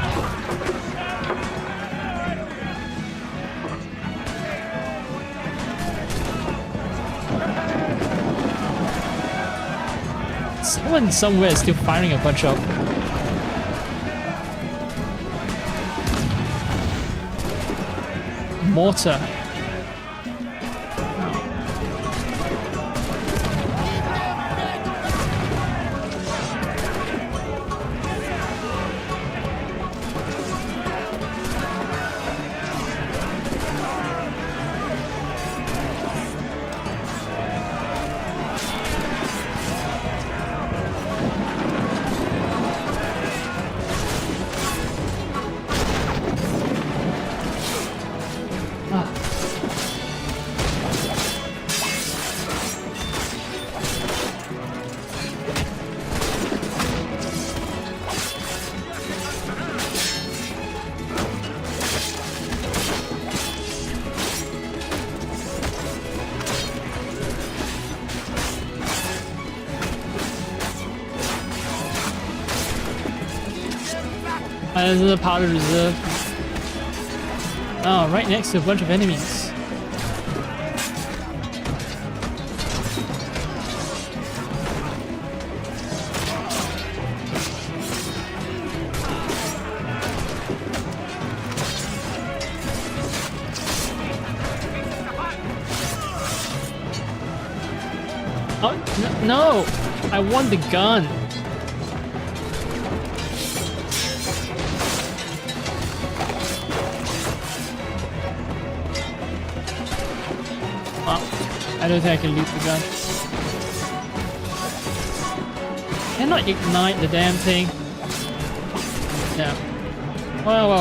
Someone somewhere is still firing a bunch of mortar. There's a powder reserve. Oh, right next to a bunch of enemies. Oh, no! I want the gun! I don't think I can loot the gun. Cannot ignite the damn thing. Yeah. Well.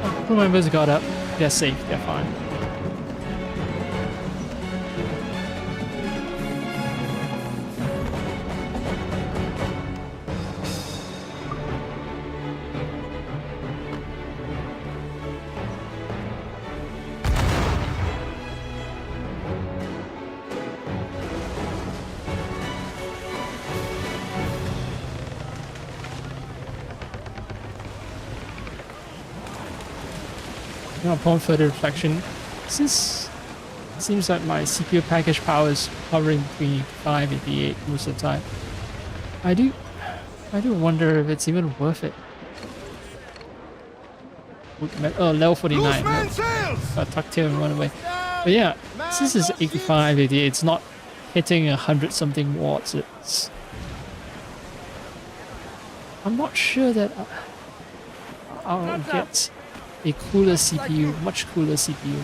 Oh, crew members got up. They're safe. They're fine. Upon further reflection, since it seems like my CPU package power is hovering between 5 and 8 most of the time, I do wonder if it's even worth it. Oh, level 49. I tucked him and run away. But yeah, since it's 85, 88, it's not hitting 100 something watts. I'm not sure that I'll get a cooler CPU, much cooler CPU.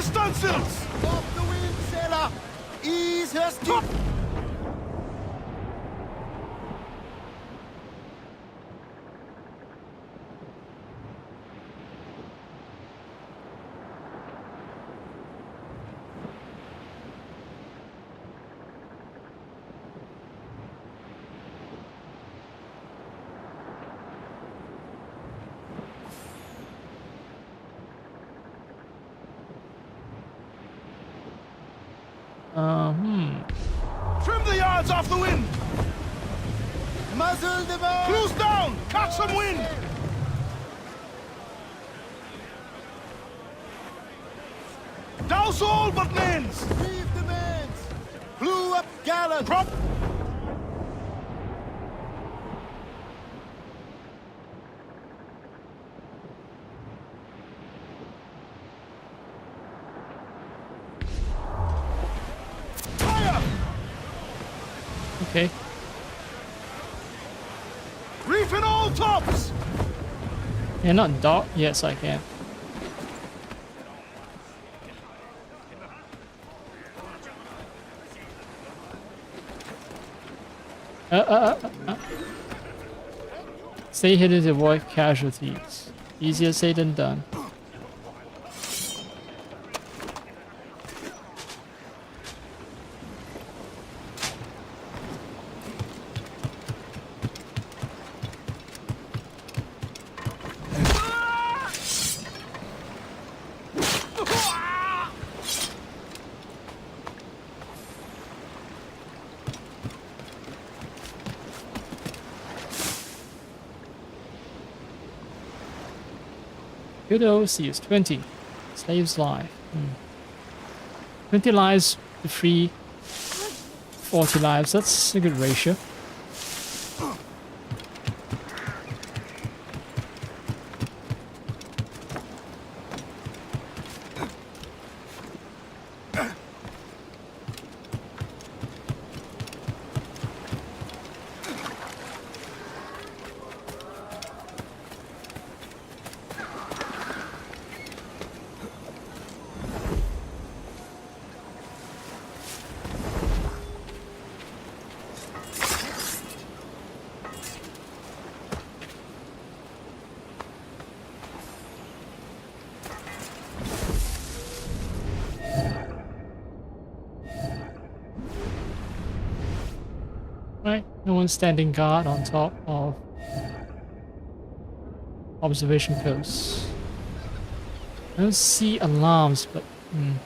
stunsails! Off the wind, sailor! Ease her steam! Trim the yards off the wind! Muzzle the boat! Cruise down! Catch some wind! Douse all but mains! Reef the mains! Blew up gallant! Prop! Fire! Okay. Reefing all tops! You're not dock? Yes, I can. Stay hidden to avoid casualties. Easier said than done. Good overseas, 20. Slaves life. 20 lives to free 40 lives. That's a good ratio. Right, no one standing guard on top of observation posts. I don't see alarms, but I'm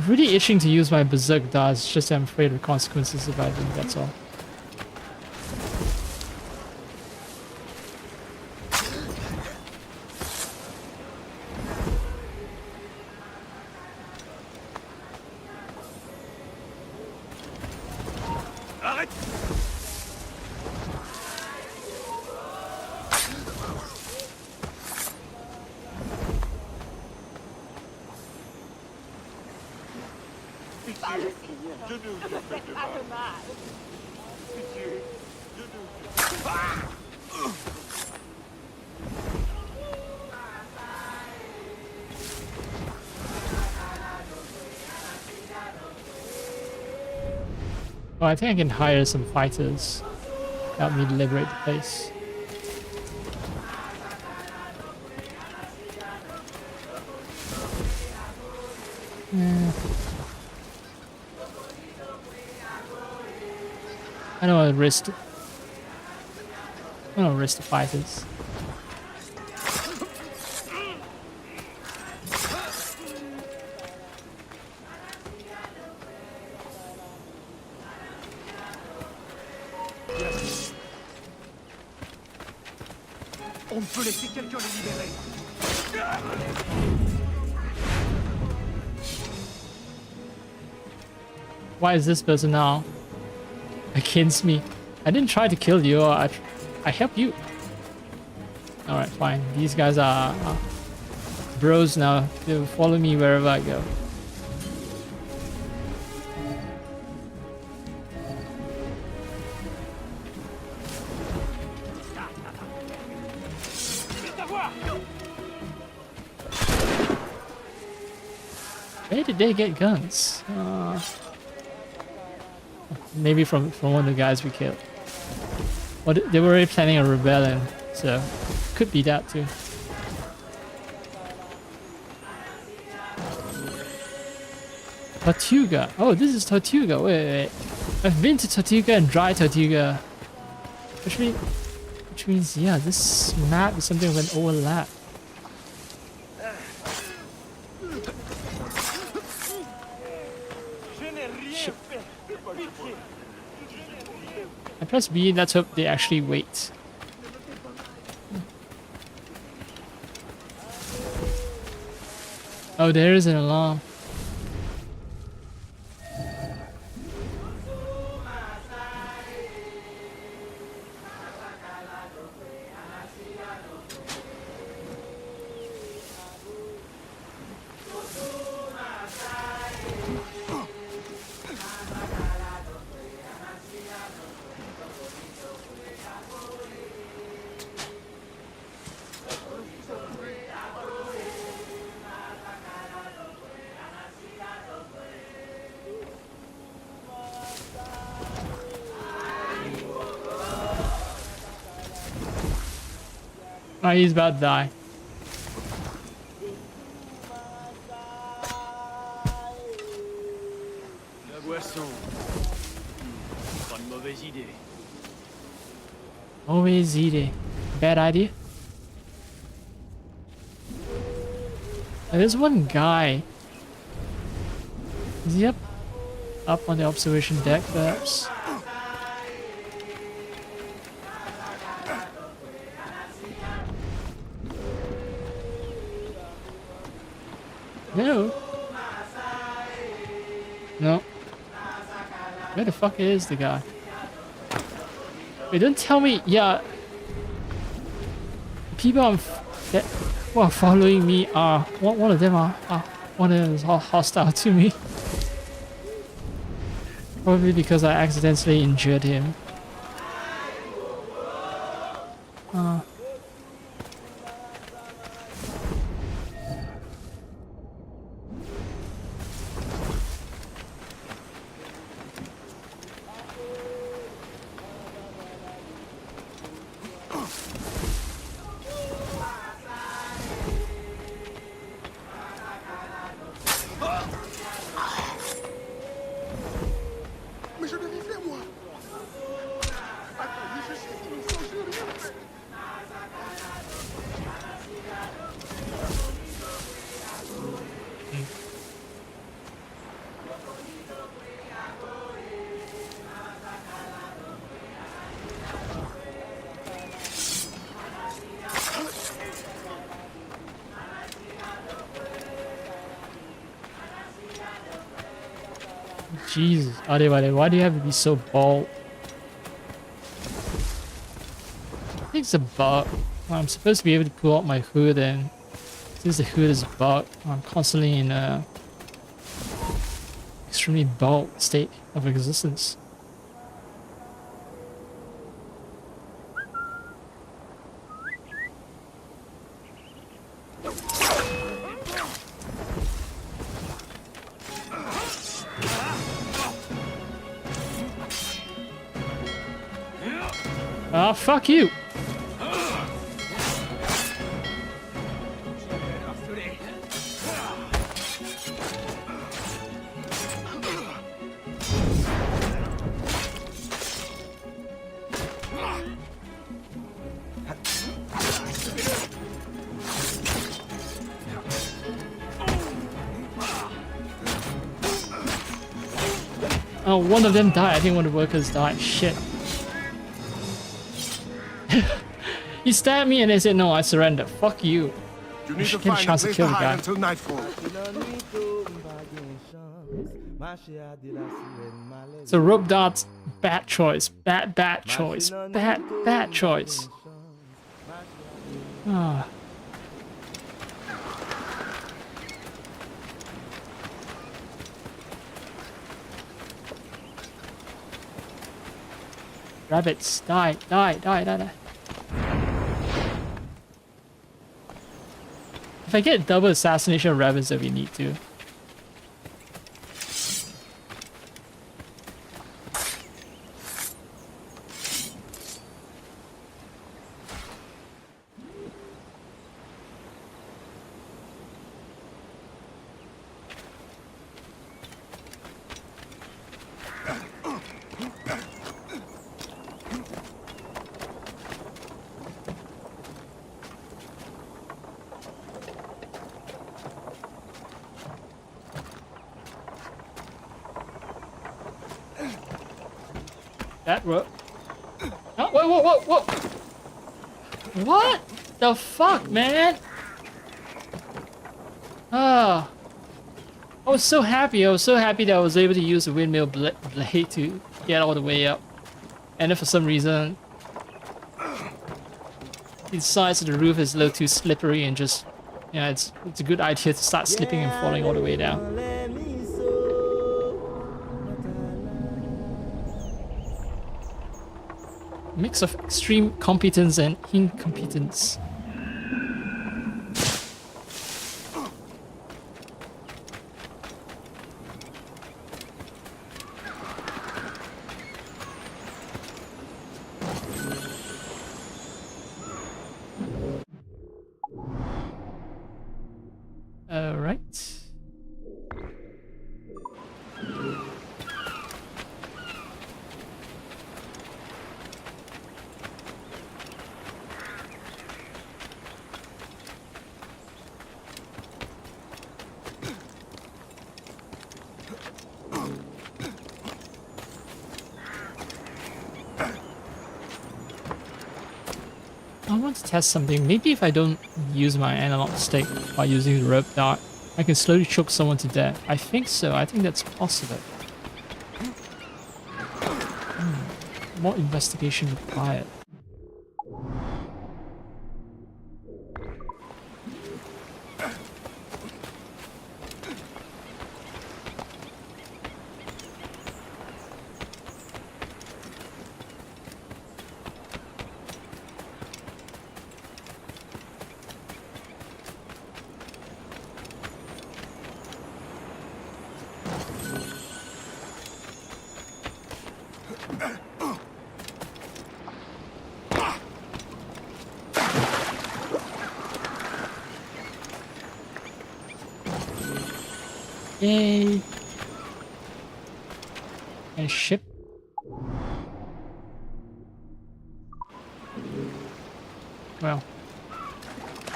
really itching to use my berserk darts, it's just I'm afraid of the consequences if I do, that's all. Oh, I think I can hire some fighters. Help me liberate the place. I don't want to risk. I don't risk the fighters. On peut laisser quelqu'un les libérer. Why is this person now against me? I didn't try to kill you, I helped you. Alright, fine. These guys are bros now. They'll follow me wherever I go. Where did they get guns? Maybe from one of the guys we killed. Or they were already planning a rebellion, so could be that too. Tortuga. Oh, this is Tortuga. Wait. I've been to Tortuga and Dry Tortuga. Which means, yeah, this map is something of an overlap. Shit. I press B, let's hope they actually wait. Oh, there is an alarm. Oh, he's about to die. La boisson. Pas une mauvaise idée. Always eating. Bad idea. There's one guy. Is he up on the observation deck, perhaps? No. No. Where the fuck is the guy? Wait, don't tell me. Yeah. People that who are following me are one of them one of them is hostile to me. Probably because I accidentally injured him. Mais je devais faire moi. Attends, je sais qu'ils ne sont rien fait. Jesus, Adewale, why do you have to be so bold? I think it's a bug. Well, I'm supposed to be able to pull out my hood, and since the hood is bugged, I'm constantly in a extremely bugged state of existence. Ah, fuck you! Oh, one of them died. I think one of the workers died. Shit. He stabbed me and they said, no, I surrender. Fuck you. You need to should get a find a chance to place kill to the hide guy. until nightfall. So rope darts, bad choice. Bad choice. Bad choice. Ah. Rabbits, die. If I get double assassination of rabbits, that'd be neat too. That rope. Oh, whoa, whoa, whoa, whoa! What the fuck, man? Ah. I was so happy. I was so happy that I was able to use the windmill blade to get all the way up. And then for some reason, the sides of the roof is a little too slippery and just, yeah, it's a good idea to start slipping and falling all the way down. Mix of extreme competence and incompetence. Alright. I want to test something. Maybe if I don't use my analog stick by using the rope dart, I can slowly choke someone to death. I think so. I think that's possible. More investigation required. Yay! And ship. Well,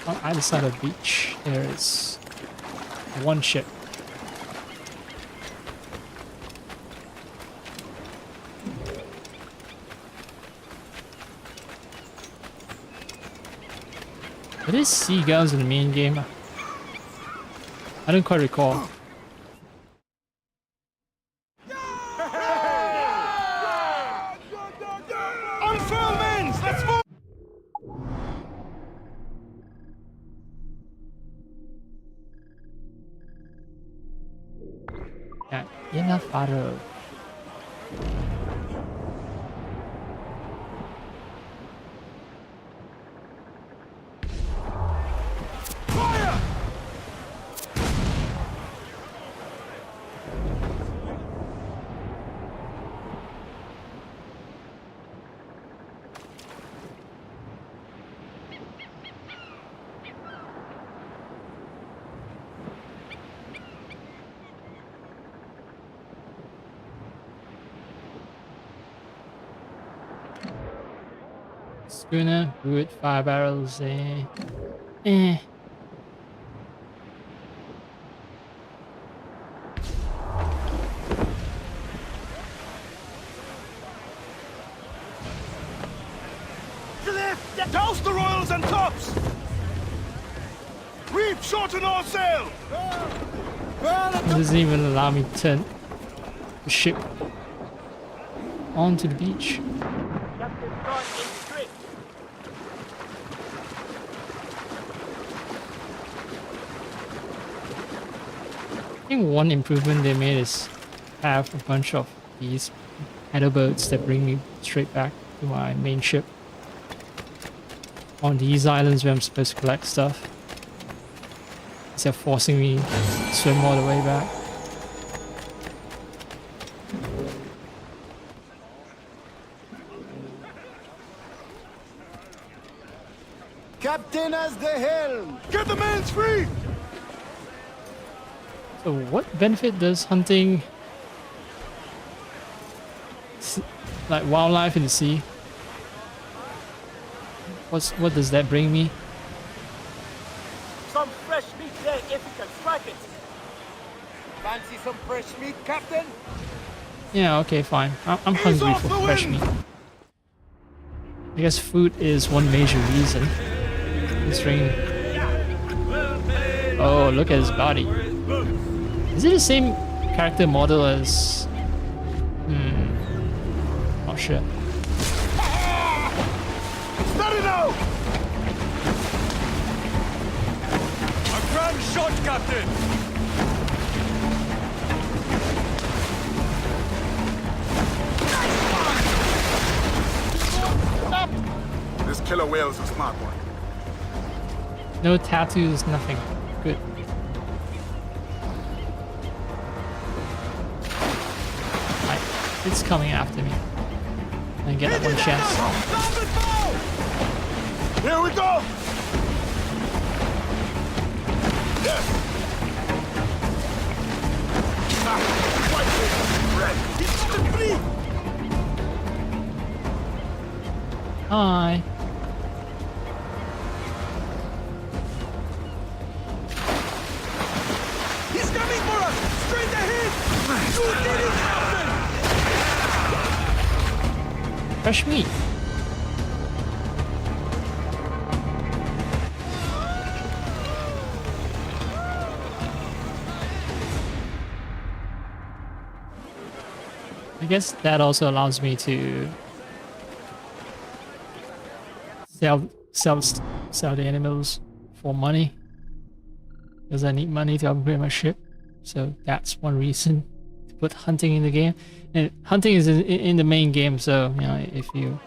on either side of the beach, there is one ship. Are there seagulls in the main game? I don't quite recall. Yeah, enough arrow. Schooner, wood, 5 barrels, eh. Douse the royals and tops! Reef, shorten our sail! It doesn't even allow me to turn the ship onto the beach. I think one improvement they made is have a bunch of these paddle boats that bring me straight back to my main ship on these islands where I'm supposed to collect stuff, instead of forcing me to swim all the way back. Captain has the helm! Get the man's free! So what benefit does hunting like wildlife in the sea? What does that bring me? Some fresh meat there if you can strike it. Fancy some fresh meat, Captain? Yeah, okay, fine. I'm hungry for fresh meat. I guess food is one major reason. Considering... Oh, look at his body. Is it the same character model as... Not sure. Steady now! A grand shot, Captain! This killer whale's a smart one. No tattoos, nothing. Good. Right, it's coming after me. I get that one chance. Here we go! Yes! Hi. He's coming for us! Straight ahead! You did it, Captain! Fresh meat. I guess that also allows me to sell the animals for money, because I need money to upgrade my ship. So that's one reason to put hunting in the game. And hunting is in the main game, so you know, if you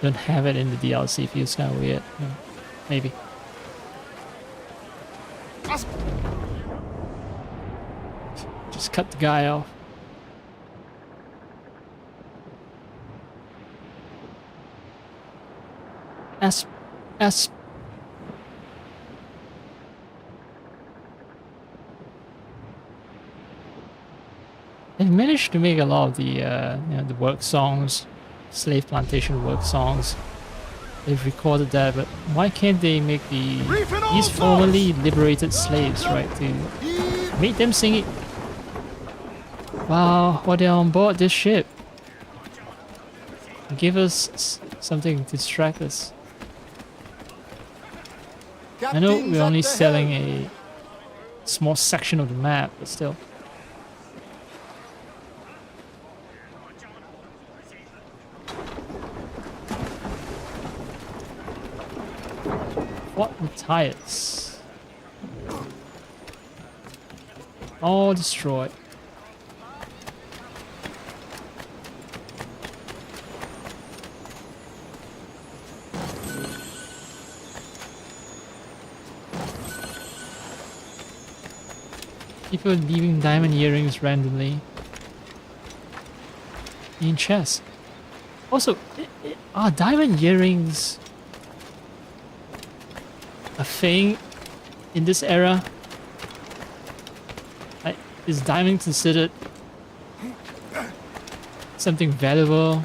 don't have it in the DLC, it feels kind of weird. You know, maybe. Just cut the guy off. S. They managed to make a lot of the you know, the work songs, slave plantation work songs. They've recorded that, but why can't they make these formerly liberated slaves, right, to make them sing it? Wow, while they're on board this ship, give us something to distract us. I know we're only selling a small section of the map, but still. What retires? All destroyed. People leaving diamond earrings randomly in chests. Also, are diamond earrings a thing in this era? Like, is diamond considered something valuable?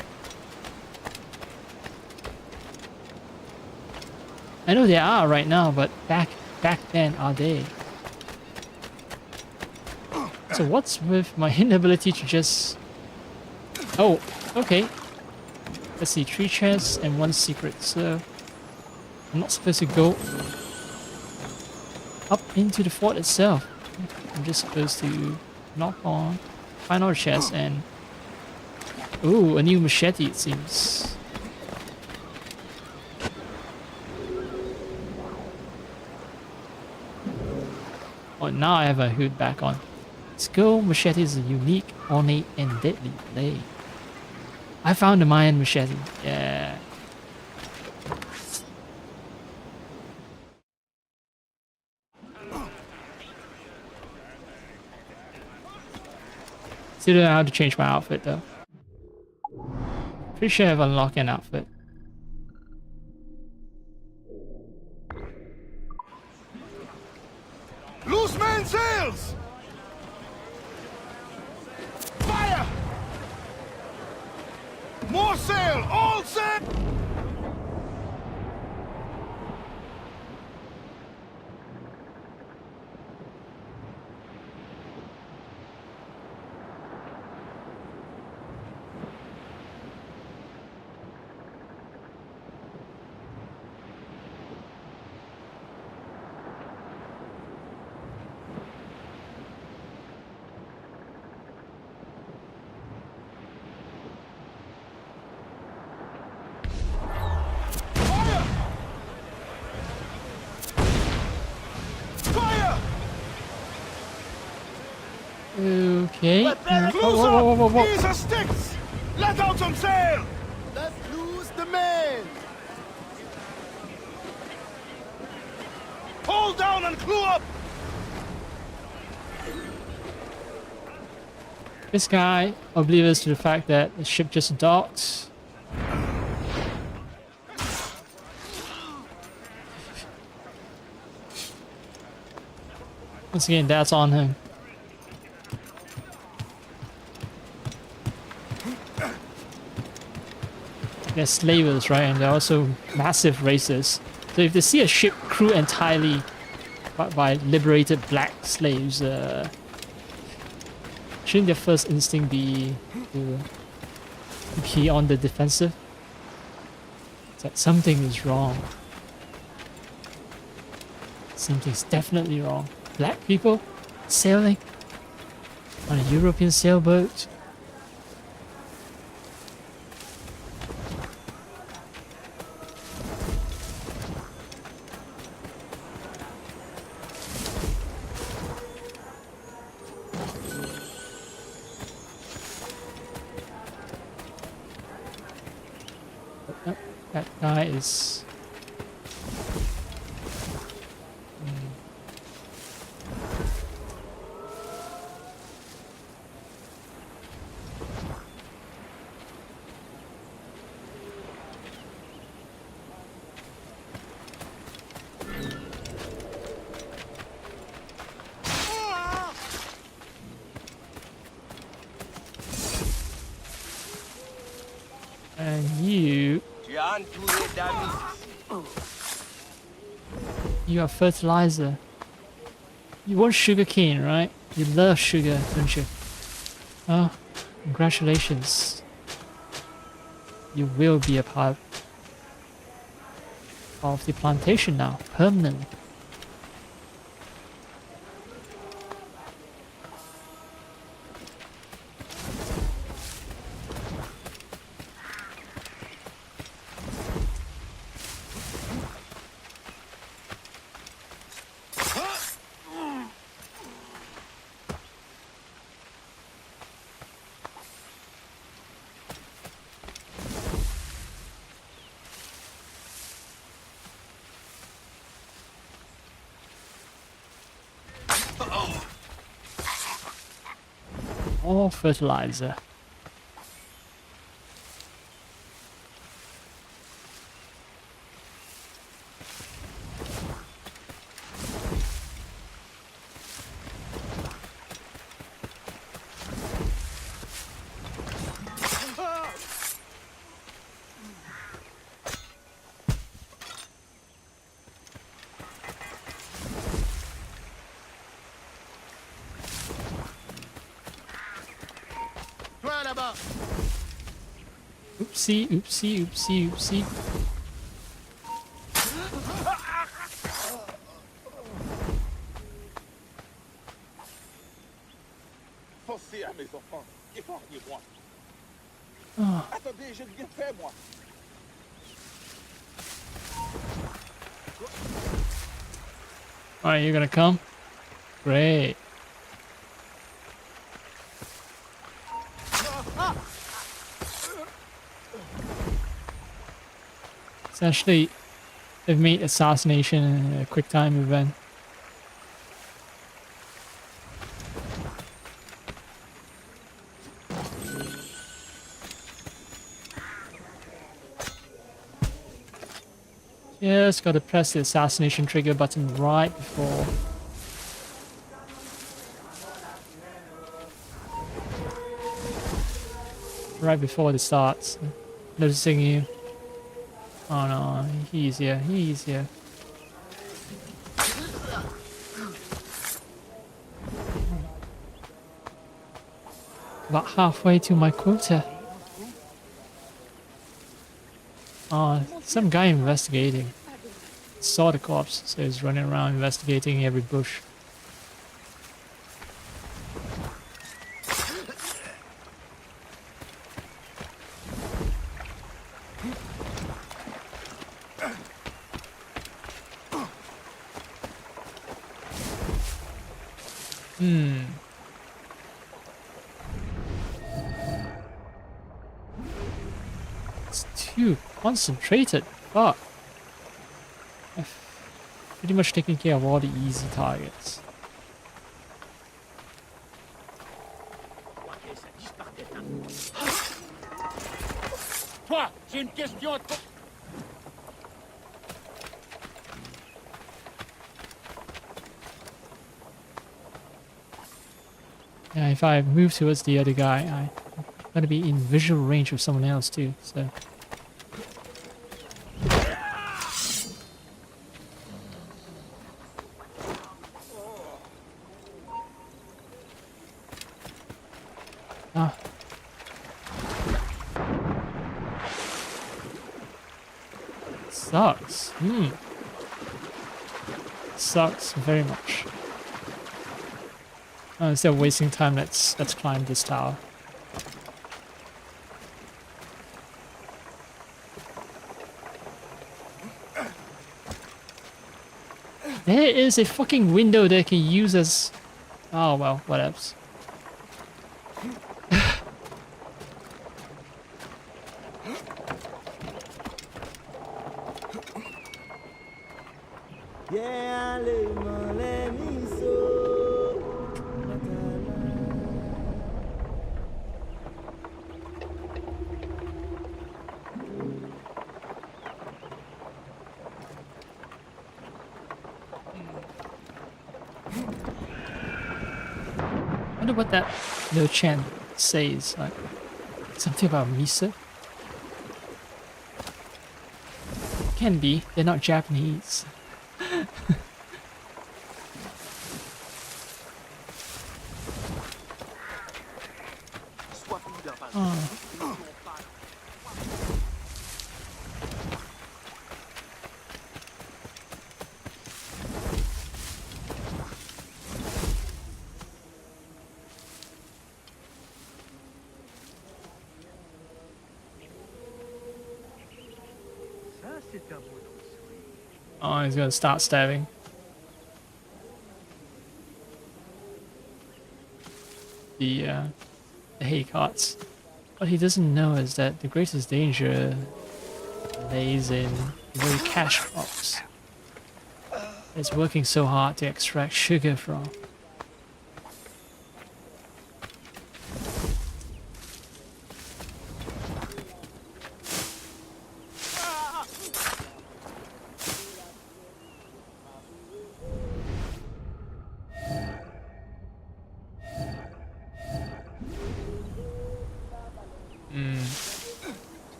I know they are right now, but back then, are they? So what's with my inability to just... Oh, okay. Let's see, 3 chests and 1 secret, so... I'm not supposed to go up into the fort itself. I'm just supposed to knock on, find out a chest, and... Ooh, a new machete, it seems. Oh, now I have a hood back on. Skill machete is a unique, ornate, and deadly blade. I found the Mayan machete. Yeah. Still don't know how to change my outfit though. Pretty sure I've unlocked an outfit. Loose man sails! Fire! More sail! All sail! Okay. Close Whoa. up! Ease the sticks! Let out some sail! Let's lose the men! Hold down and clue up! This guy, oblivious to the fact that the ship just docked. Once again, that's on him. They're slavers, right? And they're also massive racers. So if they see a ship crewed entirely by liberated black slaves, shouldn't their first instinct be to be on the defensive? It's like something is wrong. Something's definitely wrong. Black people sailing on a European sailboat. That guy is... And you are fertilizer. You want sugar cane, right? You love sugar, don't you? Oh, congratulations. You will be a part of the plantation now, permanently. More fertilizer. Oopsie, oopsie, oopsie, oopsie. Pensez à mes enfants, épargnez-moi. Oh. Attendez, j'ai rien fait, moi. Alright, you're gonna come? Great. Essentially, they've made assassination a quick time event. Just gotta press the assassination trigger button right before. Right before it starts. Noticing you. Oh no, he's here, he's here. About halfway to my quota. Oh, some guy investigating. Saw the corpse, so he's running around investigating every bush. Phew, concentrated. Fuck. I've pretty much taken care of all the easy targets. Toi, j'ai une question à te... Yeah, if I move towards the other guy, I'm gonna be in visual range of someone else too, so... Ah. Sucks. Sucks very much. Instead of wasting time, let's climb this tower. There is a fucking window that I can use as... Oh well, whatevs. I wonder what that no chant says, like something about miso? Can be, they're not Japanese. Oh. Oh, he's gonna start stabbing. The hay carts. What he doesn't know is that the greatest danger lays in the very cash crops. It's working so hard to extract sugar from.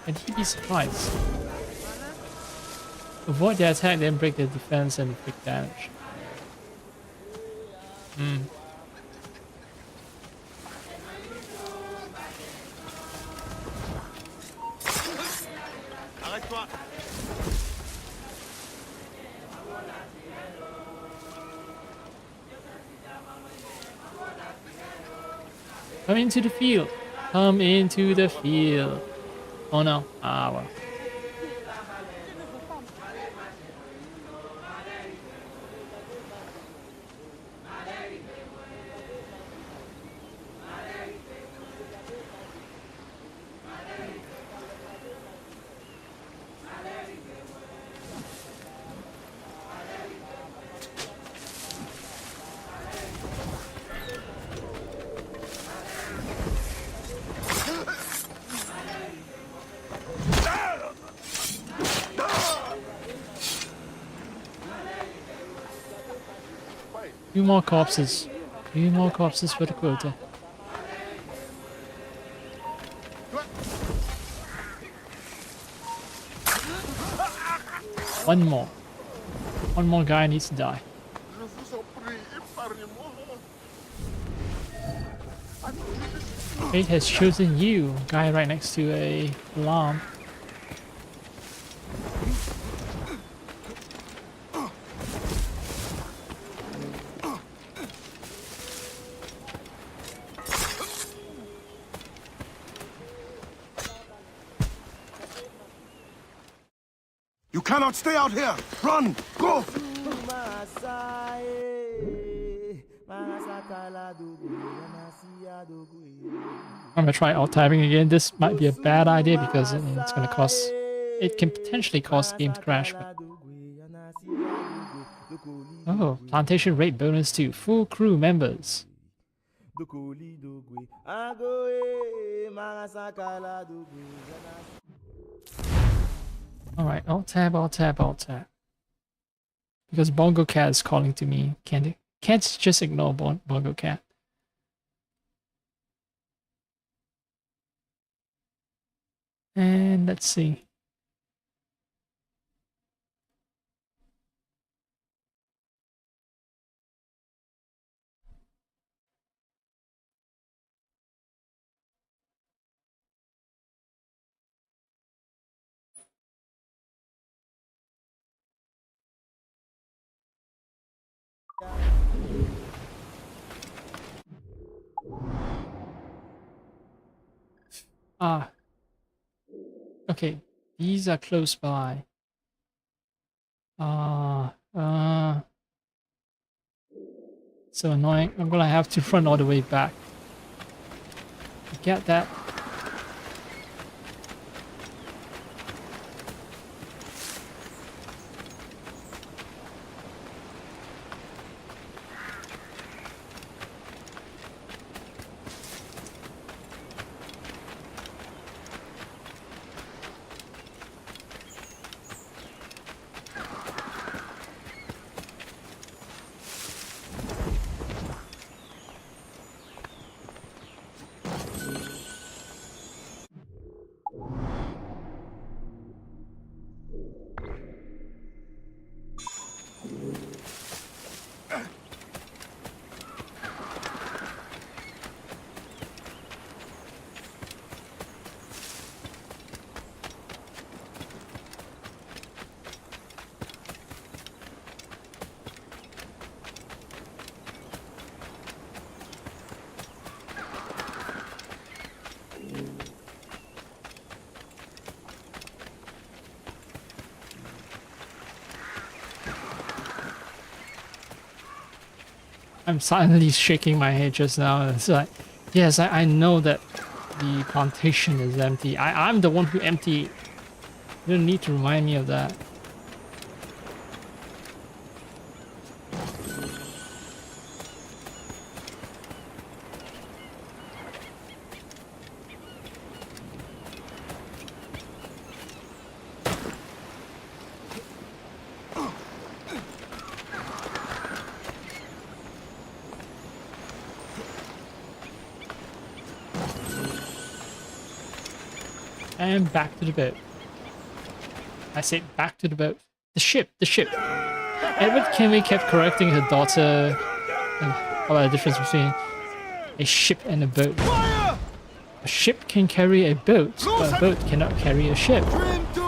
And he'd be surprised. Avoid the attack, then break the defense and inflict damage. Come into the field. Come into the field. Oh no. Ah, well. Few more corpses. Few more corpses for the quota. One more. One more guy needs to die. Fate has chosen you. Guy right next to a alarm. You cannot stay out here! Run! Go! I'm gonna try alt-tabbing again. This might be a bad idea because it's gonna cause... It can potentially cause the game to crash. But... Oh, plantation rate bonus to full crew members. Alright, alt-tab, alt-tab, alt-tab. Because Bongo Cat is calling to me. Can't just ignore Bongo Cat. And let's see. Ah. Okay, these are close by. So annoying. I'm gonna have to run all the way back. Get that. I'm silently shaking my head just now. It's like, yes, I know that the plantation is empty. I'm the one who emptied. You don't need to remind me of that. And back to the boat. I said back to the boat. The ship, the ship. Edward Kenway kept correcting her daughter about the difference between a ship and a boat. A ship can carry a boat, but a boat cannot carry a ship.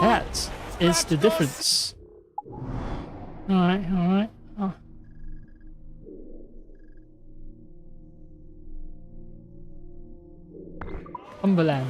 That is the difference. Alright, alright. Oh. Cumberland.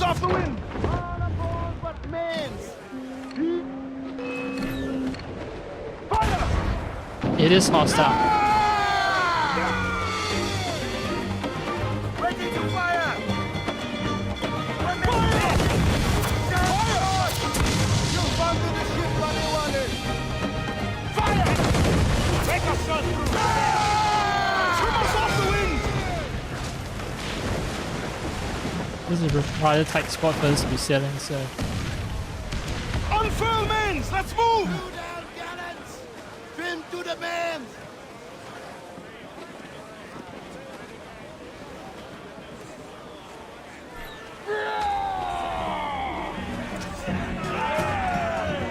Off the wind! It is hostile. Ready to fire! You founded the ship while they wanted! Fire! Take a shot through! Trim us off the wind! This is a rather tight spot for us to be sailing, so... Unfurl mains! Let's move! Down cannons! Trim to the mains!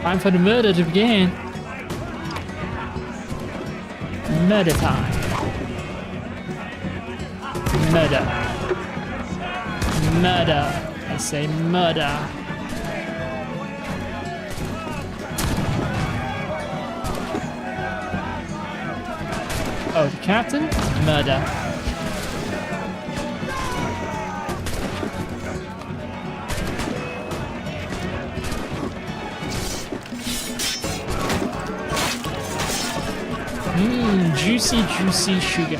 Time for the murder to begin. Murder time. Murder. Murder. I say murder. Oh, the captain? Murder. Juicy, juicy sugar.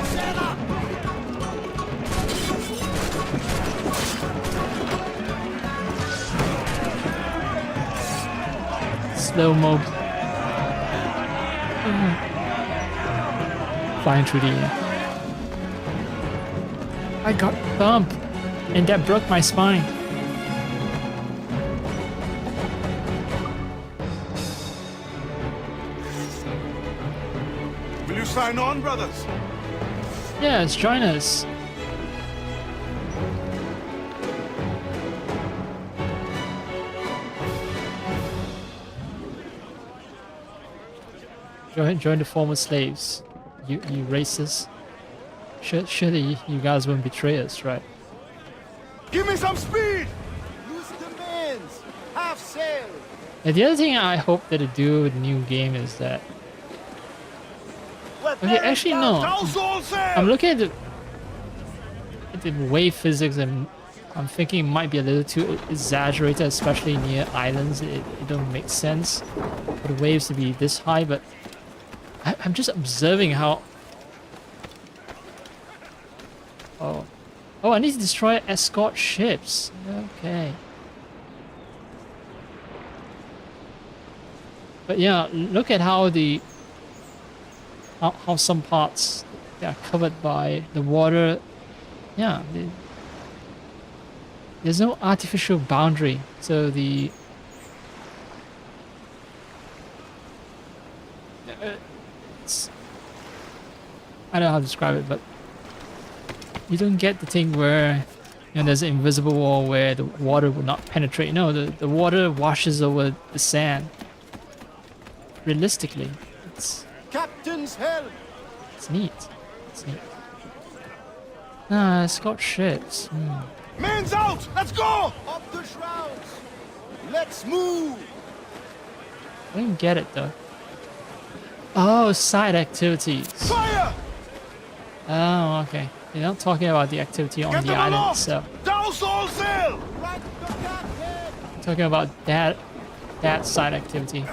Slow-mo. Flying through the air. I got bumped, and that broke my spine. Will you sign on, brothers? Yes, join us. Join the former slaves. You racists. Surely you guys won't betray us, right? Give me some speed! Loose demands! Half sail! And the other thing I hope that they do with the new game is that... Okay, actually no. I'm looking at the wave physics and I'm thinking it might be a little too exaggerated, especially near islands. It don't make sense for the waves to be this high, but I'm just observing how... Oh, I need to destroy escort ships. Okay. But yeah, look at how how some parts they are covered by the water. Yeah, there's no artificial boundary, so the I don't know how to describe it, but you don't get the thing where there's an invisible wall where the water would not penetrate. No, the water washes over the sand. Realistically, it's Captain's help! It's neat. It's neat. Escort ships. Men's out! Let's go! Up the shrouds! Let's move! I didn't get it though. Oh, side activities. Fire! Oh, okay. You're not talking about the activity on the island itself. Douse all sail! Talking about that side activity.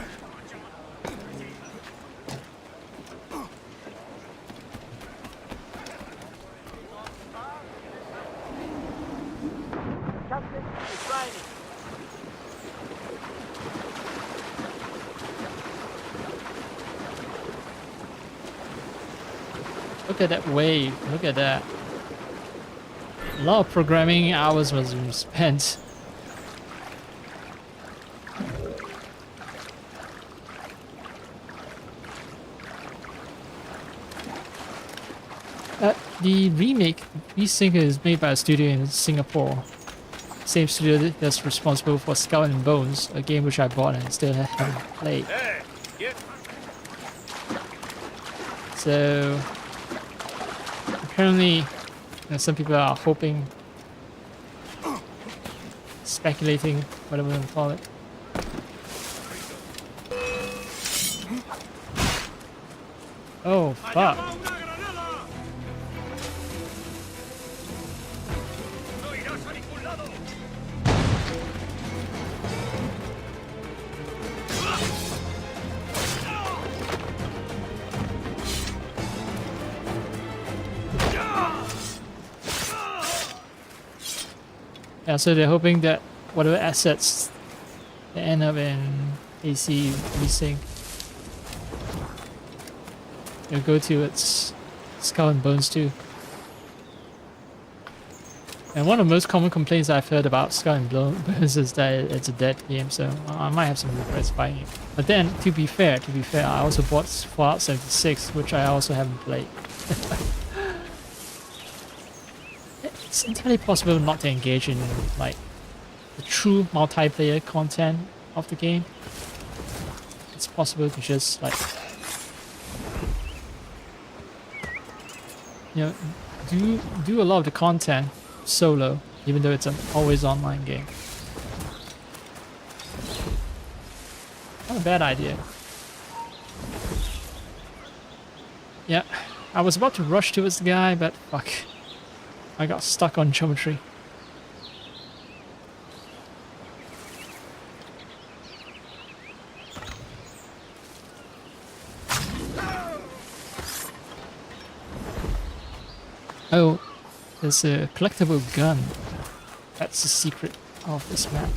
Look at that wave. Look at that. A lot of programming hours was spent. The remake, Resync, is made by a studio in Singapore. Same studio that's responsible for Skull and Bones, a game which I bought and still haven't played. So apparently, some people are hoping, speculating, whatever you want to call it. Oh, fuck. Yeah, so they're hoping that whatever assets that end up in AC Resync, they'll go to its Skull and Bones too. And one of the most common complaints I've heard about Skull and Bones is that it's a dead game, so I might have some regrets buying it. But then, to be fair, I also bought Fallout 76, which I also haven't played. It's entirely possible not to engage in like the true multiplayer content of the game. It's possible to just like you know, do a lot of the content solo, even though it's an always online game. Not a bad idea. Yeah, I was about to rush towards the guy, but fuck. I got stuck on geometry. Oh, there's a collectible gun. That's the secret of this map.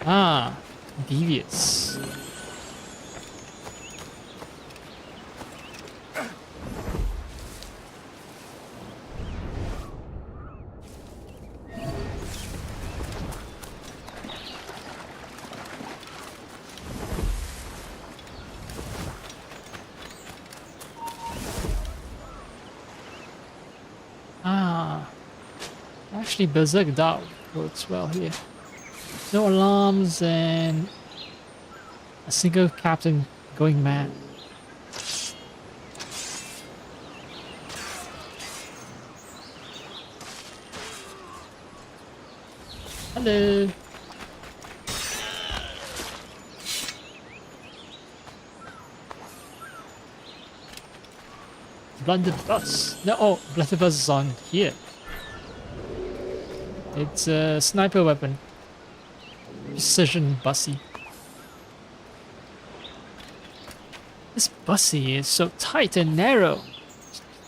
Ah, devious. Actually, Berserk Dark works well here. No alarms and a single captain going mad. Hello. Blunderbuss. No, oh, Blunderbuss is on here. It's a sniper weapon. Precision bussy. This bussy is so tight and narrow.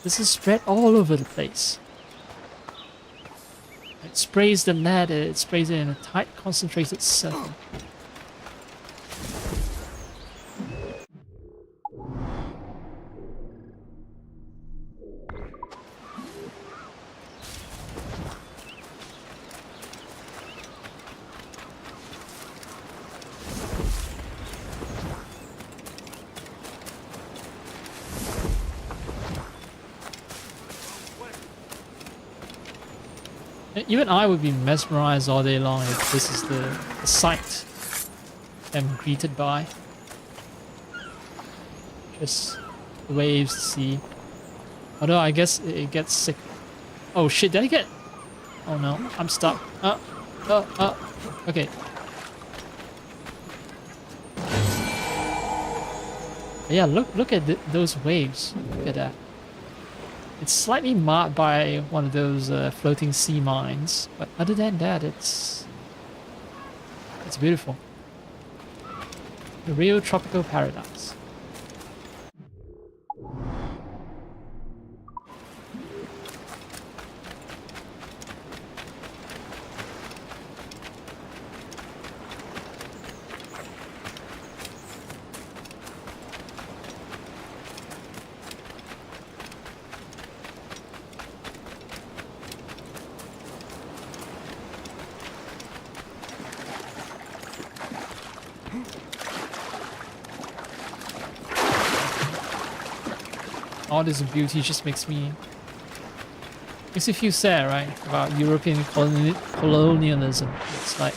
This is spread all over the place. It sprays the lead, it sprays it in a tight, concentrated circle. Even I would be mesmerized all day long if this is the sight I'm greeted by. Just the waves, the sea. Although I guess it gets sick. Oh shit, did I get... Oh no, I'm stuck. Okay. Yeah, look at those waves. Look at that. It's slightly marked by one of those floating sea mines, but other than that, it's beautiful. The real tropical paradise. All this beauty just makes me feel sad, right? About European colonialism. It's like,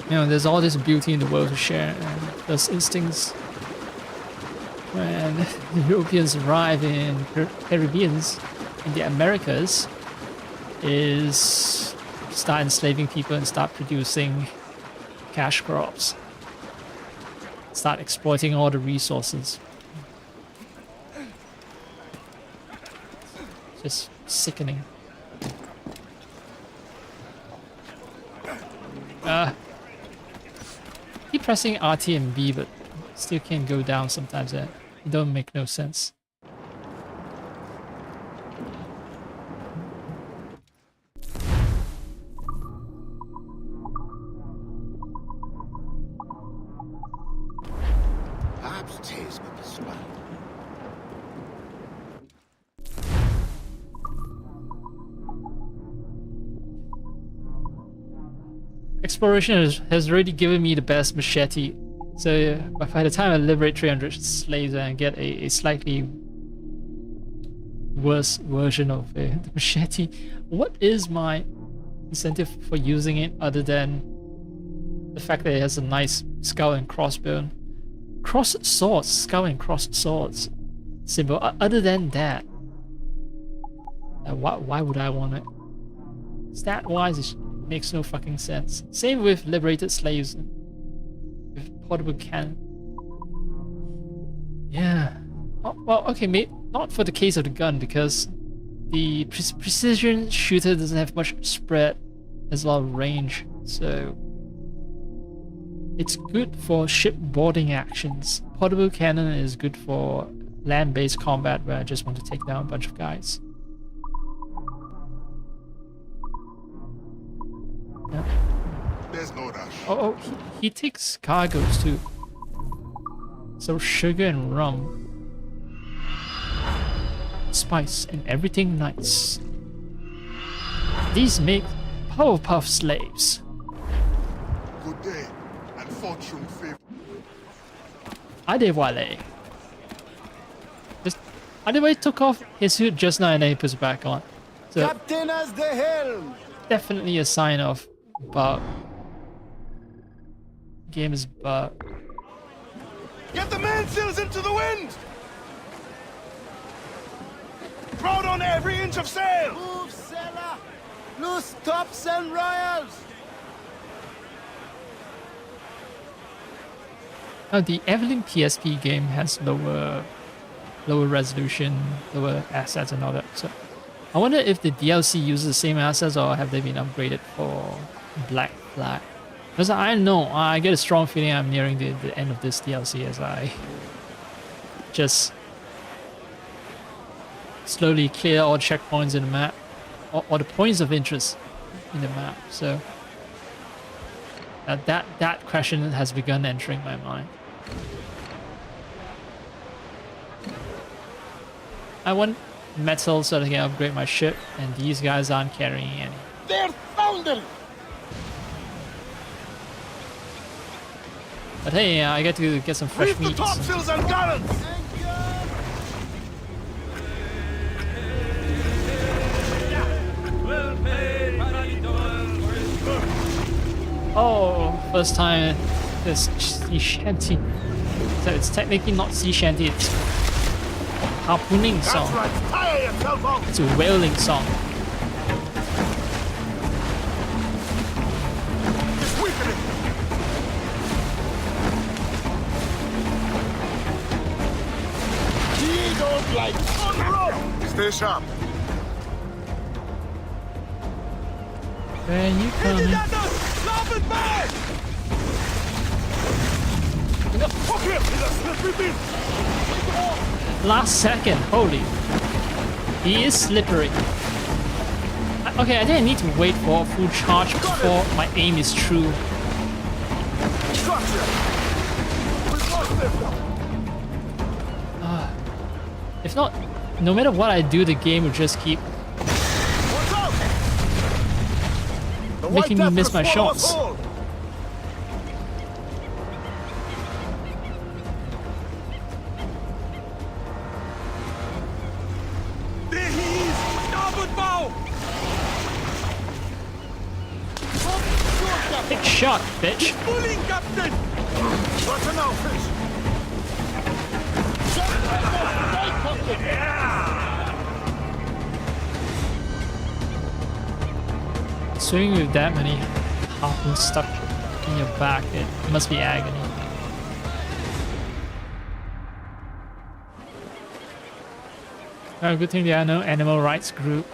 you know, there's all this beauty in the world to share, and those instincts when the Europeans arrive in Caribbeans, in the Americas, is start enslaving people and start producing cash crops. Start exploiting all the resources. Just sickening. Keep pressing RT and B, but still can't go down sometimes. It don't make no sense. Perhaps tis but the swell. Exploration has already given me the best machete, so by the time I liberate 300 slaves and get a slightly worst version of the machete. What is my incentive for using it other than the fact that it has a nice skull and crossbone? Cross swords, skull and cross swords symbol. Other than that, why would I want it? Stat wise, it makes no fucking sense. Same with liberated slaves with portable cannon. Yeah. Oh, well, okay, not for the case of the gun, because the precision shooter doesn't have much spread, as well as range, so it's good for shipboarding actions. Portable cannon is good for land-based combat where I just want to take down a bunch of guys. Yeah. There's no rush. Oh, he takes cargoes too. So sugar and rum. Spice and everything nice. These make Powerpuff slaves. Good day and fortune favor. Adewale. Adewale took off his suit just now and then he puts it back on. So Captain has the helm. definitely a sign of bug. Game is bug. Get the mainsails into the wind. Crowd on every inch of sail. Move, sailor. Loose tops and royals. Now the Evelyn PSP game has lower resolution, lower assets and all that. So I wonder if the DLC uses the same assets or have they been upgraded for Black Flag? Because I know, I get a strong feeling I'm nearing the end of this DLC as I just slowly clear all checkpoints in the map, or the points of interest in the map. So that question has begun entering my mind. I want metal so that I can upgrade my ship, and these guys aren't carrying any. They're foundering. But hey, I get to get some fresh Reef the meats. topsails and gallants. Oh, first time this sea shanty. So it's technically not sea shanty, it's harpooning song. That's right. Tire yourself out. It's a whaling song. It's weakening. He don't like on the road. Stay sharp. Where you coming? Starboard back. Hook him. He's a slippery beast. Last second, holy. He is slippery. Okay, I think I need to wait for a full charge before my aim is true. Gotcha. We've lost him. If not, no matter what I do, the game will just keep Watch out. The making me White miss Death my could swallow shots. us all. There he is! Starboard bow! Big shot, bitch. Pulling, Captain! What's an outfish? Swimming with that many harpoons stuck in your back, it must be agony. Good thing there are no animal rights group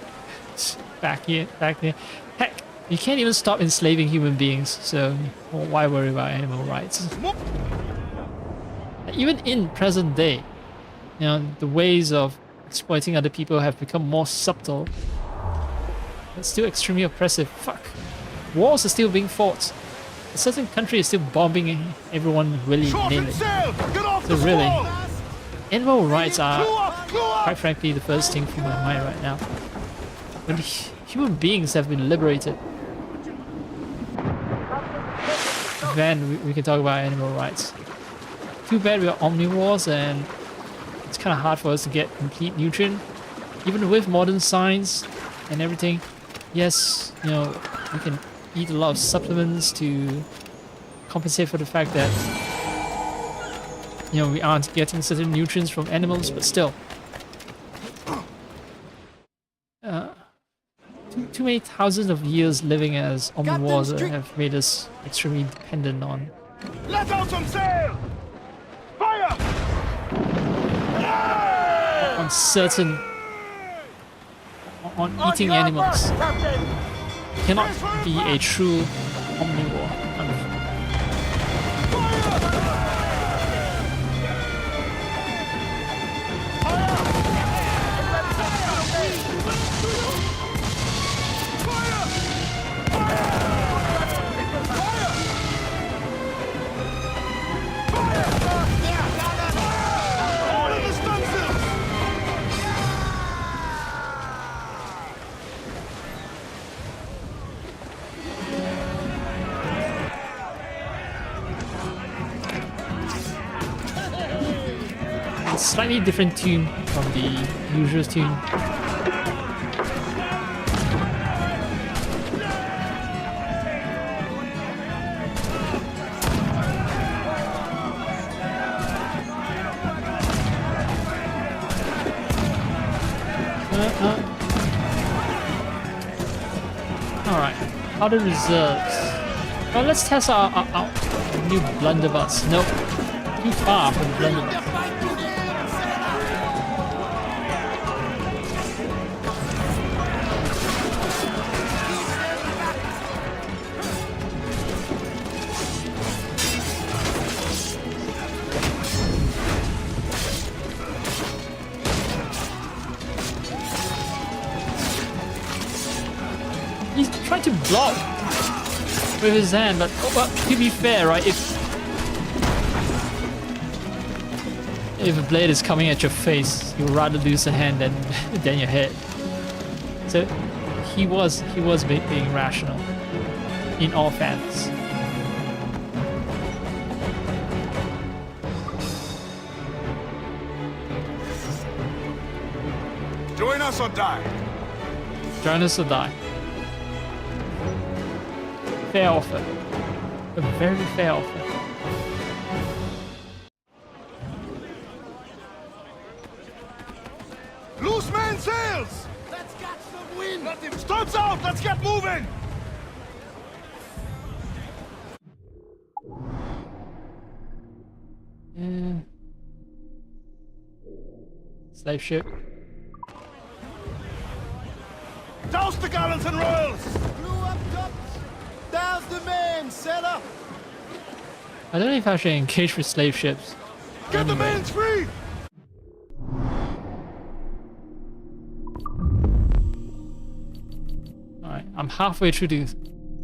back here. Heck, you can't even stop enslaving human beings, so why worry about animal rights? Even in present day, you know, the ways of exploiting other people have become more subtle. It's still extremely oppressive. Fuck. Wars are still being fought. A certain country is still bombing everyone willy-nilly. So really, animal rights are, quite frankly, the first thing from my mind right now. When human beings have been liberated, then we can talk about animal rights. Too bad we're omnivores and it's kind of hard for us to get complete nutrient even with modern science and everything, yes, you know, we can eat a lot of supplements to compensate for the fact that, you know, we aren't getting certain nutrients from animals, but still. Too many thousands of years living as omnivores have made us extremely dependent on Let out some sail! Fire! on certain on eating animals. You cannot be a true omnivore. Slightly different tune from the usual tune. Alright, other reserves. Well, let's test our new blunderbuss. Nope, too far from the blunderbuss. He's trying to block with his hand, but to be fair, right? If a blade is coming at your face, you'd rather lose a hand than your head. So he was being rational in all fairness. Join us or die. Join us or die. Fair offer. A very fair offer. Loose man sails! Let's catch some wind! Let him studs out! Let's get moving! Yeah. Slave ship. Douse the gallants and royals! Blew up tops! Douse the men, sailor! I don't know if I should engage with slave ships. Get the men free! Alright, I'm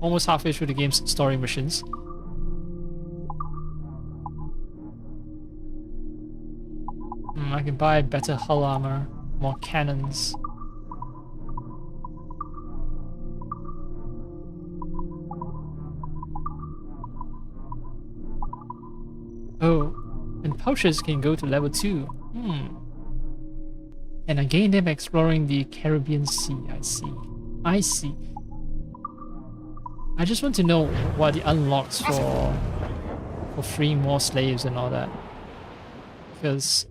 almost halfway through the game's story missions. I can buy better hull armor, more cannons. Oh, and pouches can go to level 2. And I gain them exploring the Caribbean Sea. I see. I just want to know what the unlocks for freeing more slaves and all that. Because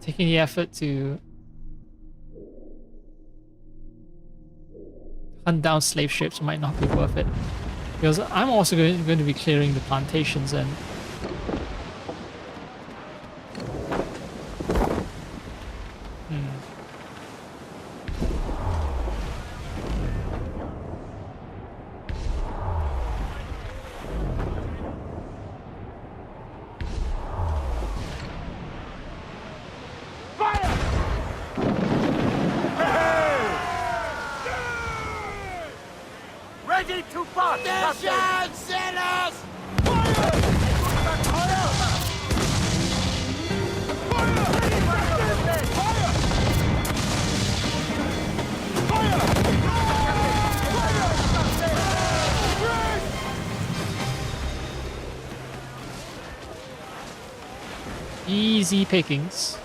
taking the effort to hunt down slave ships might not be worth it. Because I'm also going to be clearing the plantations and Ready to part! Attention, sailors! easy pickings.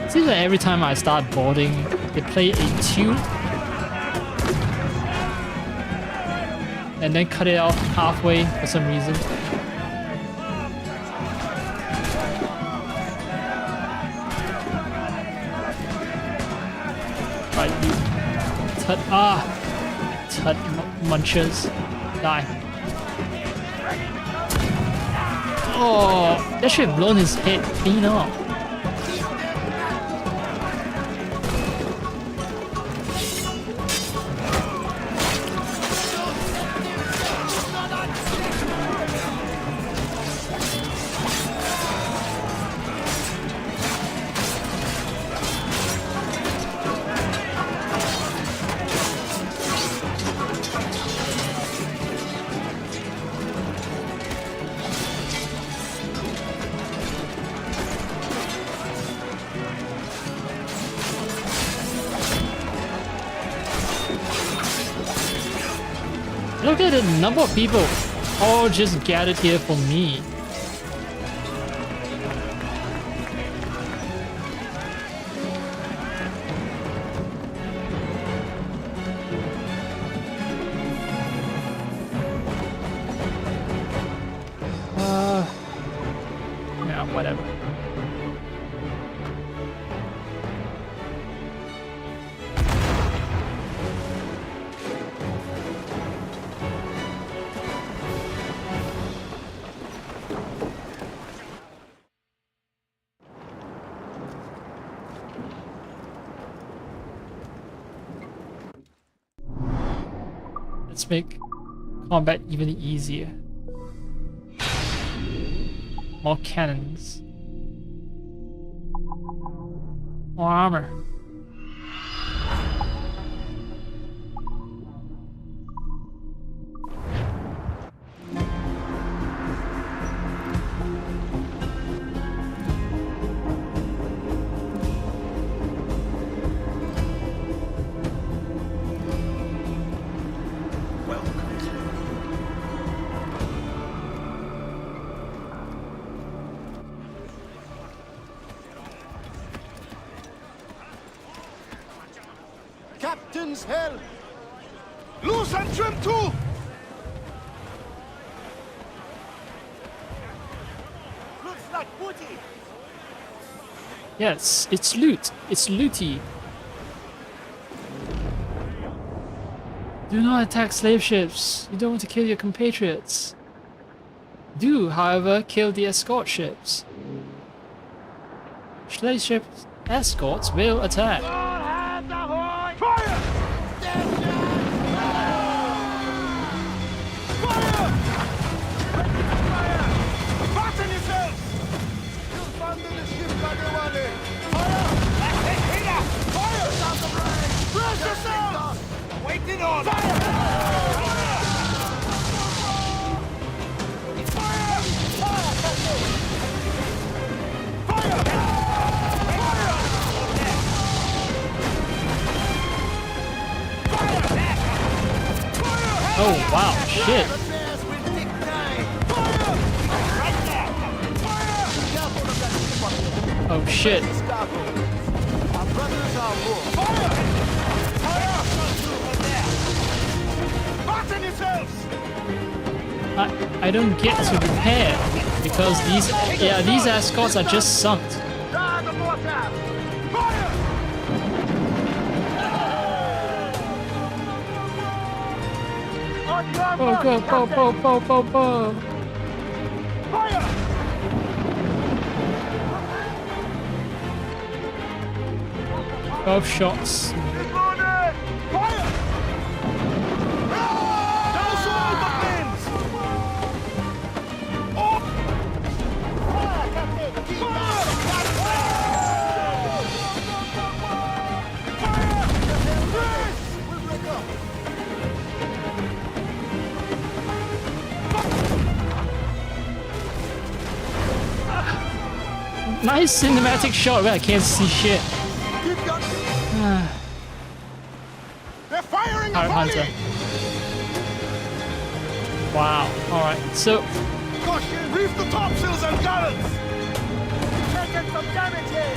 It seems like every time I start boarding, they play a tune and then cut it out halfway for some reason. Right, you tut munchers, die. Oh, that should have blown his head clean off. Look at the number of people all just gathered here for me. Yeah, whatever. Let's make combat even easier. More cannons. More armor. Captain's help! Loose and trim too! Looks like booty! Yes, it's loot. It's looty. Do not attack slave ships. You don't want to kill your compatriots. Do, however, kill the escort ships. Slave ship escorts will attack. Fire! Fire! Fasten yourselves! You'll find the ship Bagawale! Fire! Fire! Stop the blade! Brace yourselves! Waiting on! Fire! Oh wow, shit. Oh shit. I don't get to repair because these escorts are just sunk. Go, go, go, go, go, go, go. Fire! Both shots. Fire! Douse all the pins! Oh! Fire, Captain! We'll break up! Nice cinematic shot where I can't see shit. They're firing Pirate a Hunter. volley! Wow. Alright, so Caution! Reef the topsails and gallants! Taking some damage here!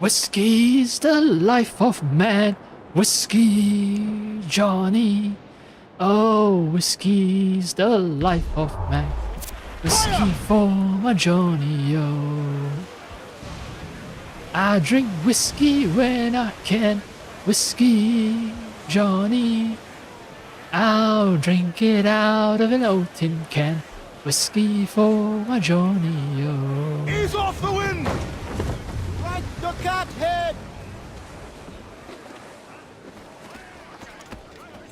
Whiskey's the life of man. Whiskey, Johnny. Oh, whiskey's the life of man. Whiskey for my Johnny, oh. I drink whiskey when I can. Whiskey, Johnny. I'll drink it out of an old tin can. Whiskey for my Johnny, oh. Ease off the wind! Right the cat head!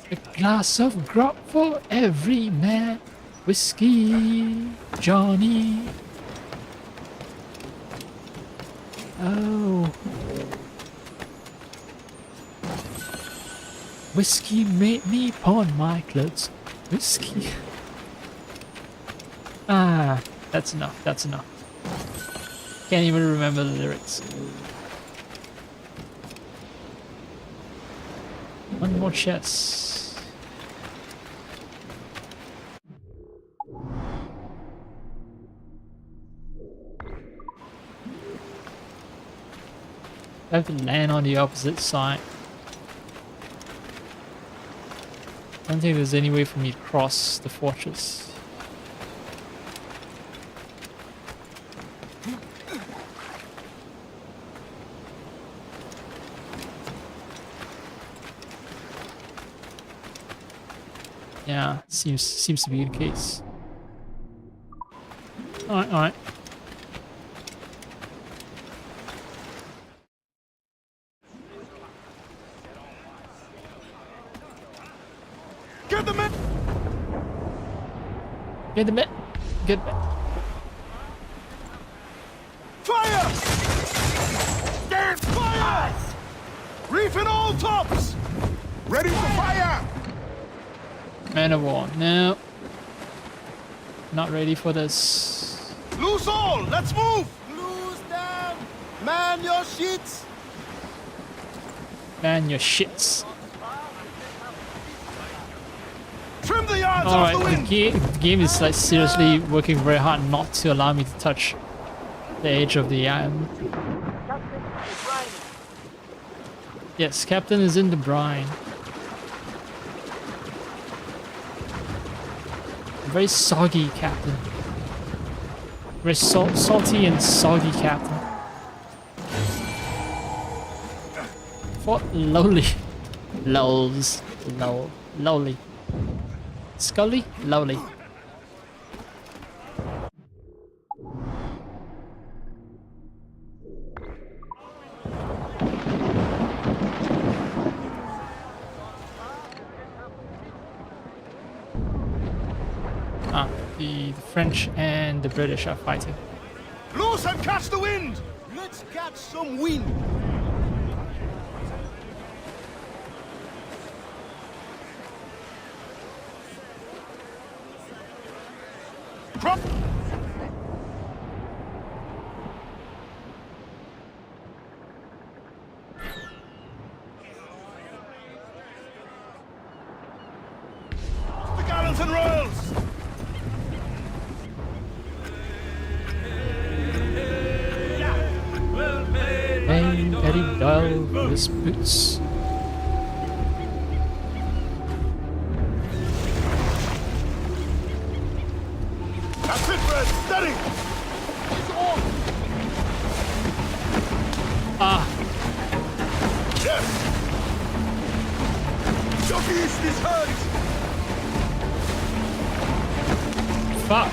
A glass of grog for every man. Whiskey, Johnny. Oh. Whiskey made me pawn my clothes. Whiskey. Ah, that's enough, that's enough. Can't even remember the lyrics. One more chest. I have to land on the opposite side. I don't think there's any way for me to cross the fortress. Yeah, seems to be the case. Alright, alright. Get the men! Get the bit. Get the Fire! Stand fire! Reef in all tops! Ready for fire! Man of war. No. Not ready for this. Loose all! Let's move! Loose them! Man your sheets! Man, your shits. Trim the yards Alright, off the wind! the game is like seriously working very hard not to allow me to touch the edge of the island. Yes, Captain is in the brine. Very soggy captain. Very salty and soggy captain. For lowly. Lols. Lowly. Scully? Lowly. The French and the British are fighting. Loose and catch the wind! Let's catch some wind! Crop! The gallants and royals! Hey, very dull with boots. That's it, Fred! Steady! Ah, Yes! Jockey East is hurt! fuck.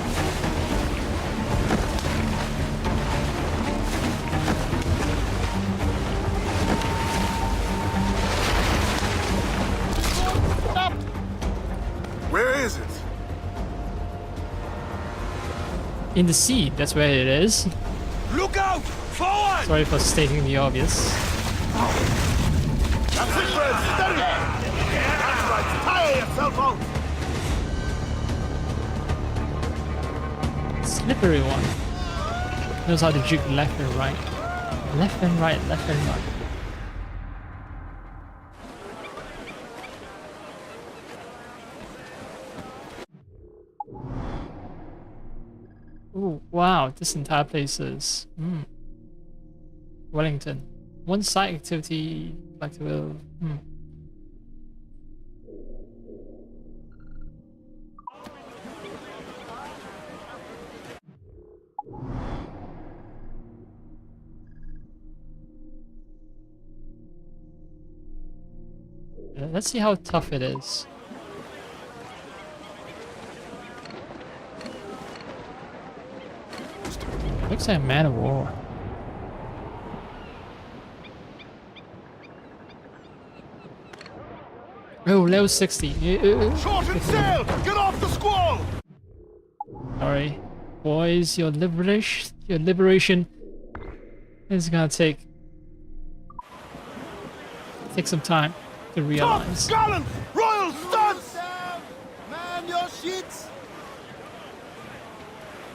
Where is it? In the sea, that's where it is. Look out! Forward! Sorry for stating the obvious. That's it, Fred! Steady! That's right! Tire yourself out! Slippery one. Knows how to juke left and right. Left and right, left and right. Ooh, wow, this entire place is... Wellington. one side activity like to let's see how tough it is. Looks like a man of war. Oh, level 60. Shorten sail! Get off the squall! Sorry. Boys, your liberation is gonna take some time to realize. Gallant! Royal studs! Man your sheets!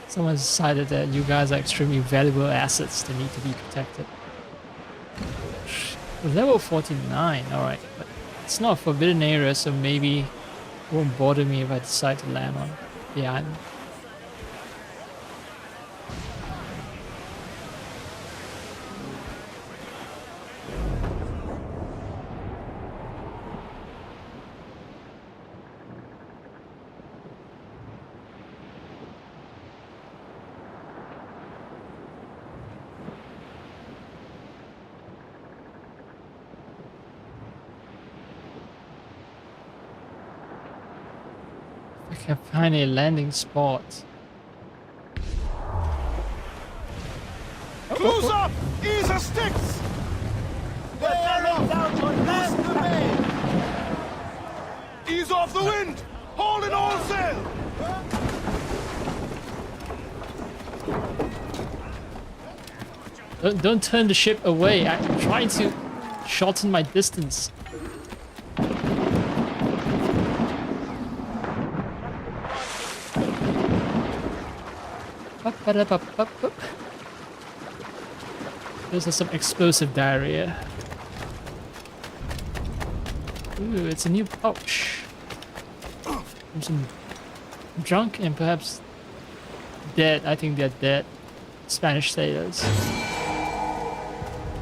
Someone decided that you guys are extremely valuable assets that need to be protected. Level 49, alright. But it's not a forbidden area, so maybe it won't bother me if I decide to land on the island. I can find a landing spot. Close up! Ease the sticks! Ease off the wind! Hold in all sail! Don't turn the ship away. I'm trying to shorten my distance. This is some explosive diarrhea. Ooh, it's a new pouch. There's some drunk and perhaps dead. I think they're dead Spanish sailors.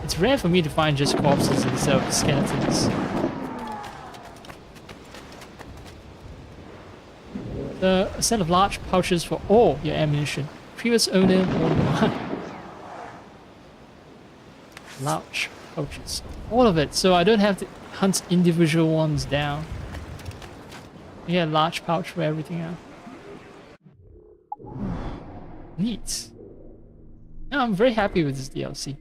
It's rare for me to find just corpses instead of skeletons. A set of large pouches for all your ammunition. Previous owner or not. Large pouches. All of it, so I don't have to hunt individual ones down. You get a large pouch for everything else. Neat. No, I'm very happy with this DLC.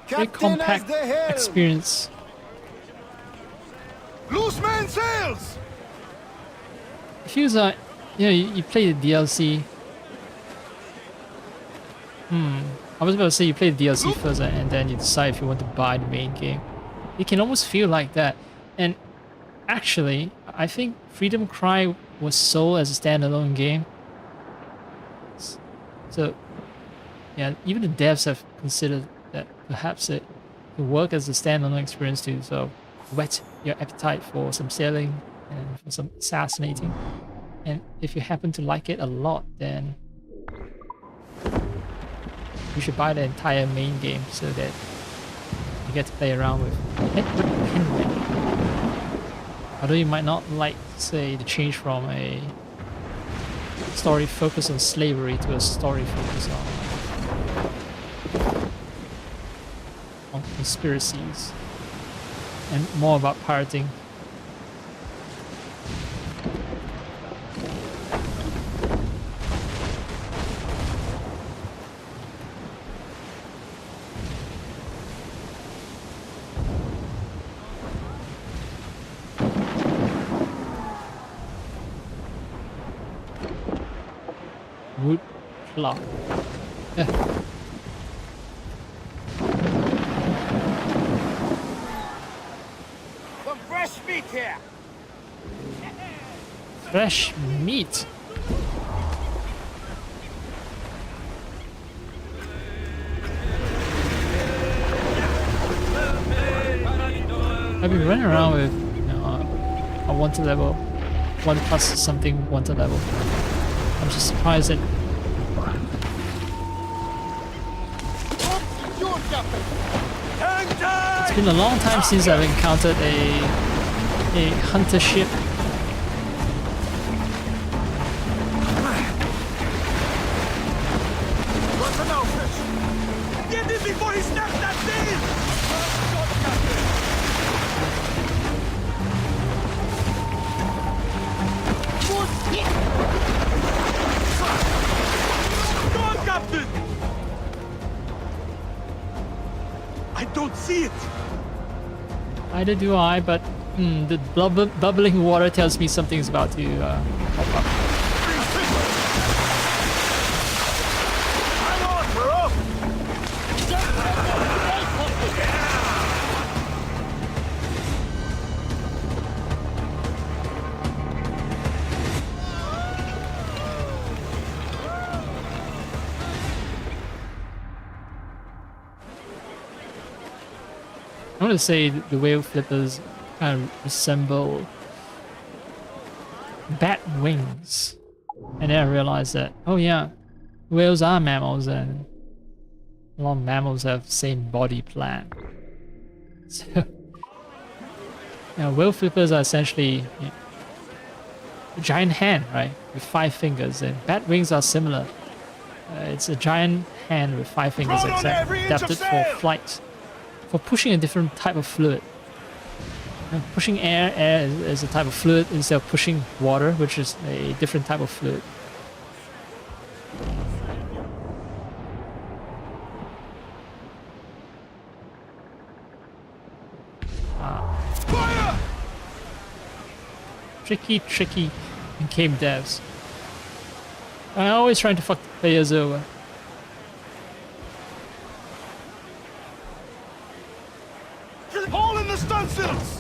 Very compact experience. Loose man sails! It feels like, you know, you play the DLC. I was about to say you play the DLC first and then you decide if you want to buy the main game. It can almost feel like that. And actually, I think Freedom Cry was sold as a standalone game. So, yeah, even the devs have considered that perhaps it could work as a standalone experience to sort of whet your appetite for some sailing and for some assassinating. And if you happen to like it a lot, then you should buy the entire main game so that you get to play around with Edward Henry. Although you might not like, say, the change from a story focused on slavery to a story focused on conspiracies and more about pirating. Wood clock. Some fresh meat here! Fresh meat. I've been running around with, you know, a wanted level. 1 plus something wanted level. I'm just surprised that it's been a long time since I've encountered a hunter ship. Get him before he snaps that thing! Go on, Captain! I don't see it! Either do I, but the bubbling water tells me something's about to pop up. I'm on, we're off! I want to say the whale flippers kind of resemble bat wings. And then I realized that, oh yeah, whales are mammals and a lot of mammals have the same body plan. So, whale flippers are essentially a giant hand, right, with 5 fingers, and bat wings are similar. It's a giant hand with 5 fingers adapted for flight. For pushing a different type of fluid. Pushing air is a type of fluid instead of pushing water, which is a different type of fluid. Fire! Tricky in game devs. I'm always trying to fuck the players over. Hole in the stunsails!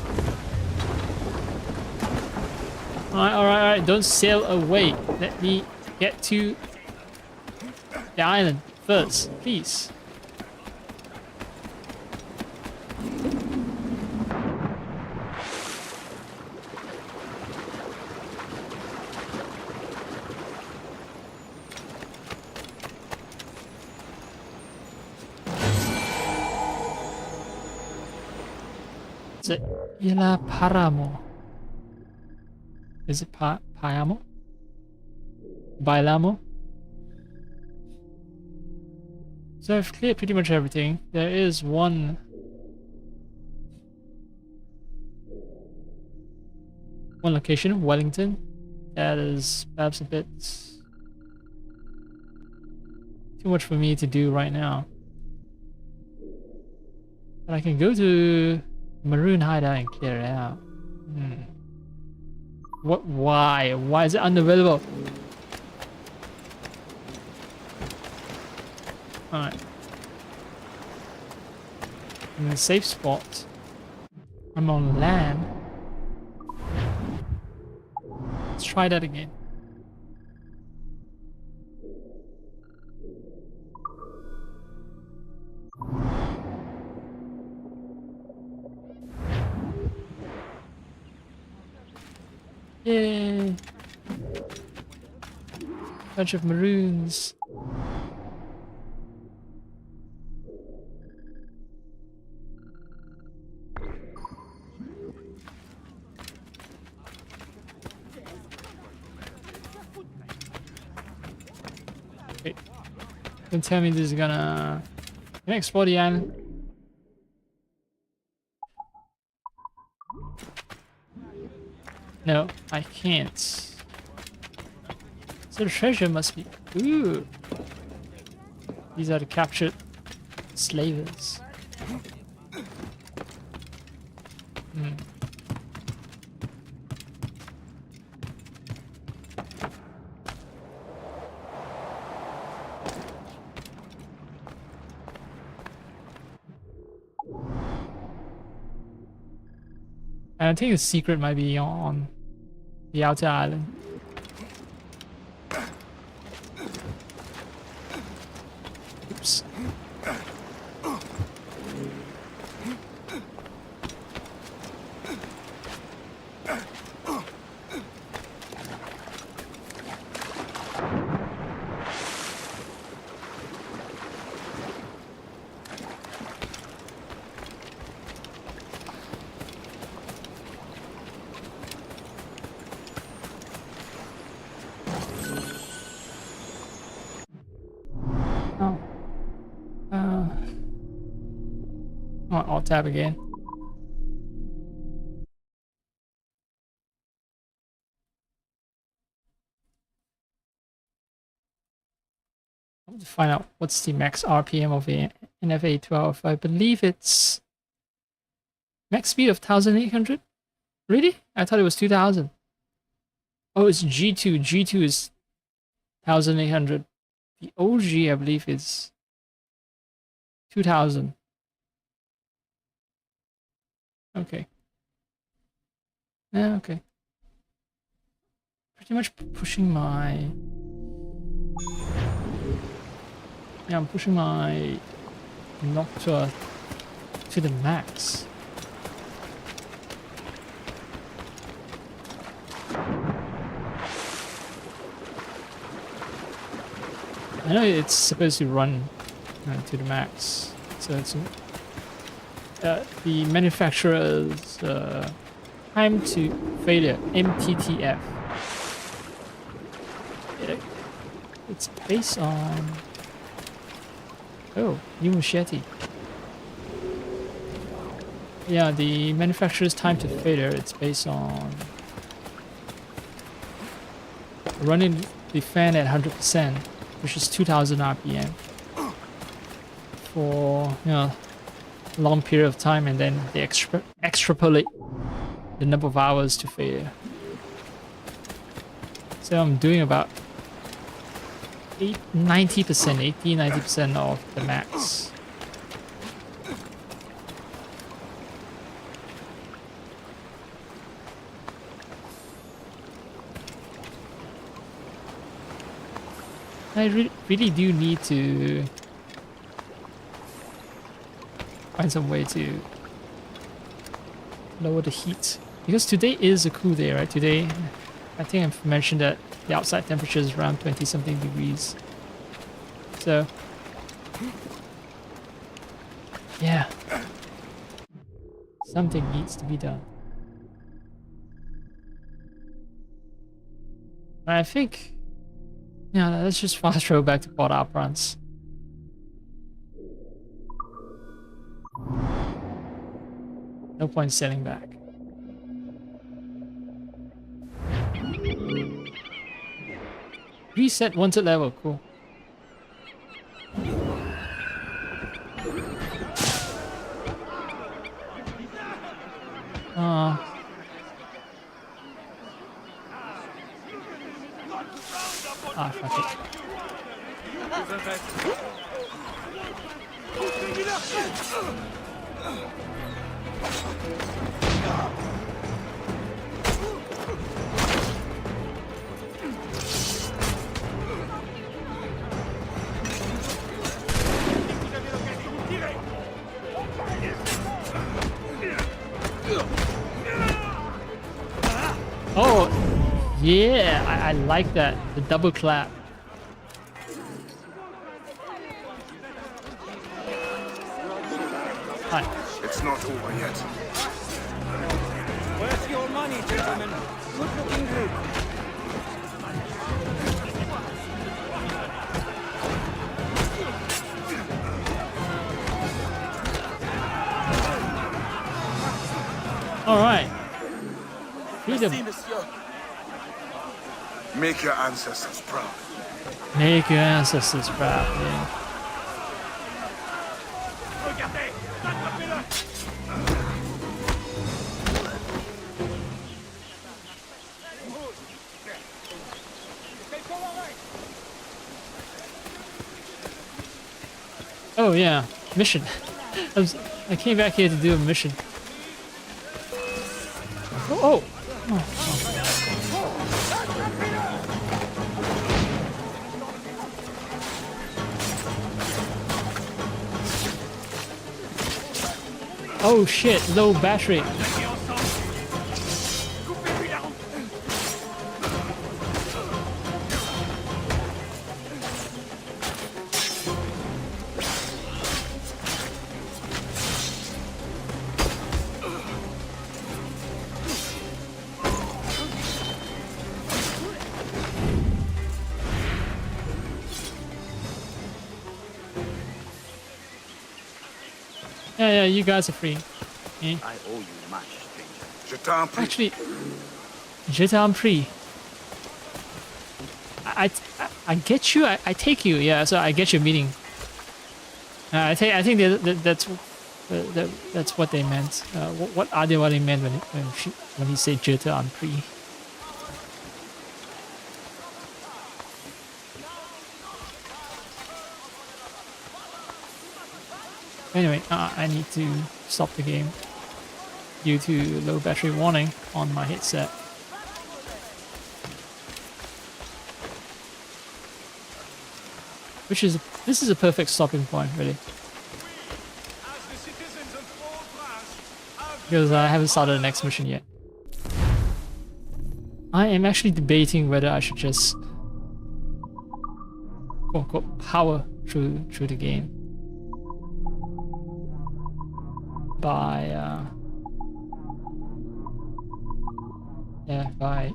Alright, don't sail away. Let me get to the island first, please. Ila Paramo. Is it Payamo? Bailamo? So I've cleared pretty much everything. There is one location, Wellington, that is perhaps a bit too much for me to do right now. But I can go to Maroon Hideout and clear it out. What? Why? Why is it unavailable? Alright. In the safe spot. I'm on land. Let's try that again. Yay! Bunch of maroons. Wait. Don't tell me this is gonna... Can I explore the island? No, I can't. So the treasure must be... Ooh! These are the captured slavers. And I think the secret might be on the outer island. Oops. Alt tab again. I want to find out what's the max RPM of the NFA12. I believe it's max speed of 1800. Really? I thought it was 2000. Oh, it's G2. G2 is 1800. The OG, I believe, is 2000. Okay. Yeah, okay. Pretty much pushing my... Yeah, I'm pushing my Noctua to the max. I know it's supposed to run to the max, so it's the manufacturer's time to failure, MTTF. It's based on... Oh, new machete. Yeah, the manufacturer's time to failure, it's based on running the fan at 100%, which is 2000 RPM for, you know, a long period of time, and then they extrapolate the number of hours to failure. So I'm doing about 90% of the max. I really do need to find some way to lower the heat, because today is a cool day, right? Today, I think I've mentioned that the outside temperature is around 20 something degrees. So, yeah, something needs to be done. I think, yeah, let's just fast travel back to Port-au-Prince. No point sailing back. Reset wanted level, cool. Fuck it. Oh, yeah, I like that. The double clap. Hi. It's not over yet. Where's your money, gentlemen? Good-looking group. All right. Freedom. Make your ancestors proud. Make your ancestors proud, man. Oh yeah, mission. I came back here to do a mission. Oh! Oh shit, low battery. Yeah, you guys are free. Eh? I owe you much, stranger. Je t'en prie. Actually, je t'en prie. I get you. I take you. Yeah, so I get your meaning. I think that's what they meant. What are they? What they meant when he said je t'en prie? Anyway, I need to stop the game due to low battery warning on my headset. This is a perfect stopping point, really. Because I haven't started the next mission yet. I am actually debating whether I should just quote unquote power through the game by by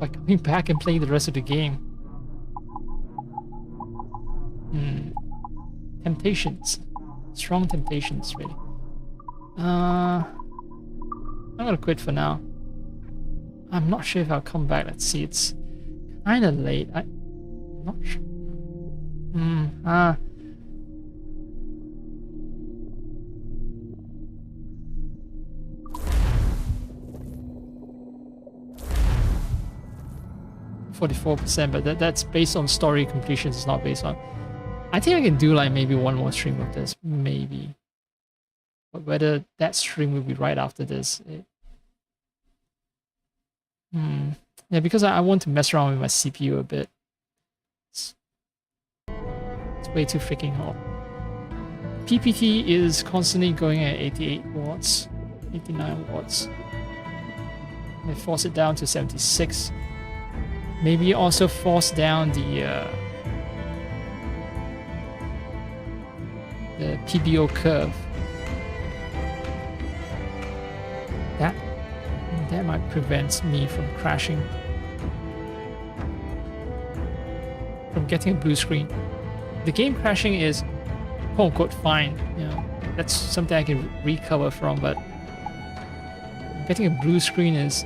coming back and playing the rest of the game. Temptations. Strong temptations, really. I'm gonna quit for now. I'm not sure if I'll come back. Let's see, it's kinda late. I'm not sure. 44%, but that's based on story completions. It's not based on. I think I can do like maybe one more stream of this, maybe. But whether that stream will be right after this, yeah, because I want to mess around with my CPU a bit. It's way too freaking hot. PPT is constantly going at 88 watts, 89 watts. They force it down to 76. Maybe also force down the PBO curve. That might prevent me from crashing, from getting a blue screen. The game crashing is quote unquote fine, you know, that's something I can recover from, but getting a blue screen it's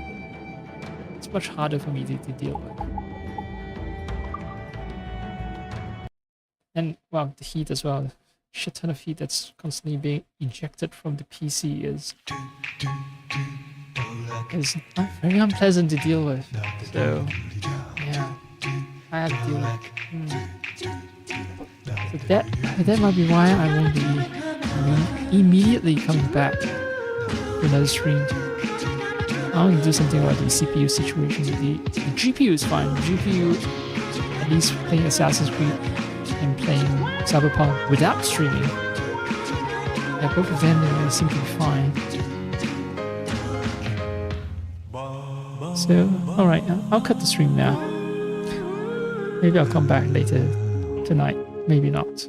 much harder for me to deal with. And well, the heat as well. Shit ton of heat that's constantly being ejected from the PC is not very unpleasant to deal with. So yeah, I have to deal with. So that might be why I won't be immediately coming back to another stream. I want to do something about the CPU situation. The GPU is fine. The GPU, at least playing Assassin's Creed and playing Cyberpunk without streaming, yeah, both of them seem to be fine. So, alright, I'll cut the stream now. Maybe I'll come back later tonight, maybe not.